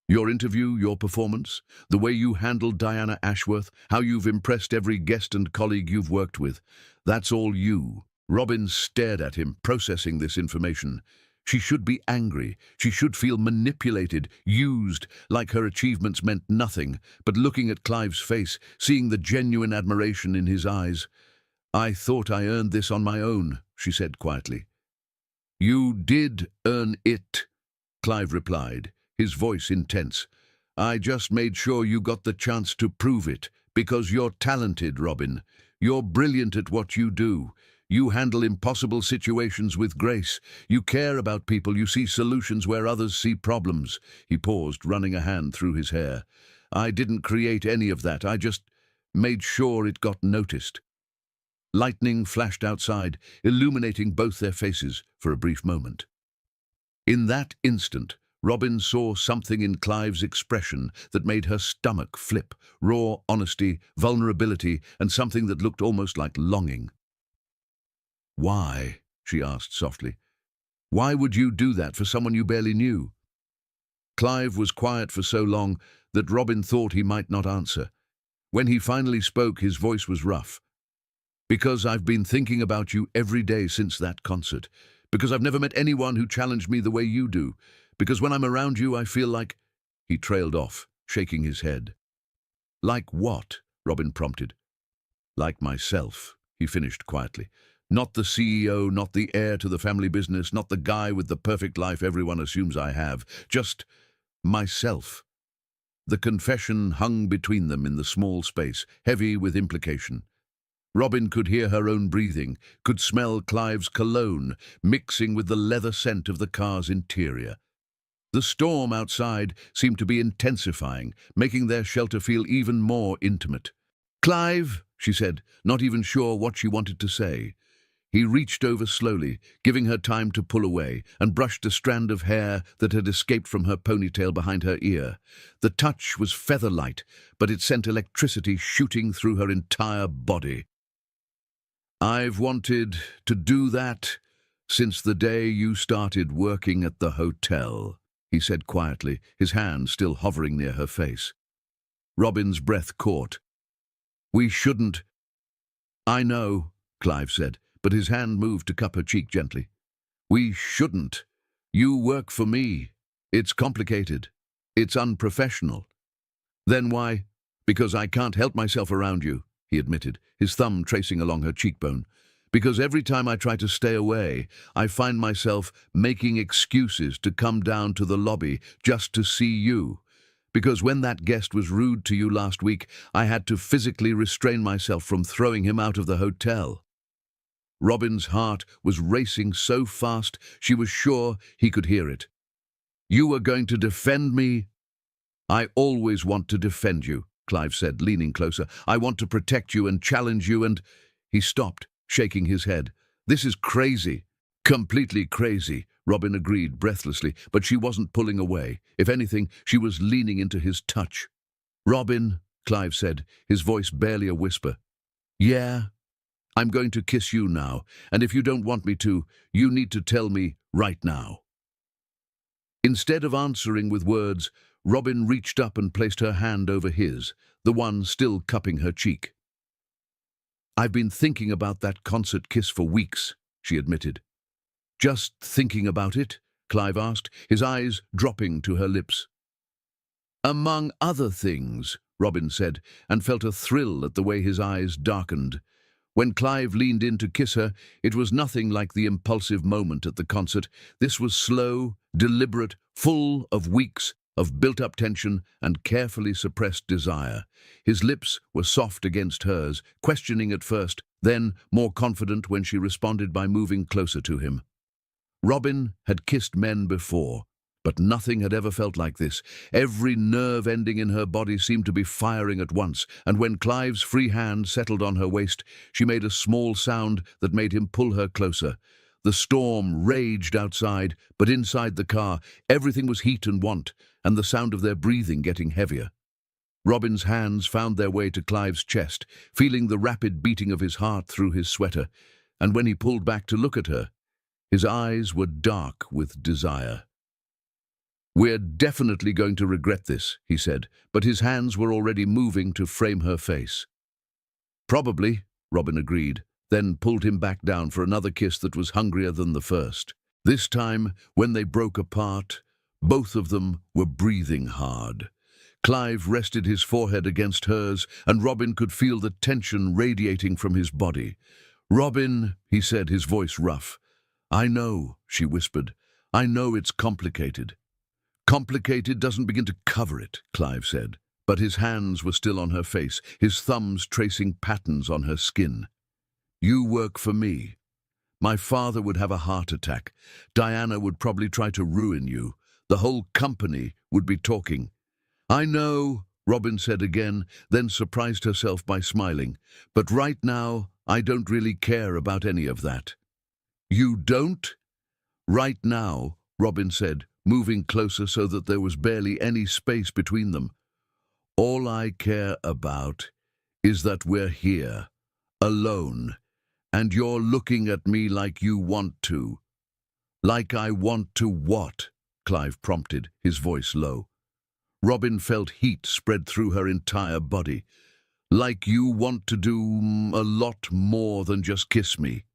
Your interview, your performance, the way you handled Diana Ashworth, how you've impressed every guest and colleague you've worked with. That's all you." Robin stared at him, processing this information. She should be angry. She should feel manipulated, used, like her achievements meant nothing. But looking at Clive's face, seeing the genuine admiration in his eyes, "I thought I earned this on my own," she said quietly. "You did earn it," Clive replied, his voice intense. "I just made sure you got the chance to prove it, because you're talented, Robin. You're brilliant at what you do. You handle impossible situations with grace. You care about people. You see solutions where others see problems." He paused, running a hand through his hair. "I didn't create any of that. I just made sure it got noticed." Lightning flashed outside, illuminating both their faces for a brief moment. In that instant, Robin saw something in Clive's expression that made her stomach flip, raw honesty, vulnerability, and something that looked almost like longing. "Why?" she asked softly. "Why would you do that for someone you barely knew?" Clive was quiet for so long that Robin thought he might not answer. When he finally spoke, his voice was rough. Because I've been thinking about you every day since that concert. Because I've never met anyone who challenged me the way you do. Because when I'm around you, I feel like—" He trailed off, shaking his head. "Like what?" Robin prompted. "Like myself," he finished quietly. "Not the CEO, not the heir to the family business, not the guy with the perfect life everyone assumes I have. Just myself." The confession hung between them in the small space, heavy with implication. Robin could hear her own breathing, could smell Clive's cologne mixing with the leather scent of the car's interior. The storm outside seemed to be intensifying, making their shelter feel even more intimate. "Clive," she said, not even sure what she wanted to say. He reached over slowly, giving her time to pull away, and brushed a strand of hair that had escaped from her ponytail behind her ear. The touch was feather-light, but it sent electricity shooting through her entire body. "I've wanted to do that since the day you started working at the hotel," he said quietly, his hand still hovering near her face. Robin's breath caught. "We shouldn't—" "I know," Clive said, but his hand moved to cup her cheek gently. "We shouldn't. You work for me. It's complicated. It's unprofessional." "Then why?" "Because I can't help myself around you," he admitted, his thumb tracing along her cheekbone. "Because every time I try to stay away, I find myself making excuses to come down to the lobby just to see you. Because when that guest was rude to you last week, I had to physically restrain myself from throwing him out of the hotel." Robin's heart was racing so fast she was sure he could hear it. "You were going to defend me?" "I always want to defend you," Clive said, leaning closer. "I want to protect you and challenge you and—" He stopped, shaking his head. "This is crazy." "Completely crazy," Robin agreed breathlessly, but she wasn't pulling away. If anything, she was leaning into his touch. "Robin," Clive said, his voice barely a whisper. "Yeah? I'm going to kiss you now, and if you don't want me to, you need to tell me right now." Instead of answering with words, Robin reached up and placed her hand over his, the one still cupping her cheek. "I've been thinking about that concert kiss for weeks," she admitted. "Just thinking about it?" Clive asked, his eyes dropping to her lips. "Among other things," Robin said, and felt a thrill at the way his eyes darkened. When Clive leaned in to kiss her, it was nothing like the impulsive moment at the concert. This was slow, deliberate, full of weeks of built-up tension and carefully suppressed desire. His lips were soft against hers, questioning at first, then more confident when she responded by moving closer to him. Robin had kissed men before, but nothing had ever felt like this. Every nerve ending in her body seemed to be firing at once, and when Clive's free hand settled on her waist, she made a small sound that made him pull her closer. The storm raged outside, but inside the car, everything was heat and want, and the sound of their breathing getting heavier. Robin's hands found their way to Clive's chest, feeling the rapid beating of his heart through his sweater, and when he pulled back to look at her, his eyes were dark with desire. "We're definitely going to regret this," he said, but his hands were already moving to frame her face. "Probably," Robin agreed, then pulled him back down for another kiss that was hungrier than the first. This time, when they broke apart, both of them were breathing hard. Clive rested his forehead against hers, and Robin could feel the tension radiating from his body. "Robin," he said, his voice rough. "I know," she whispered. "I know it's complicated." "Complicated doesn't begin to cover it," Clive said, but his hands were still on her face, his thumbs tracing patterns on her skin. "You work for me. My father would have a heart attack. Diana would probably try to ruin you. The whole company would be talking." "I know," Robin said again, then surprised herself by smiling. "But right now, I don't really care about any of that." "You don't?" "Right now," Robin said, moving closer so that there was barely any space between them. "All I care about is that we're here, alone, and you're looking at me like you want to." "Like I want to what?" Clive prompted, his voice low. Robin felt heat spread through her entire body. Like you want to do a lot more than just kiss me.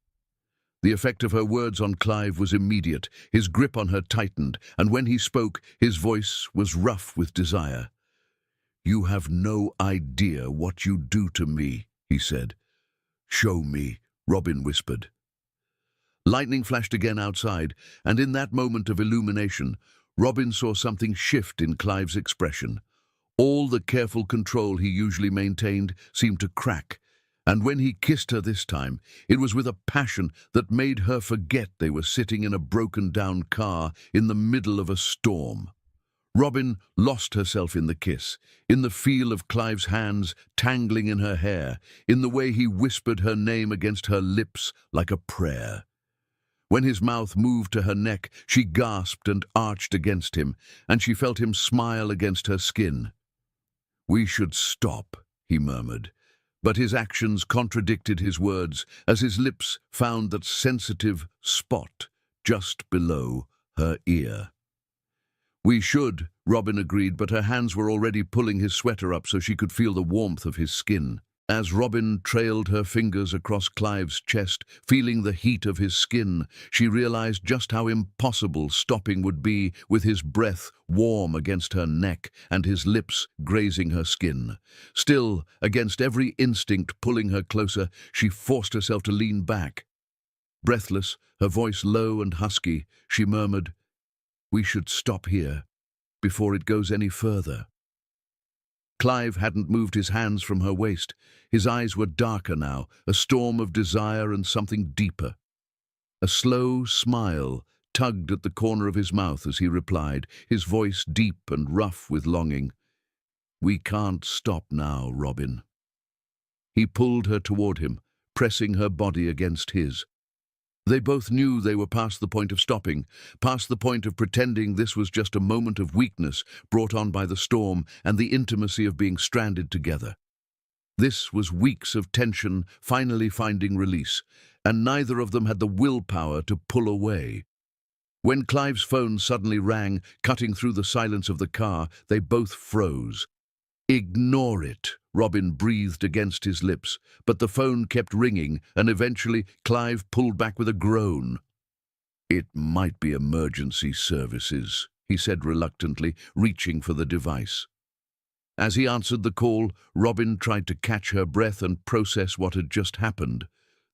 The effect of her words on Clive was immediate. His grip on her tightened, and when he spoke, his voice was rough with desire. "You have no idea what you do to me," he said. "Show me," Robin whispered. Lightning flashed again outside, and in that moment of illumination, Robin saw something shift in Clive's expression. All the careful control he usually maintained seemed to crack, and when he kissed her this time, it was with a passion that made her forget they were sitting in a broken-down car in the middle of a storm. Robin lost herself in the kiss, in the feel of Clive's hands tangling in her hair, in the way he whispered her name against her lips like a prayer. When his mouth moved to her neck, she gasped and arched against him, and she felt him smile against her skin. "We should stop," he murmured, but his actions contradicted his words as his lips found that sensitive spot just below her ear. "We should," Robin agreed, but her hands were already pulling his sweater up so she could feel the warmth of his skin. As Robin trailed her fingers across Clive's chest, feeling the heat of his skin, she realized just how impossible stopping would be with his breath warm against her neck and his lips grazing her skin. Still, against every instinct pulling her closer, she forced herself to lean back. Breathless, her voice low and husky, she murmured, "We should stop here, before it goes any further." Clive hadn't moved his hands from her waist. His eyes were darker now, a storm of desire and something deeper. A slow smile tugged at the corner of his mouth as he replied, his voice deep and rough with longing. "We can't stop now, Robin." He pulled her toward him, pressing her body against his. They both knew they were past the point of stopping, past the point of pretending this was just a moment of weakness brought on by the storm and the intimacy of being stranded together. This was weeks of tension finally finding release, and neither of them had the willpower to pull away. When Clive's phone suddenly rang, cutting through the silence of the car, they both froze. "Ignore it," Robin breathed against his lips, but the phone kept ringing, and eventually Clive pulled back with a groan. "It might be emergency services," he said reluctantly, reaching for the device. As he answered the call, Robin tried to catch her breath and process what had just happened.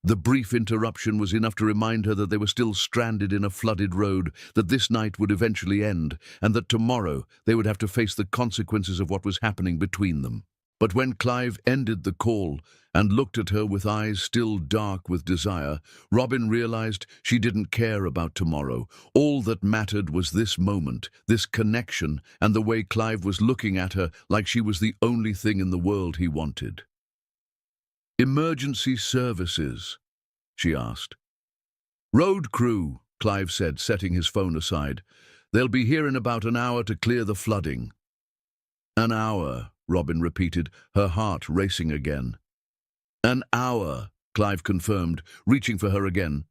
The brief interruption was enough to remind her that they were still stranded in a flooded road, that this night would eventually end, and that tomorrow they would have to face the consequences of what was happening between them. But when Clive ended the call and looked at her with eyes still dark with desire, Robin realized she didn't care about tomorrow. All that mattered was this moment, this connection, and the way Clive was looking at her like she was the only thing in the world he wanted. "Emergency services?" she asked. "Road crew," Clive said, setting his phone aside. "They'll be here in about an hour to clear the flooding." "An hour," Robin repeated, her heart racing again. "An hour," Clive confirmed, reaching for her again.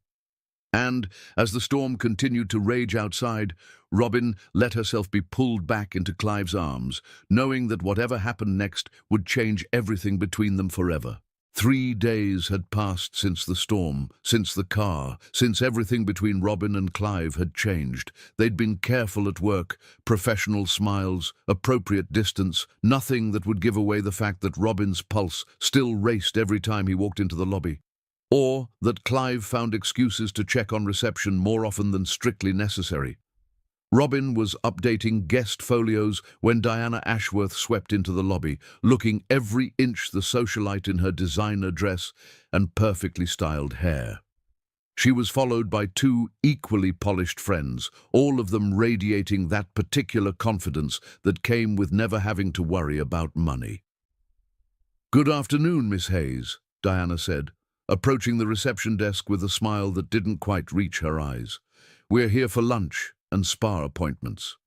And, as the storm continued to rage outside, Robin let herself be pulled back into Clive's arms, knowing that whatever happened next would change everything between them forever. 3 days had passed since the storm, since the car, since everything between Robin and Clive had changed. They'd been careful at work, professional smiles, appropriate distance, nothing that would give away the fact that Robin's pulse still raced every time he walked into the lobby. Or that Clive found excuses to check on reception more often than strictly necessary. Robin was updating guest folios when Diana Ashworth swept into the lobby, looking every inch the socialite in her designer dress and perfectly styled hair. She was followed by 2 equally polished friends, all of them radiating that particular confidence that came with never having to worry about money. "Good afternoon, Miss Hayes," Diana said, approaching the reception desk with a smile that didn't quite reach her eyes. "We're here for lunch and spa appointments."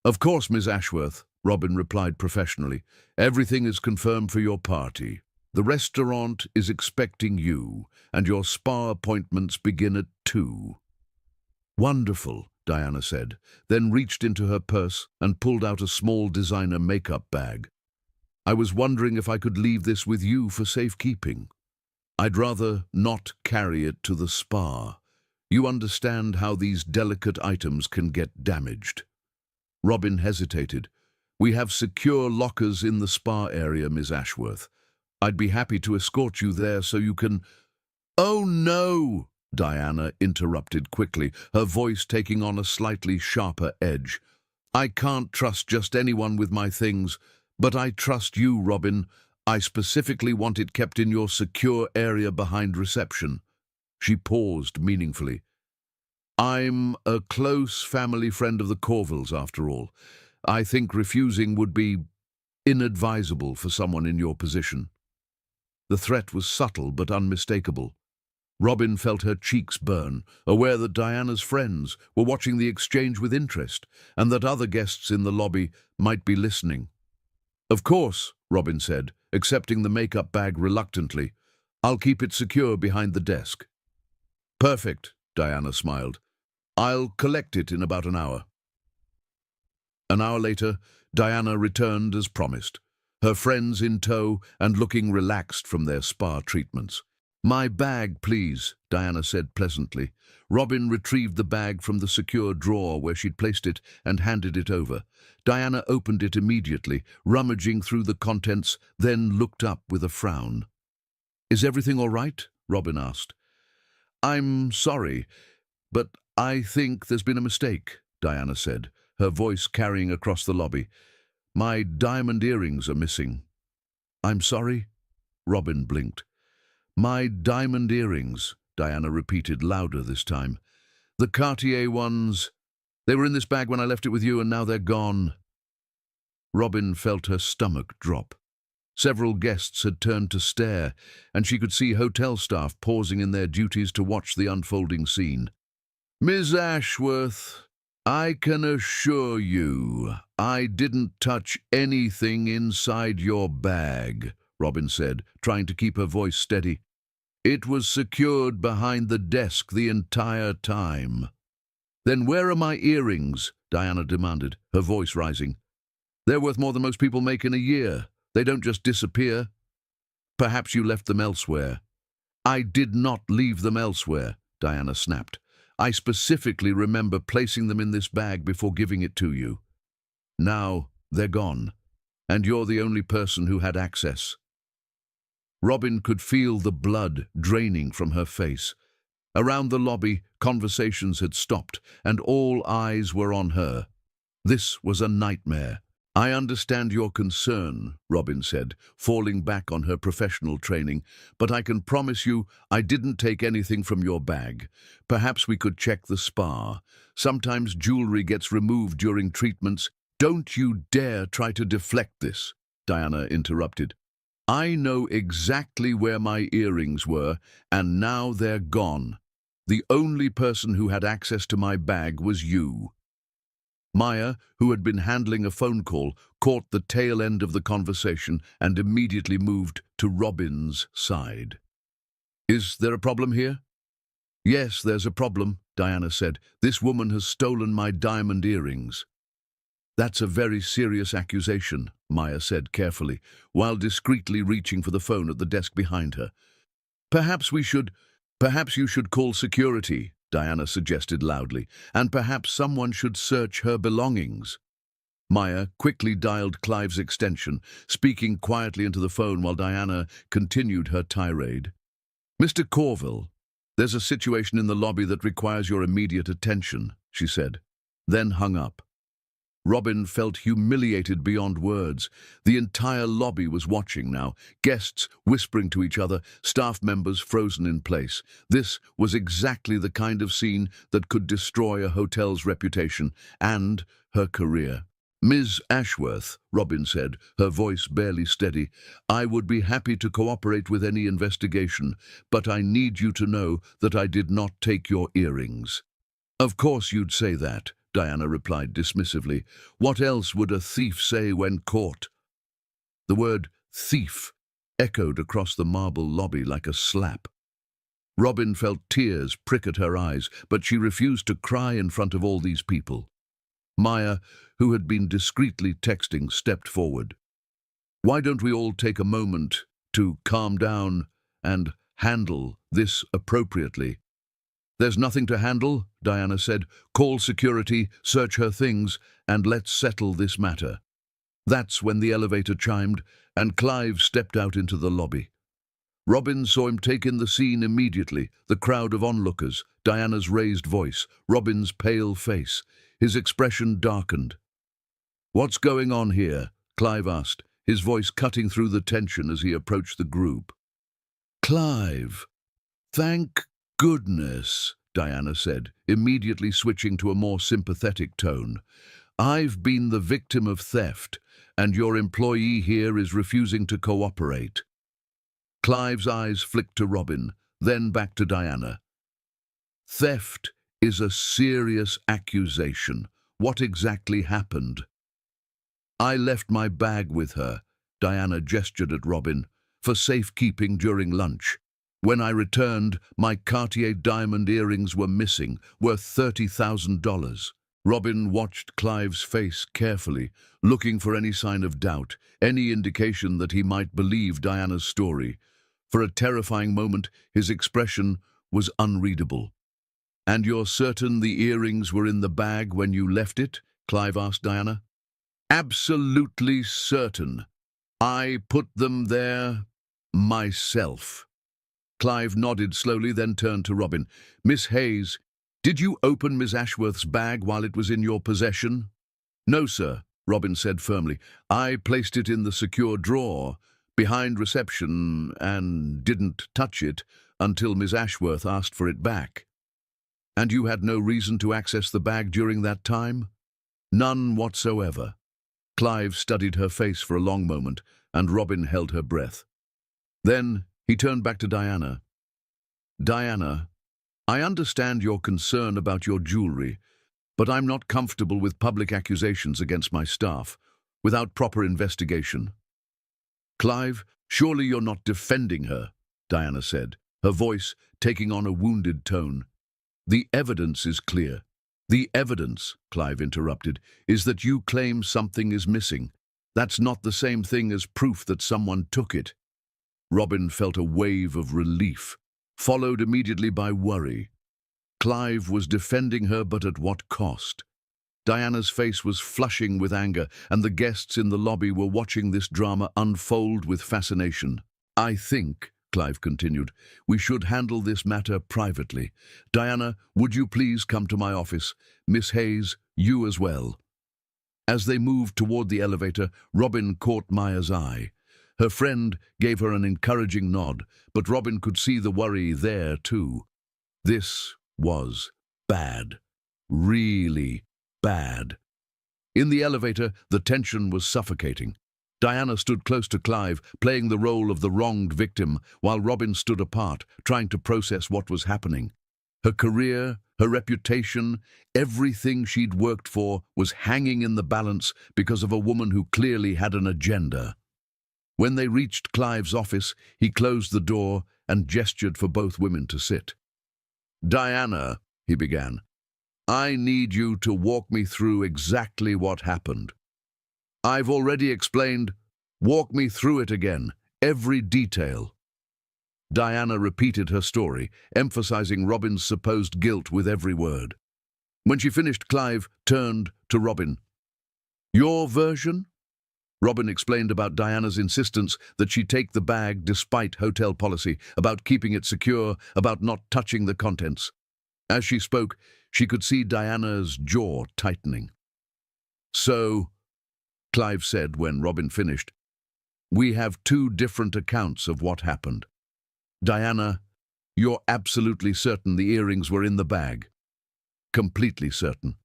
"Of course, Miss Ashworth," Robin replied professionally. "Everything is confirmed for your party. The restaurant is expecting you, and your spa appointments begin at 2. "Wonderful," Diana said, then reached into her purse and pulled out a small designer makeup bag. I was wondering if I could leave this with you for safekeeping. I'd rather not carry it to the spa. You understand how these delicate items can get damaged." Robin hesitated. "We have secure lockers in the spa area, Miss Ashworth. I'd be happy to escort you there so you can—" "Oh, no!" Diana interrupted quickly, her voice taking on a slightly sharper edge. "I can't trust just anyone with my things, but I trust you, Robin. I specifically want it kept in your secure area behind reception." She paused meaningfully. "I'm a close family friend of the Corvilles, after all. I think refusing would be inadvisable for someone in your position." The threat was subtle but unmistakable. Robin felt her cheeks burn, aware that Diana's friends were watching the exchange with interest and that other guests in the lobby might be listening. "Of course," Robin said, accepting the makeup bag reluctantly. "I'll keep it secure behind the desk." "Perfect," Diana smiled. "I'll collect it in about an hour." An hour later, Diana returned as promised, her friends in tow and looking relaxed from their spa treatments. "My bag, please," Diana said pleasantly. Robin retrieved the bag from the secure drawer where she'd placed it and handed it over. Diana opened it immediately, rummaging through the contents, then looked up with a frown. "Is everything all right?" Robin asked. "I'm sorry, but I think there's been a mistake," Diana said, her voice carrying across the lobby. "My diamond earrings are missing." "I'm sorry?" Robin blinked. "My diamond earrings," Diana repeated louder this time. "The Cartier ones. They were in this bag when I left it with you, and now they're gone." Robin felt her stomach drop. Several guests had turned to stare, and she could see hotel staff pausing in their duties to watch the unfolding scene. "Miss Ashworth, I can assure you I didn't touch anything inside your bag," Robin said, trying to keep her voice steady. "It was secured behind the desk the entire time." "Then where are my earrings?" Diana demanded, her voice rising. "They're worth more than most people make in a year. They don't just disappear." "Perhaps you left them elsewhere." "I did not leave them elsewhere," Diana snapped. "I specifically remember placing them in this bag before giving it to you. Now they're gone, and you're the only person who had access." Robin could feel the blood draining from her face. Around the lobby, conversations had stopped, and all eyes were on her. This was a nightmare. "I understand your concern," Robin said, falling back on her professional training, "but I can promise you I didn't take anything from your bag. Perhaps we could check the spa. Sometimes jewelry gets removed during treatments." "Don't you dare try to deflect this," Diana interrupted. "I know exactly where my earrings were, and now they're gone. The only person who had access to my bag was you." Maya, who had been handling a phone call, caught the tail end of the conversation and immediately moved to Robin's side. "Is there a problem here?" "Yes, there's a problem," Diana said. "This woman has stolen my diamond earrings." "That's a very serious accusation," Maya said carefully, while discreetly reaching for the phone at the desk behind her. Perhaps you should call security," Diana suggested loudly, "and perhaps someone should search her belongings." Maya quickly dialed Clive's extension, speaking quietly into the phone while Diana continued her tirade. "Mr. Corville, there's a situation in the lobby that requires your immediate attention," she said, then hung up. Robin felt humiliated beyond words. The entire lobby was watching now, guests whispering to each other, staff members frozen in place. This was exactly the kind of scene that could destroy a hotel's reputation and her career. "Ms. Ashworth," Robin said, her voice barely steady, "I would be happy to cooperate with any investigation, but I need you to know that I did not take your earrings." "Of course you'd say that," Diana replied dismissively. "What else would a thief say when caught?" The word thief echoed across the marble lobby like a slap. Robin felt tears prick at her eyes, but she refused to cry in front of all these people. Maya, who had been discreetly texting, stepped forward. Why don't we all take a moment to calm down and handle this appropriately? There's nothing to handle, Diana said. Call security, search her things, and let's settle this matter. That's when the elevator chimed, and Clive stepped out into the lobby. Robin saw him take in the scene immediately, the crowd of onlookers, Diana's raised voice, Robin's pale face. His expression darkened. "What's going on here?" Clive asked, his voice cutting through the tension as he approached the group. "Clive, thank goodness," Diana said, immediately switching to a more sympathetic tone. "I've been the victim of theft, and your employee here is refusing to cooperate." Clive's eyes flicked to Robin, then back to Diana. "Theft is a serious accusation. What exactly happened?" "I left my bag with her," Diana gestured at Robin, "for safekeeping during lunch. When I returned, my Cartier diamond earrings were missing, worth $30,000. Robin watched Clive's face carefully, looking for any sign of doubt, any indication that he might believe Diana's story. For a terrifying moment, his expression was unreadable. "And you're certain the earrings were in the bag when you left it?" Clive asked Diana. "Absolutely certain. I put them there myself." Clive nodded slowly, then turned to Robin. "Miss Hayes, did you open Miss Ashworth's bag while it was in your possession?" "No, sir," Robin said firmly. "I placed it in the secure drawer behind reception and didn't touch it until Miss Ashworth asked for it back." "And you had no reason to access the bag during that time?" "None whatsoever." Clive studied her face for a long moment, and Robin held her breath. Then he turned back to Diana. "Diana, I understand your concern about your jewelry, but I'm not comfortable with public accusations against my staff without proper investigation." "Clive, surely you're not defending her," Diana said, her voice taking on a wounded tone. "The evidence is clear." "The evidence," Clive interrupted, "is that you claim something is missing. That's not the same thing as proof that someone took it." Robin felt a wave of relief, followed immediately by worry. Clive was defending her, but at what cost? Diana's face was flushing with anger, and the guests in the lobby were watching this drama unfold with fascination. "I think," Clive continued, "we should handle this matter privately. Diana, would you please come to my office? Miss Hayes, you as well." As they moved toward the elevator, Robin caught Maya's eye. Her friend gave her an encouraging nod, but Robin could see the worry there too. This was bad. Really bad. In the elevator, the tension was suffocating. Diana stood close to Clive, playing the role of the wronged victim, while Robin stood apart, trying to process what was happening. Her career, her reputation, everything she'd worked for was hanging in the balance because of a woman who clearly had an agenda. When they reached Clive's office, he closed the door and gestured for both women to sit. "Diana," he began, "I need you to walk me through exactly what happened." "I've already explained. Walk me through it again, every detail." Diana repeated her story, emphasizing Robin's supposed guilt with every word. When she finished, Clive turned to Robin. "Your version?" Robin explained about Diana's insistence that she take the bag despite hotel policy, about keeping it secure, about not touching the contents. As she spoke, she could see Diana's jaw tightening. "So," Clive said when Robin finished, "we have two different accounts of what happened. Diana, you're absolutely certain the earrings were in the bag?" "Completely certain."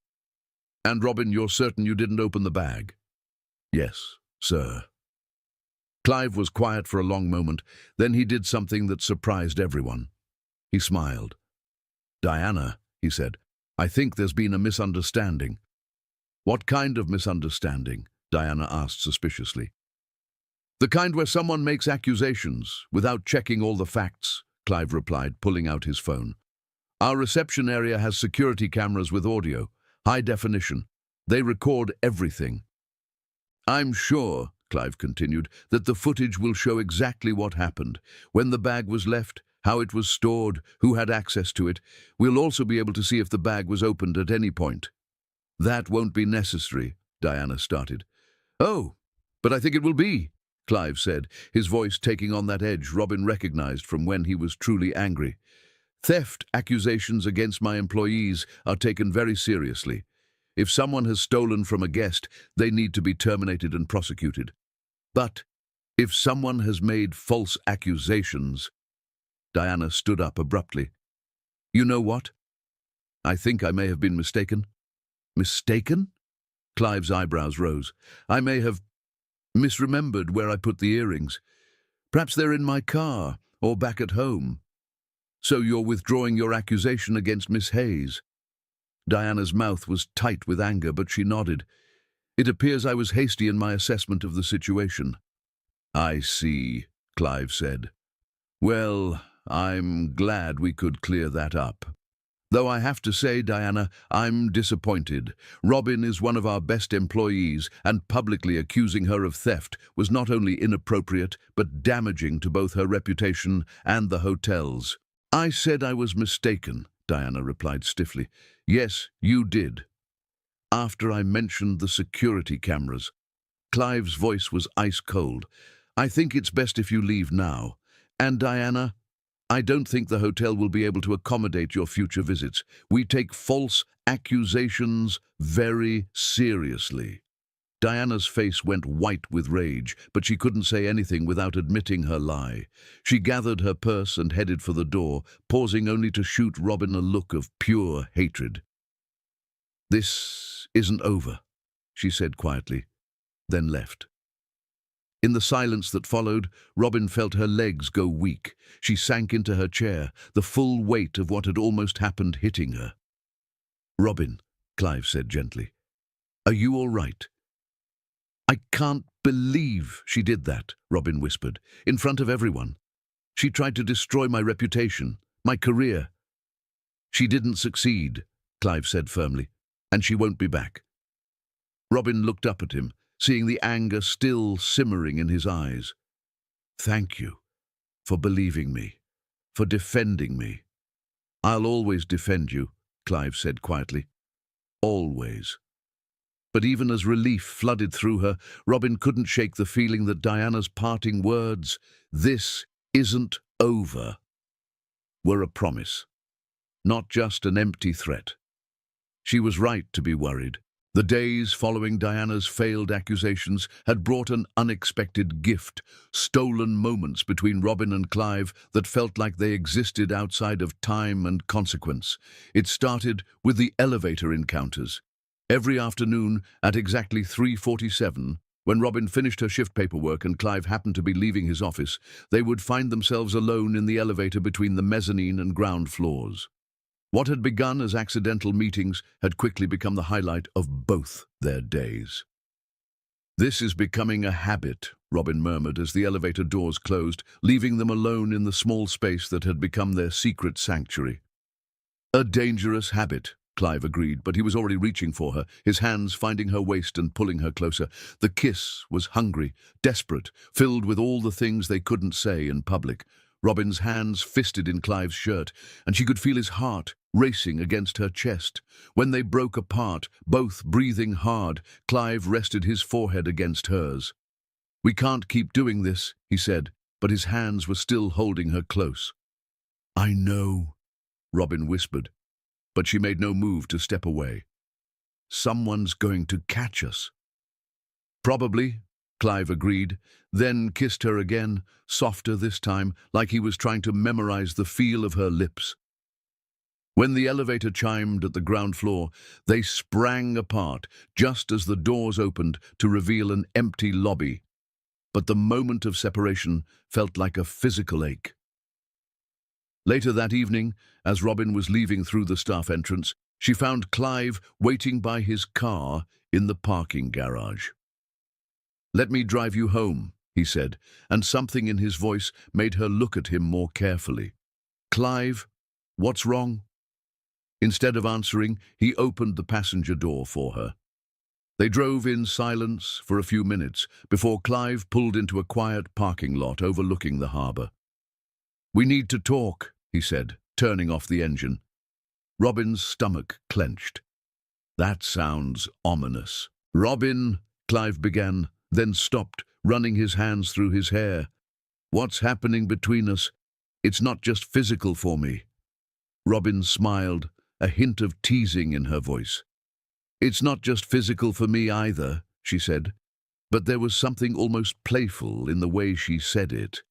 "And Robin, you're certain you didn't open the bag?" "Yes, sir." Clive was quiet for a long moment, then he did something that surprised everyone. He smiled. "Diana," he said, "I think there's been a misunderstanding." "What kind of misunderstanding?" Diana asked suspiciously. "The kind where someone makes accusations without checking all the facts," Clive replied, pulling out his phone. "Our reception area has security cameras with audio, high definition. They record everything." "I'm sure," Clive continued, that the footage will show exactly what happened, when the bag was left, how it was stored, who had access to it. We'll also be able to see if the bag was opened at any point. That won't be necessary, Diana started. Oh, but I think it will be, Clive said, his voice taking on that edge Robin recognized from when he was truly angry. Theft accusations against my employees are taken very seriously. If someone has stolen from a guest, they need to be terminated and prosecuted. But if someone has made false accusations... Diana stood up abruptly. You know what? I think I may have been mistaken. Mistaken? Clive's eyebrows rose. I may have misremembered where I put the earrings. Perhaps they're in my car or back at home. So you're withdrawing your accusation against Miss Hayes? Diana's mouth was tight with anger, but she nodded. It appears I was hasty in my assessment of the situation. I see, Clive said. Well, I'm glad we could clear that up. Though I have to say, Diana, I'm disappointed. Robin is one of our best employees, and publicly accusing her of theft was not only inappropriate, but damaging to both her reputation and the hotel's. I said I was mistaken, Diana replied stiffly. Yes, you did. After I mentioned the security cameras. Clive's voice was ice cold. I think it's best if you leave now. And Diana, I don't think the hotel will be able to accommodate your future visits. We take false accusations very seriously. Diana's face went white with rage, but she couldn't say anything without admitting her lie. She gathered her purse and headed for the door, pausing only to shoot Robin a look of pure hatred. This isn't over, she said quietly, then left. In the silence that followed, Robin felt her legs go weak. She sank into her chair, the full weight of what had almost happened hitting her. Robin, Clive said gently, are you all right? I can't believe she did that, Robin whispered, in front of everyone. She tried to destroy my reputation, my career. She didn't succeed, Clive said firmly, and she won't be back. Robin looked up at him, seeing the anger still simmering in his eyes. Thank you for believing me, for defending me. I'll always defend you, Clive said quietly. Always. But even as relief flooded through her, Robin couldn't shake the feeling that Diana's parting words, "This isn't over," were a promise, not just an empty threat. She was right to be worried. The days following Diana's failed accusations had brought an unexpected gift, stolen moments between Robin and Clive that felt like they existed outside of time and consequence. It started with the elevator encounters. Every afternoon at exactly 3:47, when Robin finished her shift paperwork and Clive happened to be leaving his office, they would find themselves alone in the elevator between the mezzanine and ground floors. What had begun as accidental meetings had quickly become the highlight of both their days. This is becoming a habit, Robin murmured as the elevator doors closed, leaving them alone in the small space that had become their secret sanctuary. A dangerous habit, Clive agreed, but he was already reaching for her, his hands finding her waist and pulling her closer. The kiss was hungry, desperate, filled with all the things they couldn't say in public. Robin's hands fisted in Clive's shirt, and she could feel his heart racing against her chest. When they broke apart, both breathing hard, Clive rested his forehead against hers. We can't keep doing this, he said, but his hands were still holding her close. I know, Robin whispered, but she made no move to step away. Someone's going to catch us. Probably, Clive agreed, then kissed her again, softer this time, like he was trying to memorize the feel of her lips. When the elevator chimed at the ground floor, they sprang apart, just as the doors opened to reveal an empty lobby. But the moment of separation felt like a physical ache. Later that evening, as Robin was leaving through the staff entrance, she found Clive waiting by his car in the parking garage. Let me drive you home, he said, and something in his voice made her look at him more carefully. Clive, what's wrong? Instead of answering, he opened the passenger door for her. They drove in silence for a few minutes before Clive pulled into a quiet parking lot overlooking the harbour. "We need to talk," he said, turning off the engine. Robin's stomach clenched. "That sounds ominous." "Robin," Clive began, then stopped, running his hands through his hair. "What's happening between us? It's not just physical for me." Robin smiled, a hint of teasing in her voice. "It's not just physical for me either," she said, but there was something almost playful in the way she said it,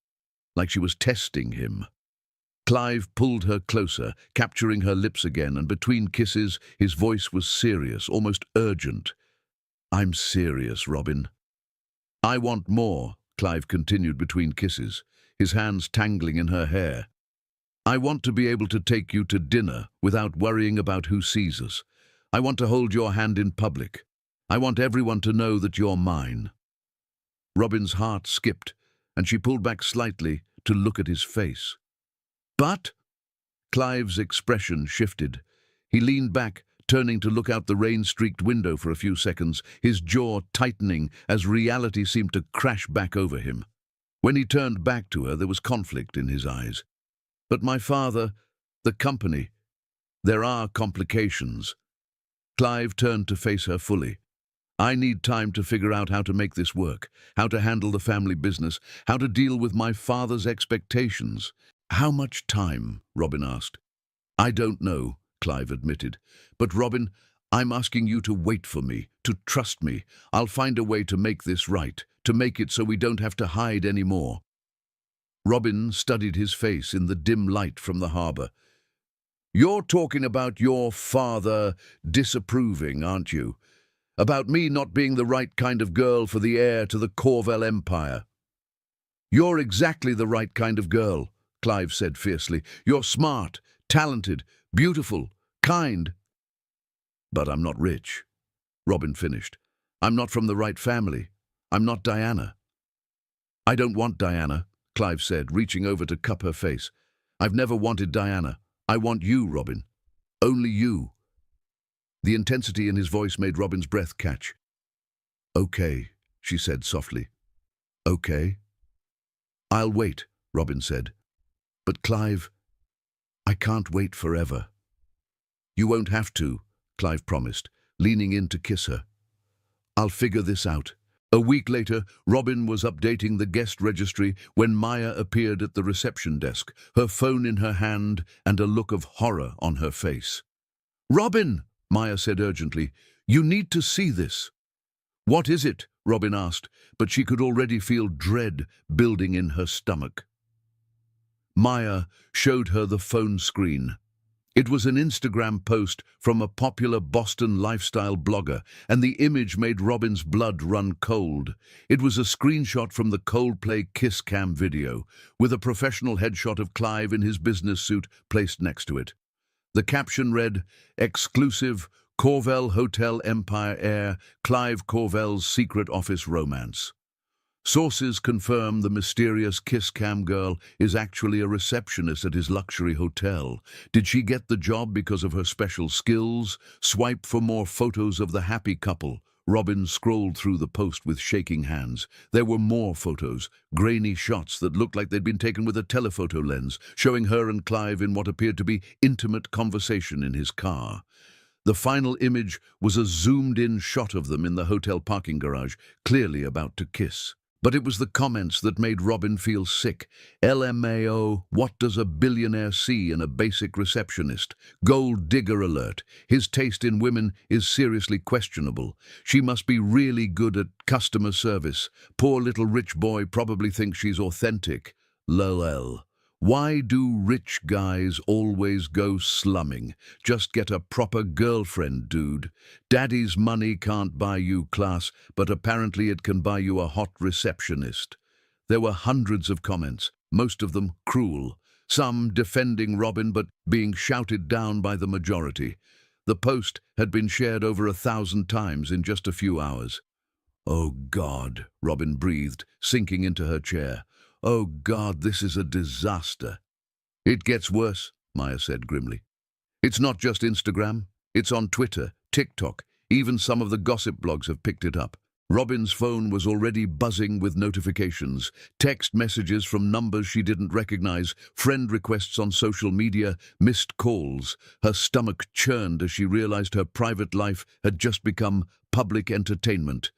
like she was testing him. Clive pulled her closer, capturing her lips again, and between kisses his voice was serious, almost urgent. "I'm serious, Robin." "I want more," Clive continued between kisses, his hands tangling in her hair. "I want to be able to take you to dinner without worrying about who sees us. I want to hold your hand in public. I want everyone to know that you're mine." Robin's heart skipped, and she pulled back slightly to look at his face. "But—" Clive's expression shifted. He leaned back, turning to look out the rain-streaked window for a few seconds, his jaw tightening as reality seemed to crash back over him. When he turned back to her, there was conflict in his eyes. "But my father, the company, there are complications." Clive turned to face her fully. "I need time to figure out how to make this work, how to handle the family business, how to deal with my father's expectations." "How much time?" Robin asked. "I don't know," Clive admitted. "But Robin, I'm asking you to wait for me, to trust me. I'll find a way to make this right, to make it so we don't have to hide anymore." Robin studied his face in the dim light from the harbour. "You're talking about your father disapproving, aren't you? About me not being the right kind of girl for the heir to the Corvel Empire." "You're exactly the right kind of girl," Clive said fiercely. "You're smart, talented, beautiful, kind." "But I'm not rich," Robin finished. "I'm not from the right family. I'm not Diana." "I don't want Diana," Clive said, reaching over to cup her face. "I've never wanted Diana. I want you, Robin. Only you." The intensity in his voice made Robin's breath catch. "Okay," she said softly. "Okay." "I'll wait," Robin said. "But Clive, I can't wait forever." "You won't have to," Clive promised, leaning in to kiss her. "I'll figure this out." A week later, Robin was updating the guest registry when Maya appeared at the reception desk, her phone in her hand and a look of horror on her face. "Robin," Maya said urgently, "you need to see this." "What is it?" Robin asked, but she could already feel dread building in her stomach. Maya showed her the phone screen. It was an Instagram post from a popular Boston lifestyle blogger, and the image made Robin's blood run cold. It was a screenshot from the Coldplay Kiss Cam video, with a professional headshot of Clive in his business suit placed next to it. The caption read, "Exclusive, Corvel Hotel Empire heir, Clive Corvel's secret office romance." Sources confirm the mysterious kiss cam girl is actually a receptionist at his luxury hotel. Did she get the job because of her special skills? Swipe for more photos of the happy couple. Robin scrolled through the post with shaking hands. There were more photos, grainy shots that looked like they'd been taken with a telephoto lens, showing her and Clive in what appeared to be intimate conversation in his car. The final image was a zoomed-in shot of them in the hotel parking garage, clearly about to kiss. But it was the comments that made Robin feel sick. LMAO, what does a billionaire see in a basic receptionist? Gold digger alert. His taste in women is seriously questionable. She must be really good at customer service. Poor little rich boy probably thinks she's authentic. LOL. Why do rich guys always go slumming? Just get a proper girlfriend, dude. Daddy's money can't buy you class, but apparently it can buy you a hot receptionist. There were hundreds of comments, most of them cruel. Some defending Robin but being shouted down by the majority. The post had been shared over 1,000 times in just a few hours. "Oh God," Robin breathed, sinking into her chair. "Oh God, this is a disaster." "It gets worse," Maya said grimly. "It's not just Instagram. It's on Twitter, TikTok, Even some of the gossip blogs have picked it up. Robin's phone was already buzzing with notifications, text messages from numbers she didn't recognize, friend requests on social media, missed calls. Her stomach churned as she realized her private life had just become public entertainment.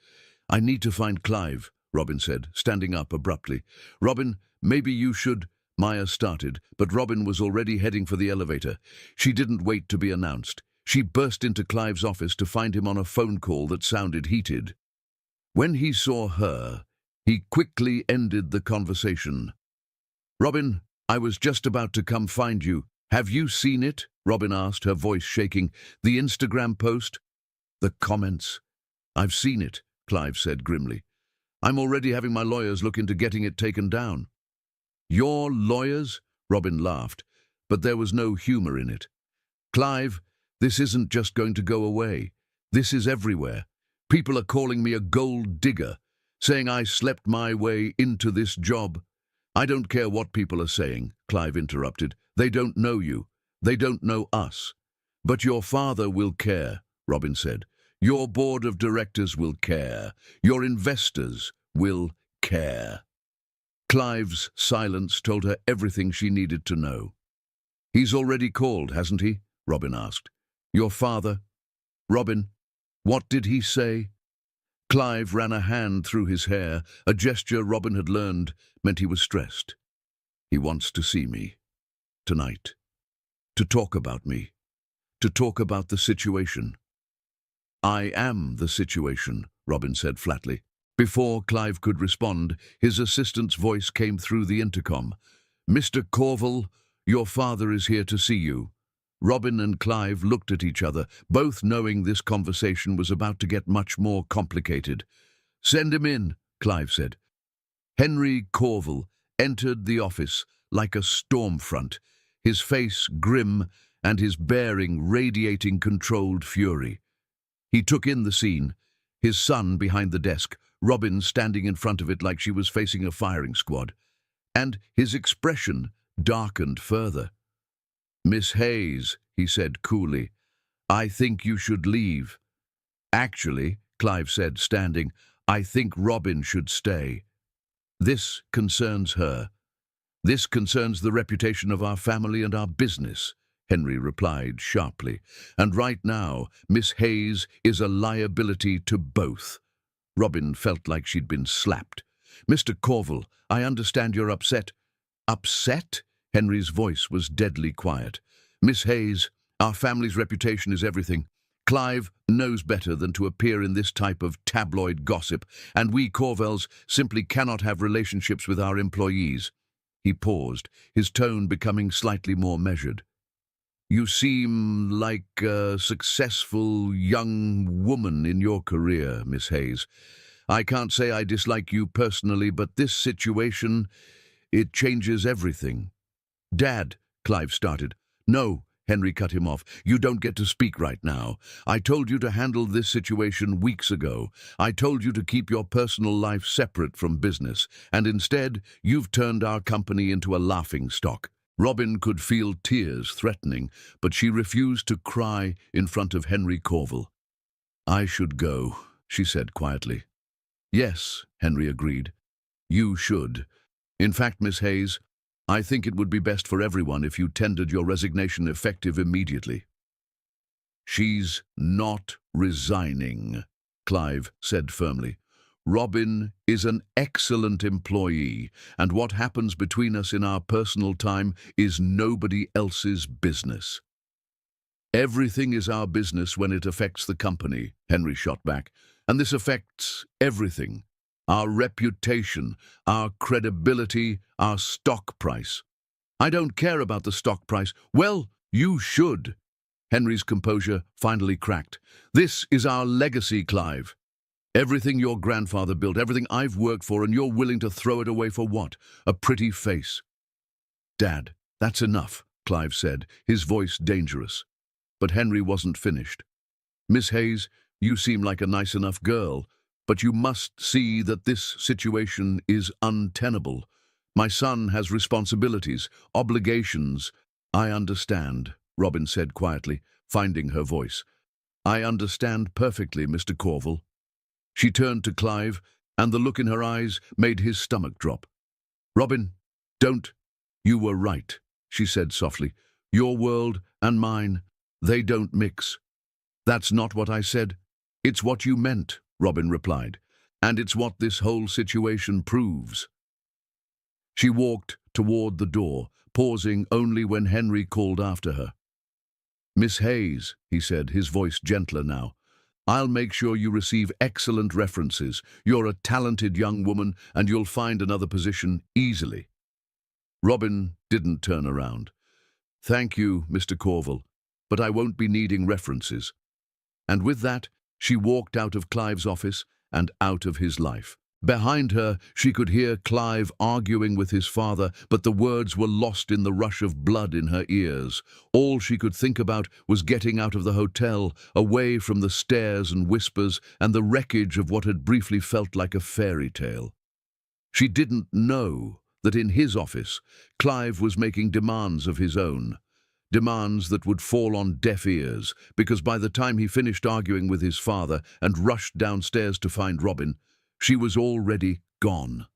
"I need to find Clive," Robin said, standing up abruptly. "Robin, maybe you should—" Maya started, but Robin was already heading for the elevator. She didn't wait to be announced. She burst into Clive's office to find him on a phone call that sounded heated. When he saw her, he quickly ended the conversation. "Robin, I was just about to come find you. Have you seen it?" Robin asked, her voice shaking. "The Instagram post? The comments?" "I've seen it," Clive said grimly. "I'm already having my lawyers look into getting it taken down." "Your lawyers?" Robin laughed, but there was no humor in it. "Clive, this isn't just going to go away. This is everywhere. People are calling me a gold digger, saying I slept my way into this job." "I don't care what people are saying," Clive interrupted. "They don't know you. They don't know us." "But your father will care," Robin said. "Your board of directors will care. Your investors will care." Clive's silence told her everything she needed to know. "He's already called, hasn't he?" Robin asked. "Your father?" "Robin, what did he say?" Clive ran a hand through his hair. A gesture Robin had learned meant he was stressed. "He wants to see me. Tonight. To talk about me. To talk about the situation." "I am the situation," Robin said flatly. Before Clive could respond, his assistant's voice came through the intercom. "Mr. Corval, your father is here to see you." Robin and Clive looked at each other, both knowing this conversation was about to get much more complicated. "Send him in," Clive said. Henry Corval entered the office like a storm front, his face grim and his bearing radiating controlled fury. He took in the scene, his son behind the desk, Robin standing in front of it like she was facing a firing squad, and his expression darkened further. "Miss Hayes," he said coolly, "I think you should leave." "Actually," Clive said, standing, "I think Robin should stay. This concerns her. This concerns the reputation of our family and our business," Henry replied sharply. "And right now, Miss Hayes is a liability to both." Robin felt like she'd been slapped. "Mr. Corval, I understand you're upset." "Upset?" Henry's voice was deadly quiet. "Miss Hayes, our family's reputation is everything. Clive knows better than to appear in this type of tabloid gossip, and we Corvals simply cannot have relationships with our employees." He paused, his tone becoming slightly more measured. "You seem like a successful young woman in your career, Miss Hayes. I can't say I dislike you personally, but this situation, it changes everything." "Dad," Clive started. "No," Henry cut him off. "You don't get to speak right now. I told you to handle this situation weeks ago. I told you to keep your personal life separate from business, and instead, you've turned our company into a laughingstock." Robin could feel tears threatening, but she refused to cry in front of Henry Corval. "I should go," she said quietly. "Yes," Henry agreed. "You should. In fact, Miss Hayes, I think it would be best for everyone if you tendered your resignation effective immediately." "She's not resigning," Clive said firmly. "Robin is an excellent employee, and what happens between us in our personal time is nobody else's business." "Everything is our business when it affects the company," Henry shot back, "and this affects everything. Our reputation, our credibility, our stock price." "I don't care about the stock price." "Well, you should." Henry's composure finally cracked. "This is our legacy, Clive. Everything your grandfather built, everything I've worked for, and you're willing to throw it away for what? A pretty face." "Dad, that's enough," Clive said, his voice dangerous. But Henry wasn't finished. "Miss Hayes, you seem like a nice enough girl, but you must see that this situation is untenable. My son has responsibilities, obligations." "I understand," Robin said quietly, finding her voice. I understand perfectly, Mr. Corval. She turned to Clive, and the look in her eyes made his stomach drop. Robin, don't. You were right, she said softly. Your world and mine, they don't mix. That's not what I said. It's what you meant, Robin replied. And it's what this whole situation proves. She walked toward the door, pausing only when Henry called after her. Miss Hayes, he said, his voice gentler now, I'll make sure you receive excellent references. You're a talented young woman, and you'll find another position easily. Robin didn't turn around. Thank you, Mr. Corval, but I won't be needing references. And with that, she walked out of Clive's office and out of his life. Behind her, she could hear Clive arguing with his father, but the words were lost in the rush of blood in her ears. All she could think about was getting out of the hotel, away from the stares and whispers and the wreckage of what had briefly felt like a fairy tale. She didn't know that in his office, Clive was making demands of his own. Demands that would fall on deaf ears, because by the time he finished arguing with his father and rushed downstairs to find Robin, she was already gone.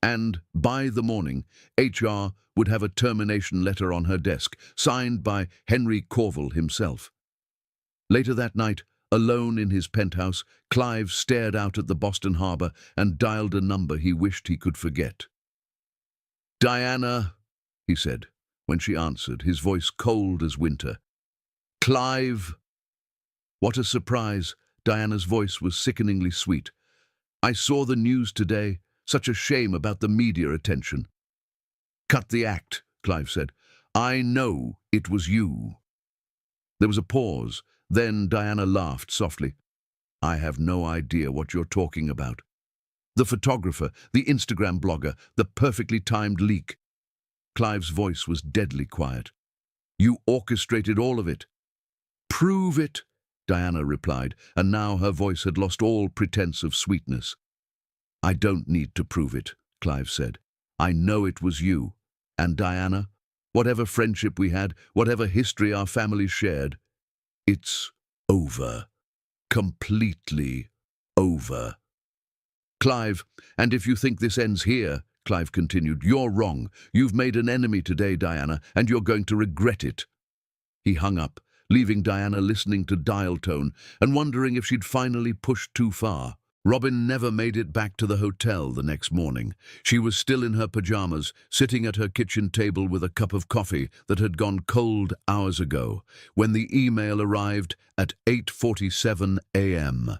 And by the morning, HR would have a termination letter on her desk, signed by Henry Corval himself. Later that night, alone in his penthouse, Clive stared out at the Boston harbor and dialed a number he wished he could forget. Diana, he said, when she answered, his voice cold as winter. Clive. What a surprise. Diana's voice was sickeningly sweet. I saw the news today. Such a shame about the media attention. Cut the act, Clive said. I know it was you. There was a pause. Then Diana laughed softly. I have no idea what you're talking about. The photographer, the Instagram blogger, the perfectly timed leak. Clive's voice was deadly quiet. You orchestrated all of it. Prove it, Diana replied, and now her voice had lost all pretense of sweetness. I don't need to prove it, Clive said. I know it was you. And Diana, whatever friendship we had, whatever history our families shared, it's over. Completely over. Clive, and if you think this ends here, Clive continued, you're wrong. You've made an enemy today, Diana, and you're going to regret it. He hung up, leaving Diana listening to dial tone and wondering if she'd finally pushed too far. Robin never made it back to the hotel the next morning. She was still in her pajamas, sitting at her kitchen table with a cup of coffee that had gone cold hours ago, when the email arrived at 8:47 a.m.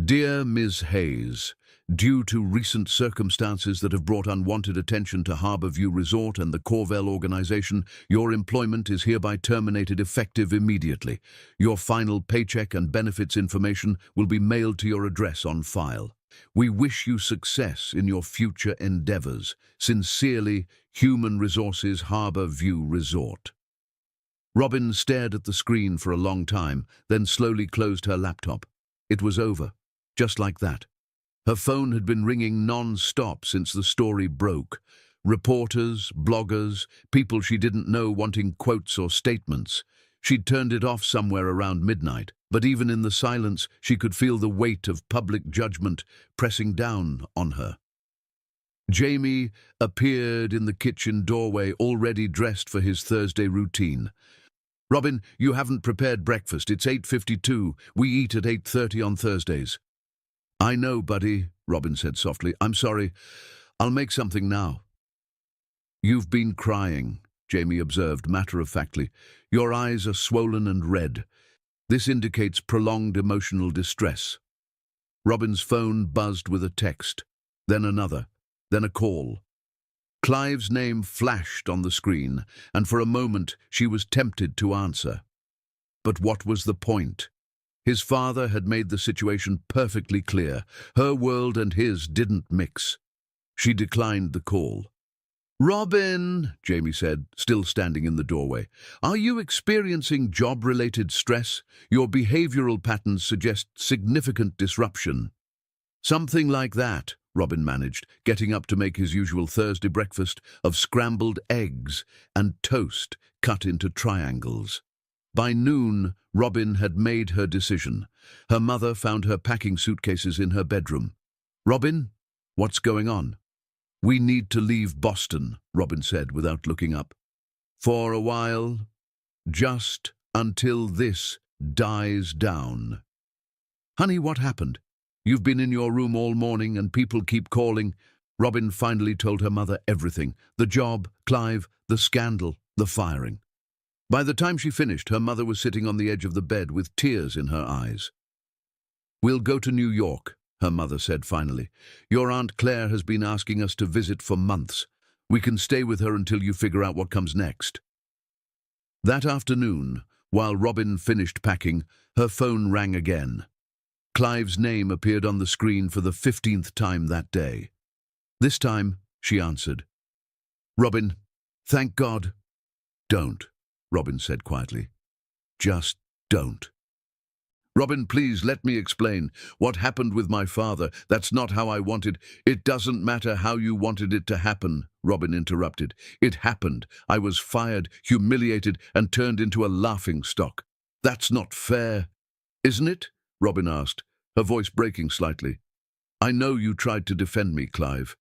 Dear Ms. Hayes, due to recent circumstances that have brought unwanted attention to Harbour View Resort and the Corval organization, your employment is hereby terminated effective immediately. Your final paycheck and benefits information will be mailed to your address on file. We wish you success in your future endeavors. Sincerely, Human Resources Harbour View Resort. Robin stared at the screen for a long time, then slowly closed her laptop. It was over, just like that. Her phone had been ringing non-stop since the story broke. Reporters, bloggers, people she didn't know wanting quotes or statements. She'd turned it off somewhere around midnight, but even in the silence, she could feel the weight of public judgment pressing down on her. Jamie appeared in the kitchen doorway, already dressed for his Thursday routine. Robin, you haven't prepared breakfast. It's 8:52. We eat at 8:30 on Thursdays. I know, buddy, Robin said softly. I'm sorry. I'll make something now. You've been crying, Jamie observed matter-of-factly. Your eyes are swollen and red. This indicates prolonged emotional distress. Robin's phone buzzed with a text, then another, then a call. Clive's name flashed on the screen, and for a moment she was tempted to answer. But what was the point? His father had made the situation perfectly clear. Her world and his didn't mix. She declined the call. Robin, Jamie said, still standing in the doorway, are you experiencing job-related stress? Your behavioral patterns suggest significant disruption. Something like that, Robin managed, getting up to make his usual Thursday breakfast of scrambled eggs and toast cut into triangles. By noon, Robin had made her decision. Her mother found her packing suitcases in her bedroom. "Robin, what's going on?" "We need to leave Boston," Robin said without looking up. "For a while, just until this dies down." "Honey, what happened? You've been in your room all morning and people keep calling." Robin finally told her mother everything: the job, Clive, the scandal, the firing. By the time she finished, her mother was sitting on the edge of the bed with tears in her eyes. "We'll go to New York," her mother said finally. "Your Aunt Claire has been asking us to visit for months. We can stay with her until you figure out what comes next." That afternoon, while Robin finished packing, her phone rang again. Clive's name appeared on the screen for the 15th time that day. This time, she answered. "Robin, thank God." "Don't," Robin said quietly. "Just don't." "Robin, please let me explain. What happened with my father, that's not how I wanted." "It doesn't matter how you wanted it to happen," Robin interrupted. "It happened. I was fired, humiliated, and turned into a laughingstock. That's not fair." "Isn't it?" Robin asked, her voice breaking slightly. "I know you tried to defend me, Clive.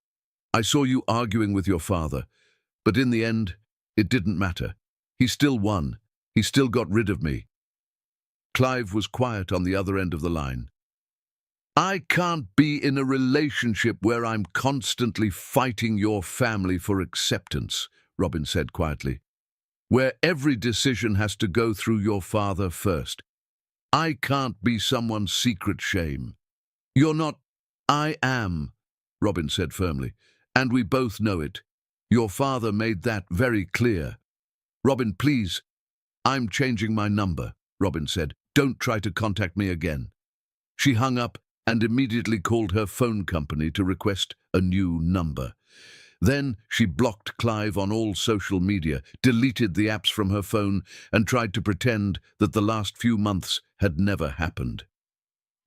I saw you arguing with your father. But in the end, it didn't matter. He still won. He still got rid of me." Clive was quiet on the other end of the line. "I can't be in a relationship where I'm constantly fighting your family for acceptance," Robin said quietly. "Where every decision has to go through your father first. I can't be someone's secret shame." "You're not." "I am," Robin said firmly. "And we both know it. Your father made that very clear." "Robin, please." "I'm changing my number," Robin said. "Don't try to contact me again." She hung up and immediately called her phone company to request a new number. Then she blocked Clive on all social media, deleted the apps from her phone, and tried to pretend that the last few months had never happened.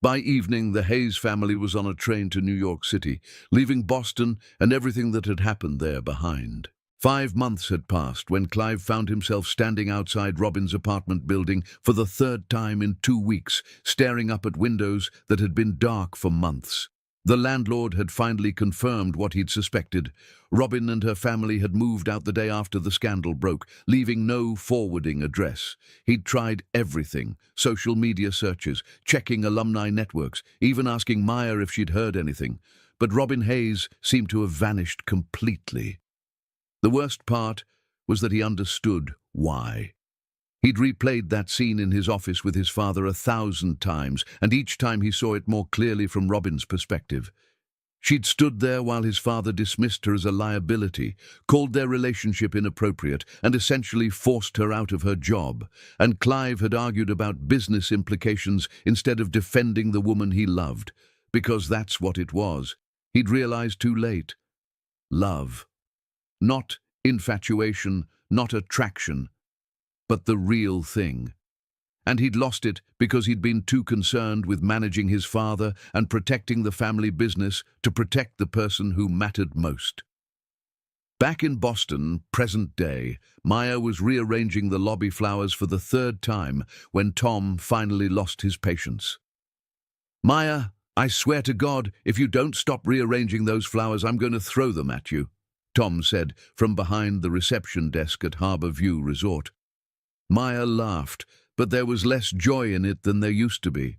By evening, the Hayes family was on a train to New York City, leaving Boston and everything that had happened there behind. 5 months had passed when Clive found himself standing outside Robin's apartment building for the 3rd time in 2 weeks, staring up at windows that had been dark for months. The landlord had finally confirmed what he'd suspected. Robin and her family had moved out the day after the scandal broke, leaving no forwarding address. He'd tried everything: social media searches, checking alumni networks, even asking Maya if she'd heard anything. But Robin Hayes seemed to have vanished completely. The worst part was that he understood why. He'd replayed that scene in his office with his father 1,000 times, and each time he saw it more clearly from Robin's perspective. She'd stood there while his father dismissed her as a liability, called their relationship inappropriate, and essentially forced her out of her job. And Clive had argued about business implications instead of defending the woman he loved, because that's what it was. He'd realized too late. Love. Not infatuation, not attraction, but the real thing. And he'd lost it because he'd been too concerned with managing his father and protecting the family business to protect the person who mattered most. Back in Boston, present day, Maya was rearranging the lobby flowers for the 3rd time when Tom finally lost his patience. "Maya, I swear to God, if you don't stop rearranging those flowers, I'm going to throw them at you," Tom said from behind the reception desk at Harbor View Resort. Maya laughed, but there was less joy in it than there used to be.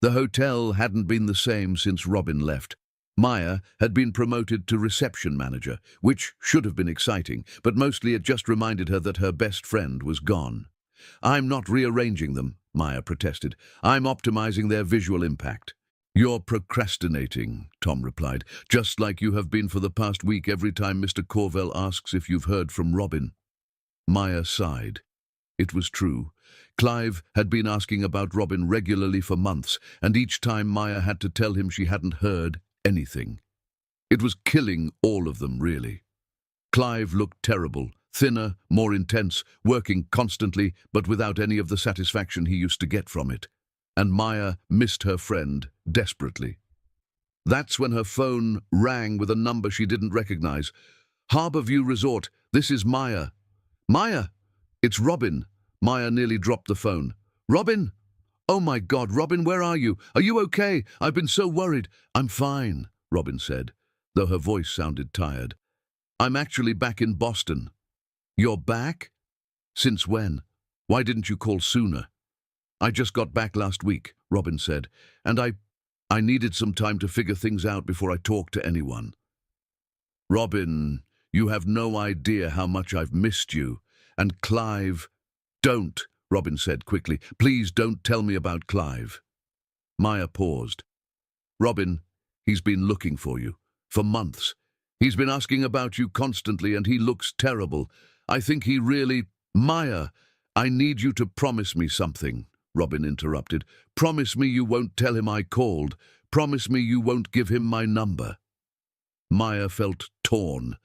The hotel hadn't been the same since Robin left. Maya had been promoted to reception manager, which should have been exciting, but mostly it just reminded her that her best friend was gone. "I'm not rearranging them," Maya protested. "I'm optimizing their visual impact." "You're procrastinating," Tom replied, "just like you have been for the past week every time Mr. Corvell asks if you've heard from Robin." Maya sighed. It was true. Clive had been asking about Robin regularly for months, and each time Maya had to tell him she hadn't heard anything. It was killing all of them, really. Clive looked terrible, thinner, more intense, working constantly, but without any of the satisfaction he used to get from it. And Maya missed her friend desperately. That's when her phone rang with a number she didn't recognize. "Harbor View Resort, this is Maya." "Maya, it's Robin," Maya nearly dropped the phone. "Robin? Oh my God, Robin, where are you? Are you okay? I've been so worried." "I'm fine," Robin said, though her voice sounded tired. "I'm actually back in Boston." "You're back? Since when? Why didn't you call sooner?" "I just got back last week," Robin said, "and I needed some time to figure things out before I talked to anyone." "Robin, you have no idea how much I've missed you. And Clive—" "Don't," Robin said quickly. "Please don't tell me about Clive." Maya paused. "Robin, he's been looking for you. For months. He's been asking about you constantly, and he looks terrible. I think he really—" "Maya, I need you to promise me something," Robin interrupted. "Promise me you won't tell him I called. Promise me you won't give him my number." Maya felt torn.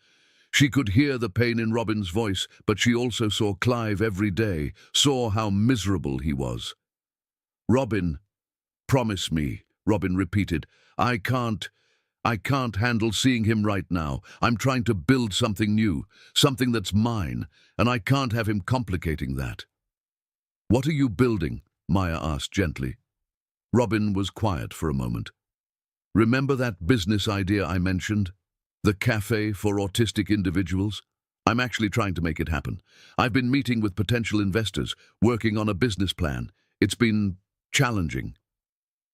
She could hear the pain in Robin's voice, but she also saw Clive every day, saw how miserable he was. "Robin, promise me," Robin repeated. I can't handle seeing him right now. I'm trying to build something new, something that's mine, and I can't have him complicating that." "What are you building?" Maya asked gently. Robin was quiet for a moment. "Remember that business idea I mentioned? The cafe for autistic individuals? I'm actually trying to make it happen. I've been meeting with potential investors, working on a business plan. It's been challenging."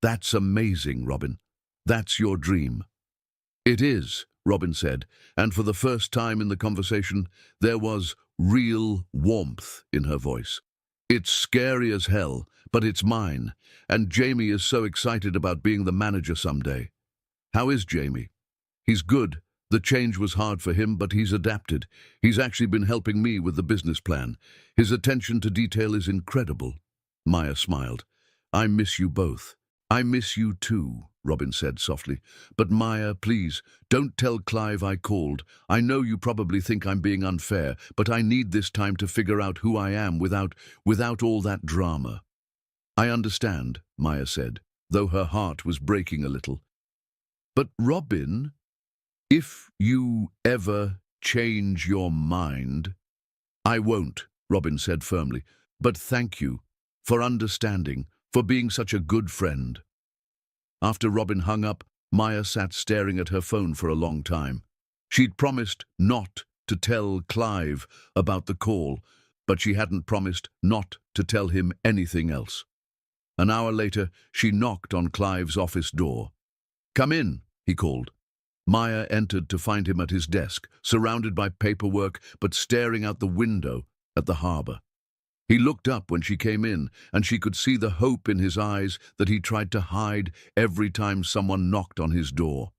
"That's amazing, Robin. That's your dream." "It is," Robin said, and for the first time in the conversation, there was real warmth in her voice. "It's scary as hell, but it's mine, and Jamie is so excited about being the manager someday." "How is Jamie?" "He's good. The change was hard for him, but he's adapted. He's actually been helping me with the business plan. His attention to detail is incredible." Maya smiled. "I miss you both." "I miss you too," Robin said softly. "But Maya, please, don't tell Clive I called. I know you probably think I'm being unfair, but I need this time to figure out who I am without all that drama." "I understand," Maya said, though her heart was breaking a little. "But Robin, if you ever change your mind—" "I won't," Robin said firmly. "But thank you for understanding, for being such a good friend." After Robin hung up, Maya sat staring at her phone for a long time. She'd promised not to tell Clive about the call, but she hadn't promised not to tell him anything else. An hour later, she knocked on Clive's office door. "Come in," he called. Maya entered to find him at his desk, surrounded by paperwork, but staring out the window at the harbor. He looked up when she came in, and she could see the hope in his eyes that he tried to hide every time someone knocked on his door.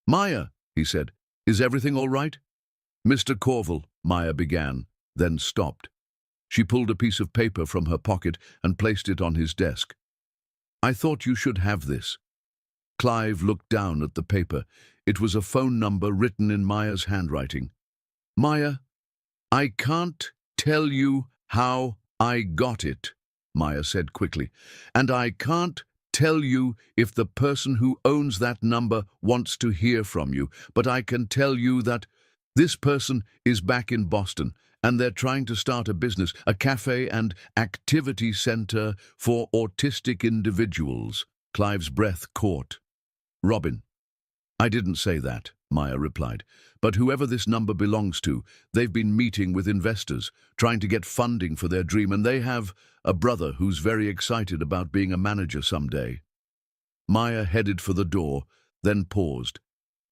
"Maya," he said, "is everything all right?" "Mr. Corville," Maya began, then stopped. She pulled a piece of paper from her pocket and placed it on his desk. "I thought you should have this." Clive looked down at the paper. It was a phone number written in Maya's handwriting. "Maya, I can't tell you how I got it," Maya said quickly, "and I can't tell you if the person who owns that number wants to hear from you, but I can tell you that this person is back in Boston, and they're trying to start a business, a cafe and activity center for autistic individuals." Clive's breath caught. "Robin, I didn't say that," Maya replied. "But whoever this number belongs to, they've been meeting with investors, trying to get funding for their dream, and they have a brother who's very excited about being a manager someday." Maya headed for the door, then paused.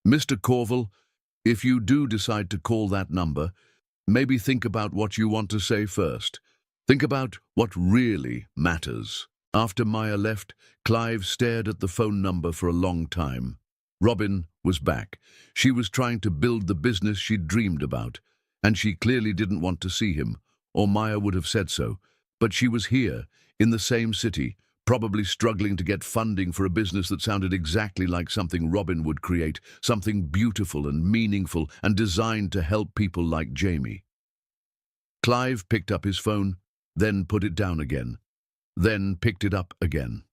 "Mr. Corville, if you do decide to call that number, maybe think about what you want to say first. Think about what really matters." After Maya left, Clive stared at the phone number for a long time. Robin was back. She was trying to build the business she'd dreamed about, and she clearly didn't want to see him, or Maya would have said so. But she was here, in the same city, probably struggling to get funding for a business that sounded exactly like something Robin would create, something beautiful and meaningful and designed to help people like Jamie. Clive picked up his phone, then put it down again, then picked it up again.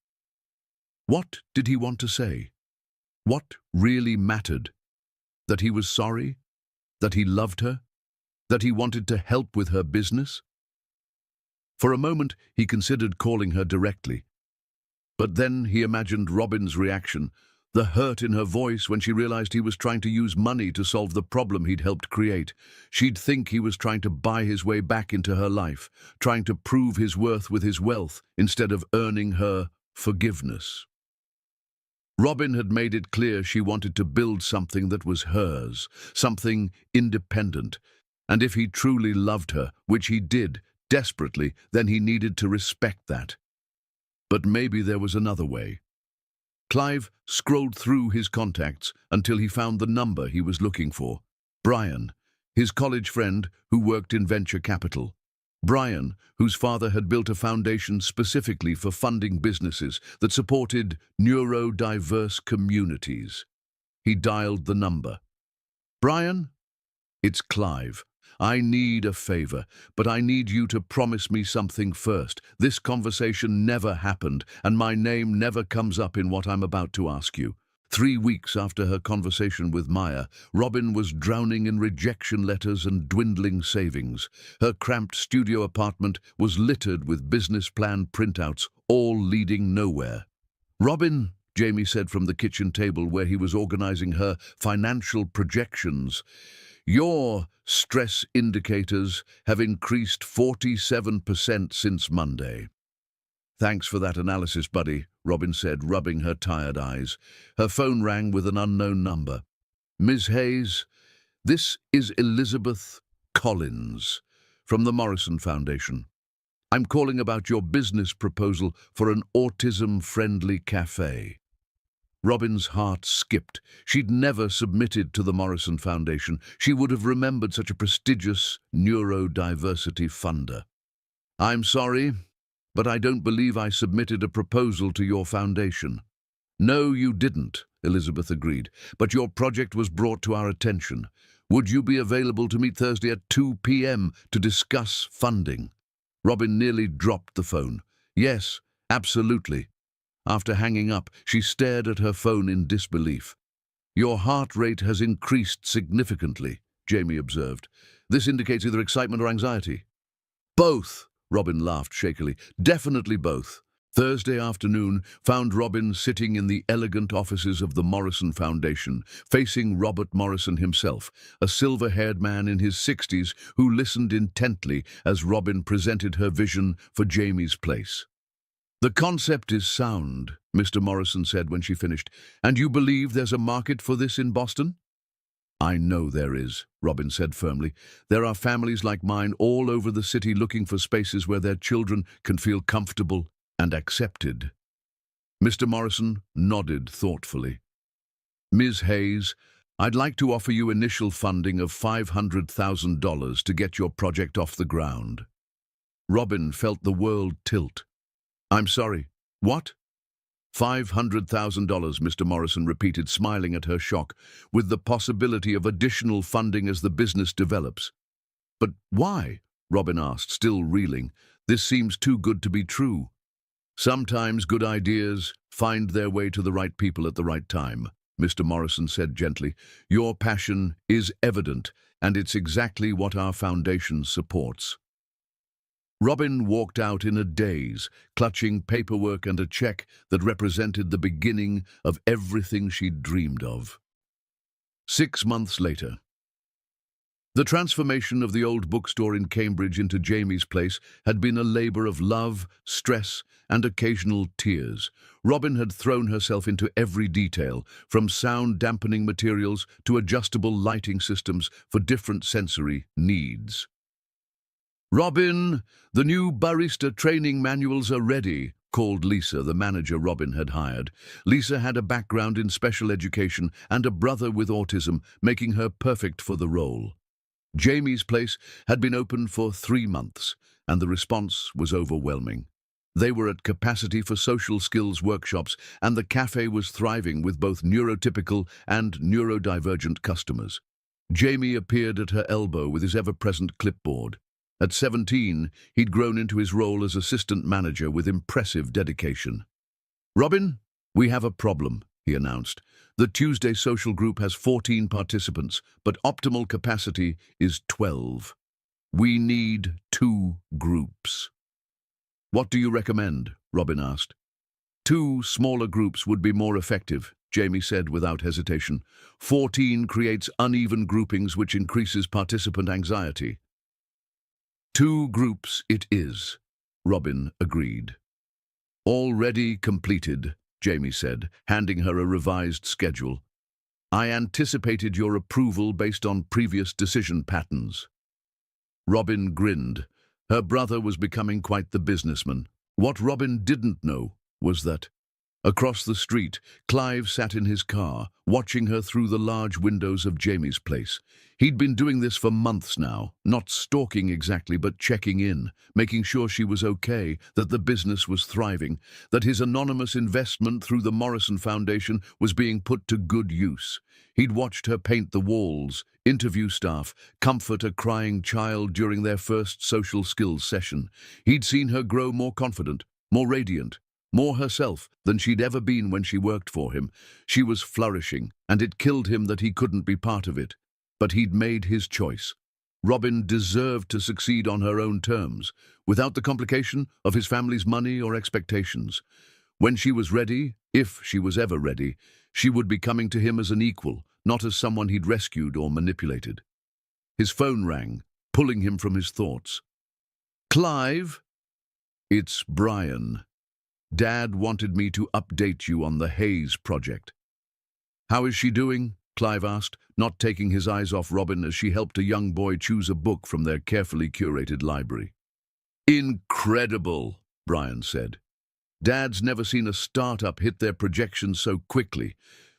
What did he want to say? What really mattered? That he was sorry? That he loved her? That he wanted to help with her business? For a moment, he considered calling her directly. But then he imagined Robin's reaction, the hurt in her voice when she realized he was trying to use money to solve the problem he'd helped create. She'd think he was trying to buy his way back into her life, trying to prove his worth with his wealth instead of earning her forgiveness. Robin had made it clear she wanted to build something that was hers, something independent. And if he truly loved her, which he did, desperately, then he needed to respect that. But maybe there was another way. Clive scrolled through his contacts until he found the number he was looking for. Brian, his college friend who worked in venture capital. Brian, whose father had built a foundation specifically for funding businesses that supported neurodiverse communities. He dialed the number. "Brian? It's Clive. I need a favor, but I need you to promise me something first. This conversation never happened, and my name never comes up in what I'm about to ask you." 3 weeks after her conversation with Maya, Robin was drowning in rejection letters and dwindling savings. Her cramped studio apartment was littered with business plan printouts, all leading nowhere. "Robin," Jamie said from the kitchen table where he was organizing her financial projections, "your stress indicators have increased 47% since Monday." "Thanks for that analysis, buddy," Robin said, rubbing her tired eyes. Her phone rang with an unknown number. "Ms. Hayes, this is Elizabeth Collins from the Morrison Foundation. I'm calling about your business proposal for an autism-friendly cafe." Robin's heart skipped. She'd never submitted to the Morrison Foundation. She would have remembered such a prestigious neurodiversity funder. "I'm sorry, but I don't believe I submitted a proposal to your foundation." "No, you didn't," Elizabeth agreed, "but your project was brought to our attention. Would you be available to meet Thursday at 2 p.m. to discuss funding?" Robin nearly dropped the phone. "Yes, absolutely." After hanging up, she stared at her phone in disbelief. "Your heart rate has increased significantly," Jamie observed. "This indicates either excitement or anxiety." "Both," Robin laughed shakily. "Definitely both." Thursday afternoon found Robin sitting in the elegant offices of the Morrison Foundation, facing Robert Morrison himself, a silver-haired man in his 60s who listened intently as Robin presented her vision for Jamie's place. "The concept is sound," Mr. Morrison said when she finished. "And you believe there's a market for this in Boston?" "I know there is," Robin said firmly. "There are families like mine all over the city looking for spaces where their children can feel comfortable and accepted." Mr. Morrison nodded thoughtfully. "Ms. Hayes, I'd like to offer you initial funding of $500,000 to get your project off the ground." Robin felt the world tilt. "I'm sorry, what?" $500,000, Mr. Morrison repeated, smiling at her shock, "with the possibility of additional funding as the business develops." "But why?" Robin asked, still reeling. "This seems too good to be true." "Sometimes good ideas find their way to the right people at the right time," Mr. Morrison said gently. "Your passion is evident, and it's exactly what our foundation supports." Robin walked out in a daze, clutching paperwork and a check that represented the beginning of everything she'd dreamed of. 6 months later. The transformation of the old bookstore in Cambridge into Jamie's place had been a labor of love, stress, and occasional tears. Robin had thrown herself into every detail, from sound-dampening materials to adjustable lighting systems for different sensory needs. "Robin, the new barista training manuals are ready," called Lisa, the manager Robin had hired. Lisa had a background in special education and a brother with autism, making her perfect for the role. Jamie's place had been open for 3 months, and the response was overwhelming. They were at capacity for social skills workshops, and the cafe was thriving with both neurotypical and neurodivergent customers. Jamie appeared at her elbow with his ever-present clipboard. At 17, he'd grown into his role as assistant manager with impressive dedication. "Robin, we have a problem," he announced. "The Tuesday social group has 14 participants, but optimal capacity is 12. We need 2 groups." What do you recommend? Robin asked. Two smaller groups would be more effective, Jamie said without hesitation. 14 creates uneven groupings which increases participant anxiety. Two groups it is, Robin agreed. Already completed, Jamie said, handing her a revised schedule. I anticipated your approval based on previous decision patterns. Robin grinned. Her brother was becoming quite the businessman. What Robin didn't know was that, across the street, Clive sat in his car, watching her through the large windows of Jamie's place. He'd been doing this for months now, not stalking exactly, but checking in, making sure she was okay, that the business was thriving, that his anonymous investment through the Morrison Foundation was being put to good use. He'd watched her paint the walls, interview staff, comfort a crying child during their first social skills session. He'd seen her grow more confident, more radiant, more herself than she'd ever been when she worked for him. She was flourishing, and it killed him that he couldn't be part of it. But he'd made his choice. Robin deserved to succeed on her own terms, without the complication of his family's money or expectations. When she was ready, if she was ever ready, she would be coming to him as an equal, not as someone he'd rescued or manipulated. His phone rang, pulling him from his thoughts. Clive? It's Brian. Dad wanted me to update you on the Hayes project. How is she doing? Clive asked, not taking his eyes off Robin as she helped a young boy choose a book from their carefully curated library. Incredible, Brian said. Dad's never seen a startup hit their projections so quickly.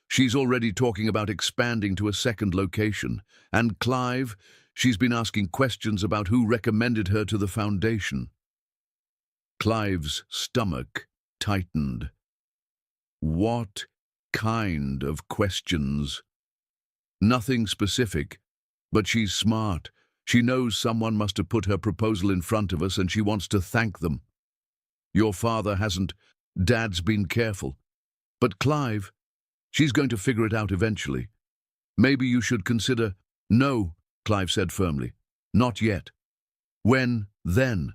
She's already talking about expanding to a second location. And Clive, she's been asking questions about who recommended her to the foundation. Clive's stomach tightened. What kind of questions? Nothing specific, but she's smart. She knows someone must have put her proposal in front of us and she wants to thank them. Your father hasn't. Dad's been careful. But Clive, she's going to figure it out eventually. Maybe you should consider... No, Clive said firmly. Not yet. When, then?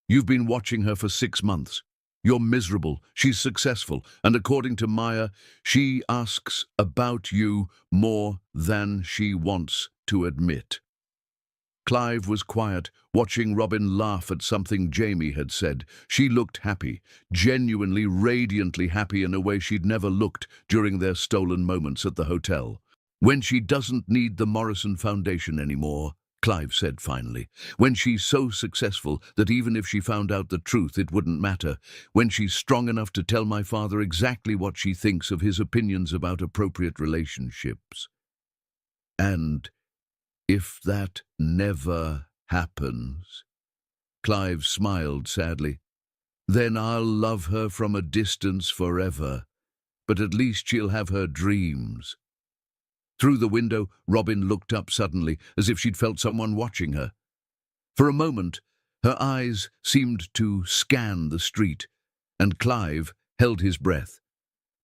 You've been watching her for 6 months. You're miserable, she's successful, and according to Maya, she asks about you more than she wants to admit. Clive was quiet, watching Robin laugh at something Jamie had said. She looked happy, genuinely, radiantly happy in a way she'd never looked during their stolen moments at the hotel. When she doesn't need the Morrison Foundation anymore, Clive said finally. When she's so successful that even if she found out the truth, it wouldn't matter. When she's strong enough to tell my father exactly what she thinks of his opinions about appropriate relationships. And if that never happens, Clive smiled sadly, then I'll love her from a distance forever. But at least she'll have her dreams. Through the window, Robin looked up suddenly, as if she'd felt someone watching her. For a moment, her eyes seemed to scan the street, and Clive held his breath.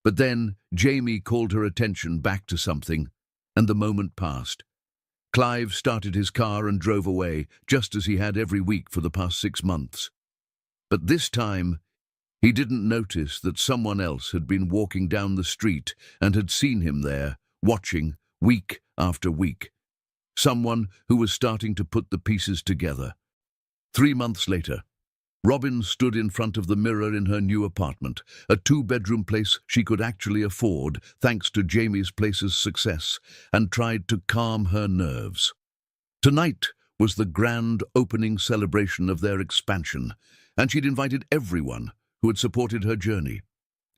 But then Jamie called her attention back to something, and the moment passed. Clive started his car and drove away, just as he had every week for the past 6 months. But this time, he didn't notice that someone else had been walking down the street and had seen him there, watching, week after week. Someone who was starting to put the pieces together. 3 months later, Robin stood in front of the mirror in her new apartment, a 2-bedroom place she could actually afford thanks to Jamie's place's success, and tried to calm her nerves. Tonight was the grand opening celebration of their expansion, and she'd invited everyone who had supported her journey.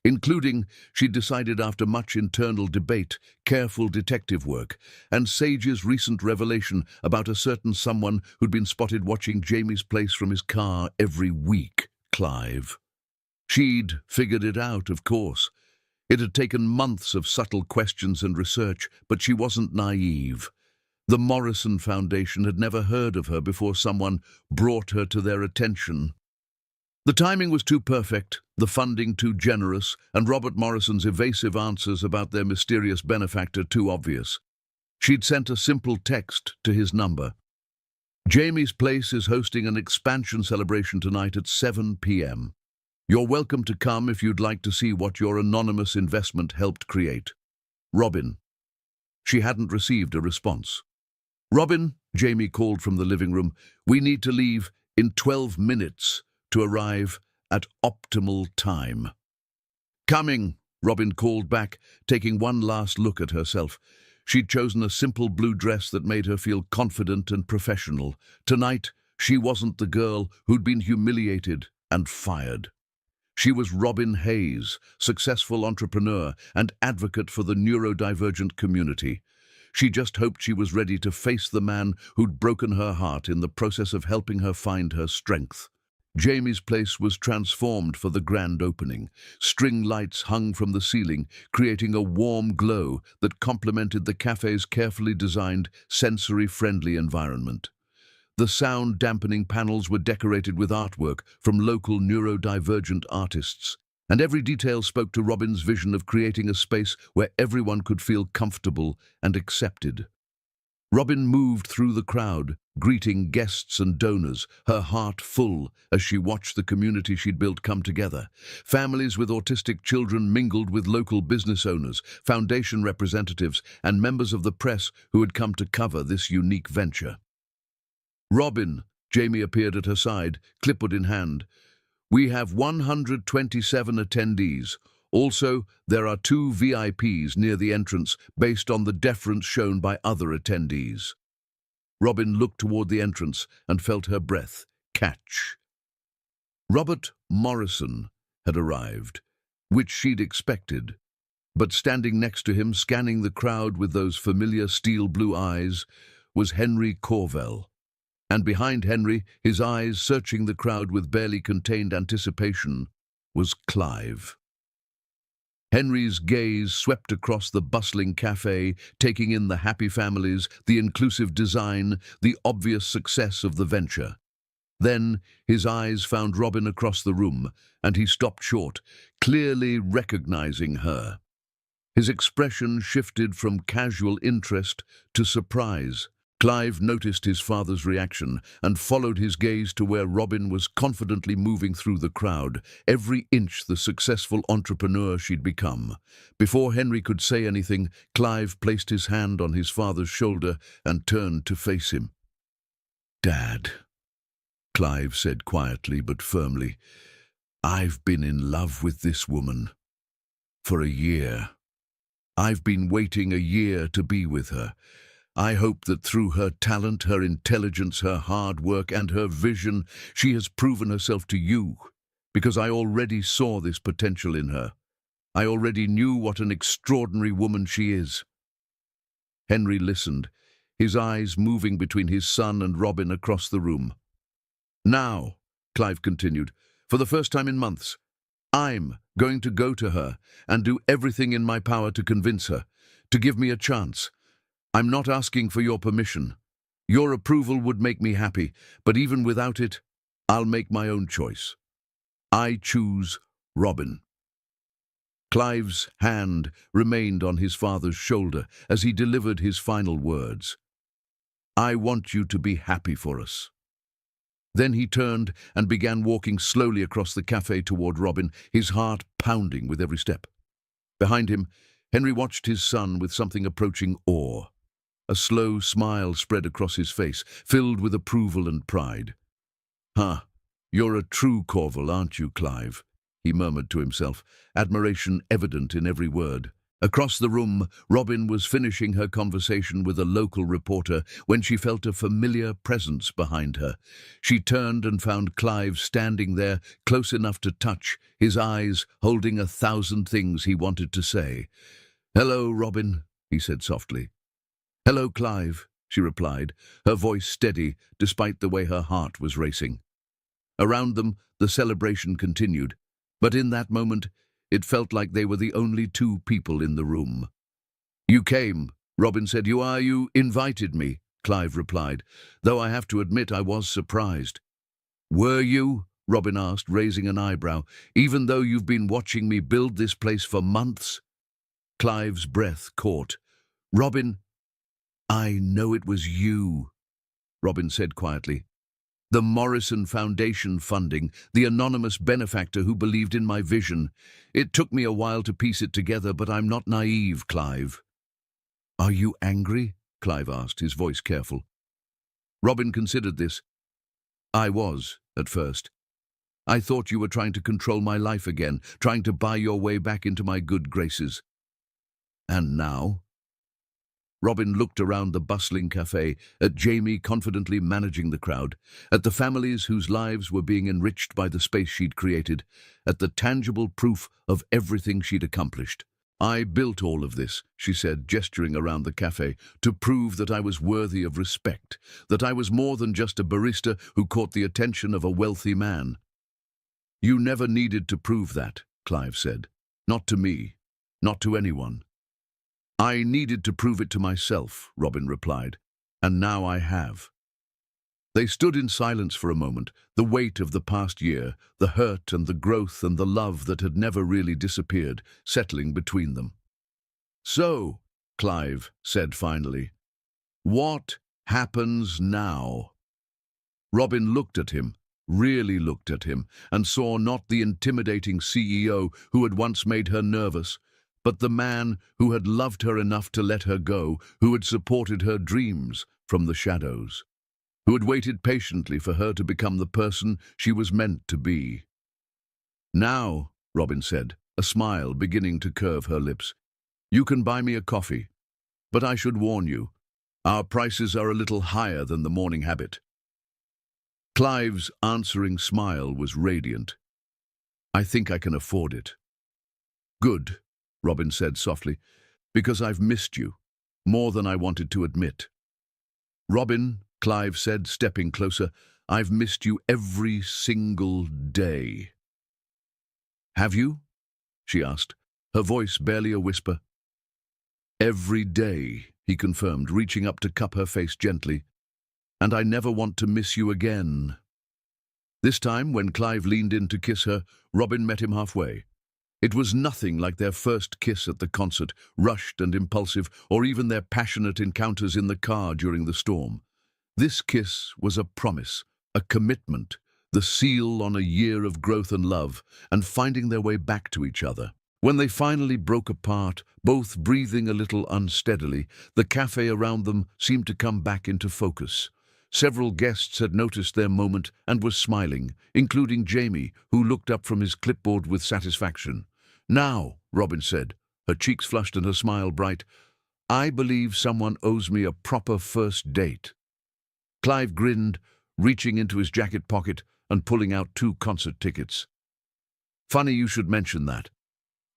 Including, she'd decided after much internal debate, careful detective work, and Sage's recent revelation about a certain someone who'd been spotted watching Jamie's place from his car every week, Clive. She'd figured it out, of course. It had taken months of subtle questions and research, but she wasn't naive. The Morrison Foundation had never heard of her before someone brought her to their attention. The timing was too perfect, the funding too generous, and Robert Morrison's evasive answers about their mysterious benefactor too obvious. She'd sent a simple text to his number. Jamie's Place is hosting an expansion celebration tonight at 7 p.m. You're welcome to come if you'd like to see what your anonymous investment helped create. Robin. She hadn't received a response. Robin, Jamie called from the living room, we need to leave in 12 minutes to arrive at optimal time. Coming, Robin called back, taking one last look at herself. She'd chosen a simple blue dress that made her feel confident and professional. Tonight, she wasn't the girl who'd been humiliated and fired. She was Robin Hayes, successful entrepreneur and advocate for the neurodivergent community. She just hoped she was ready to face the man who'd broken her heart in the process of helping her find her strength. Jamie's Place was transformed for the grand opening. String lights hung from the ceiling, creating a warm glow that complemented the cafe's carefully designed, sensory-friendly environment. The sound-dampening panels were decorated with artwork from local neurodivergent artists, and every detail spoke to Robin's vision of creating a space where everyone could feel comfortable and accepted. Robin moved through the crowd, greeting guests and donors, her heart full as she watched the community she'd built come together. Families with autistic children mingled with local business owners, foundation representatives, and members of the press who had come to cover this unique venture. Robin, Jamie appeared at her side, clipboard in hand. We have 127 attendees. Also, there are 2 VIPs near the entrance based on the deference shown by other attendees. Robin looked toward the entrance and felt her breath catch. Robert Morrison had arrived, which she'd expected. But standing next to him, scanning the crowd with those familiar steel-blue eyes, was Henry Corvell. And behind Henry, his eyes searching the crowd with barely contained anticipation, was Clive. Henry's gaze swept across the bustling cafe, taking in the happy families, the inclusive design, the obvious success of the venture. Then his eyes found Robin across the room, and he stopped short, clearly recognizing her. His expression shifted from casual interest to surprise. Clive noticed his father's reaction and followed his gaze to where Robin was confidently moving through the crowd, every inch the successful entrepreneur she'd become. Before Henry could say anything, Clive placed his hand on his father's shoulder and turned to face him. "Dad," Clive said quietly but firmly, "I've been in love with this woman for a year. I've been waiting a year to be with her. I hope that through her talent, her intelligence, her hard work, and her vision, she has proven herself to you, because I already saw this potential in her. I already knew what an extraordinary woman she is." Henry listened, his eyes moving between his son and Robin across the room. "Now," Clive continued, "for the first time in months, I'm going to go to her and do everything in my power to convince her, to give me a chance. I'm not asking for your permission. Your approval would make me happy, but even without it, I'll make my own choice. I choose Robin." Clive's hand remained on his father's shoulder as he delivered his final words. "I want you to be happy for us." Then he turned and began walking slowly across the cafe toward Robin, his heart pounding with every step. Behind him, Henry watched his son with something approaching awe. A slow smile spread across his face, filled with approval and pride. You're a true Corvell, aren't you, Clive?" he murmured to himself, admiration evident in every word. Across the room, Robin was finishing her conversation with a local reporter when she felt a familiar presence behind her. She turned and found Clive standing there, close enough to touch, his eyes holding 1,000 things he wanted to say. "Hello, Robin," he said softly. "Hello, Clive," she replied, her voice steady despite the way her heart was racing. Around them, the celebration continued, but in that moment, it felt like they were the only 2 people in the room. "You came," Robin said. You invited me," Clive replied, though I have to admit I was surprised. "Were you?" Robin asked, raising an eyebrow, "even though you've been watching me build this place for months?" Clive's breath caught. "Robin, I know it was you." Robin said quietly. The Morrison Foundation funding, the anonymous benefactor who believed in my vision. It took me a while to piece it together, but I'm not naive, Clive. Are you angry? Clive asked, his voice careful. Robin considered this. I was, at first. I thought you were trying to control my life again, trying to buy your way back into my good graces. And now? Robin looked around the bustling cafe, at Jamie confidently managing the crowd, at the families whose lives were being enriched by the space she'd created, at the tangible proof of everything she'd accomplished. I built all of this, she said, gesturing around the cafe, to prove that I was worthy of respect, that I was more than just a barista who caught the attention of a wealthy man. You never needed to prove that, Clive said. Not to me, not to anyone. I needed to prove it to myself, Robin replied, and now I have. They stood in silence for a moment, the weight of the past year, the hurt and the growth and the love that had never really disappeared, settling between them. So, Clive said finally, what happens now? Robin looked at him, really looked at him, and saw not the intimidating CEO who had once made her nervous, but the man who had loved her enough to let her go, who had supported her dreams from the shadows, who had waited patiently for her to become the person she was meant to be. Now, Robin said, a smile beginning to curve her lips, you can buy me a coffee, but I should warn you, our prices are a little higher than the morning habit. Clive's answering smile was radiant. I think I can afford it. Good, Robin said softly, because I've missed you, more than I wanted to admit. Robin, Clive said, stepping closer, I've missed you every single day. Have you? She asked, her voice barely a whisper. Every day, he confirmed, reaching up to cup her face gently. And I never want to miss you again. This time, when Clive leaned in to kiss her, Robin met him halfway. It was nothing like their first kiss at the concert, rushed and impulsive, or even their passionate encounters in the car during the storm. This kiss was a promise, a commitment, the seal on a year of growth and love, and finding their way back to each other. When they finally broke apart, both breathing a little unsteadily, the cafe around them seemed to come back into focus. Several guests had noticed their moment and were smiling, including Jamie, who looked up from his clipboard with satisfaction. Now, Robin said, her cheeks flushed and her smile bright, I believe someone owes me a proper first date. Clive grinned, reaching into his jacket pocket and pulling out 2 concert tickets. Funny you should mention that.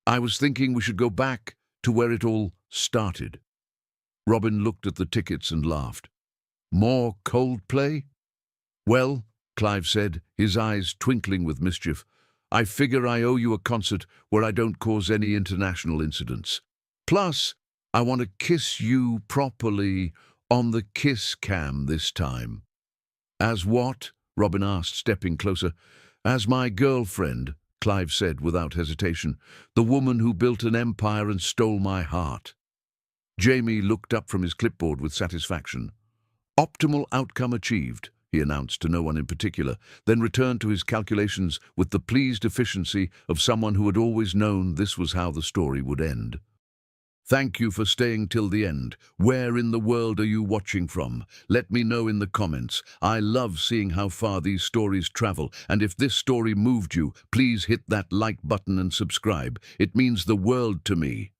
I was thinking we should go back to where it all started. Robin looked at the tickets and laughed. More Coldplay? Well, Clive said, his eyes twinkling with mischief, I figure I owe you a concert where I don't cause any international incidents. Plus, I want to kiss you properly on the kiss cam this time. As what? Robin asked, stepping closer. As my girlfriend, Clive said without hesitation, the woman who built an empire and stole my heart. Jamie looked up from his clipboard with satisfaction. Optimal outcome achieved, he announced to no one in particular, then returned to his calculations with the pleased efficiency of someone who had always known this was how the story would end. Thank you for staying till the end. Where in the world are you watching from? Let me know in the comments. I love seeing how far these stories travel, and if this story moved you, please hit that like button and subscribe. It means the world to me.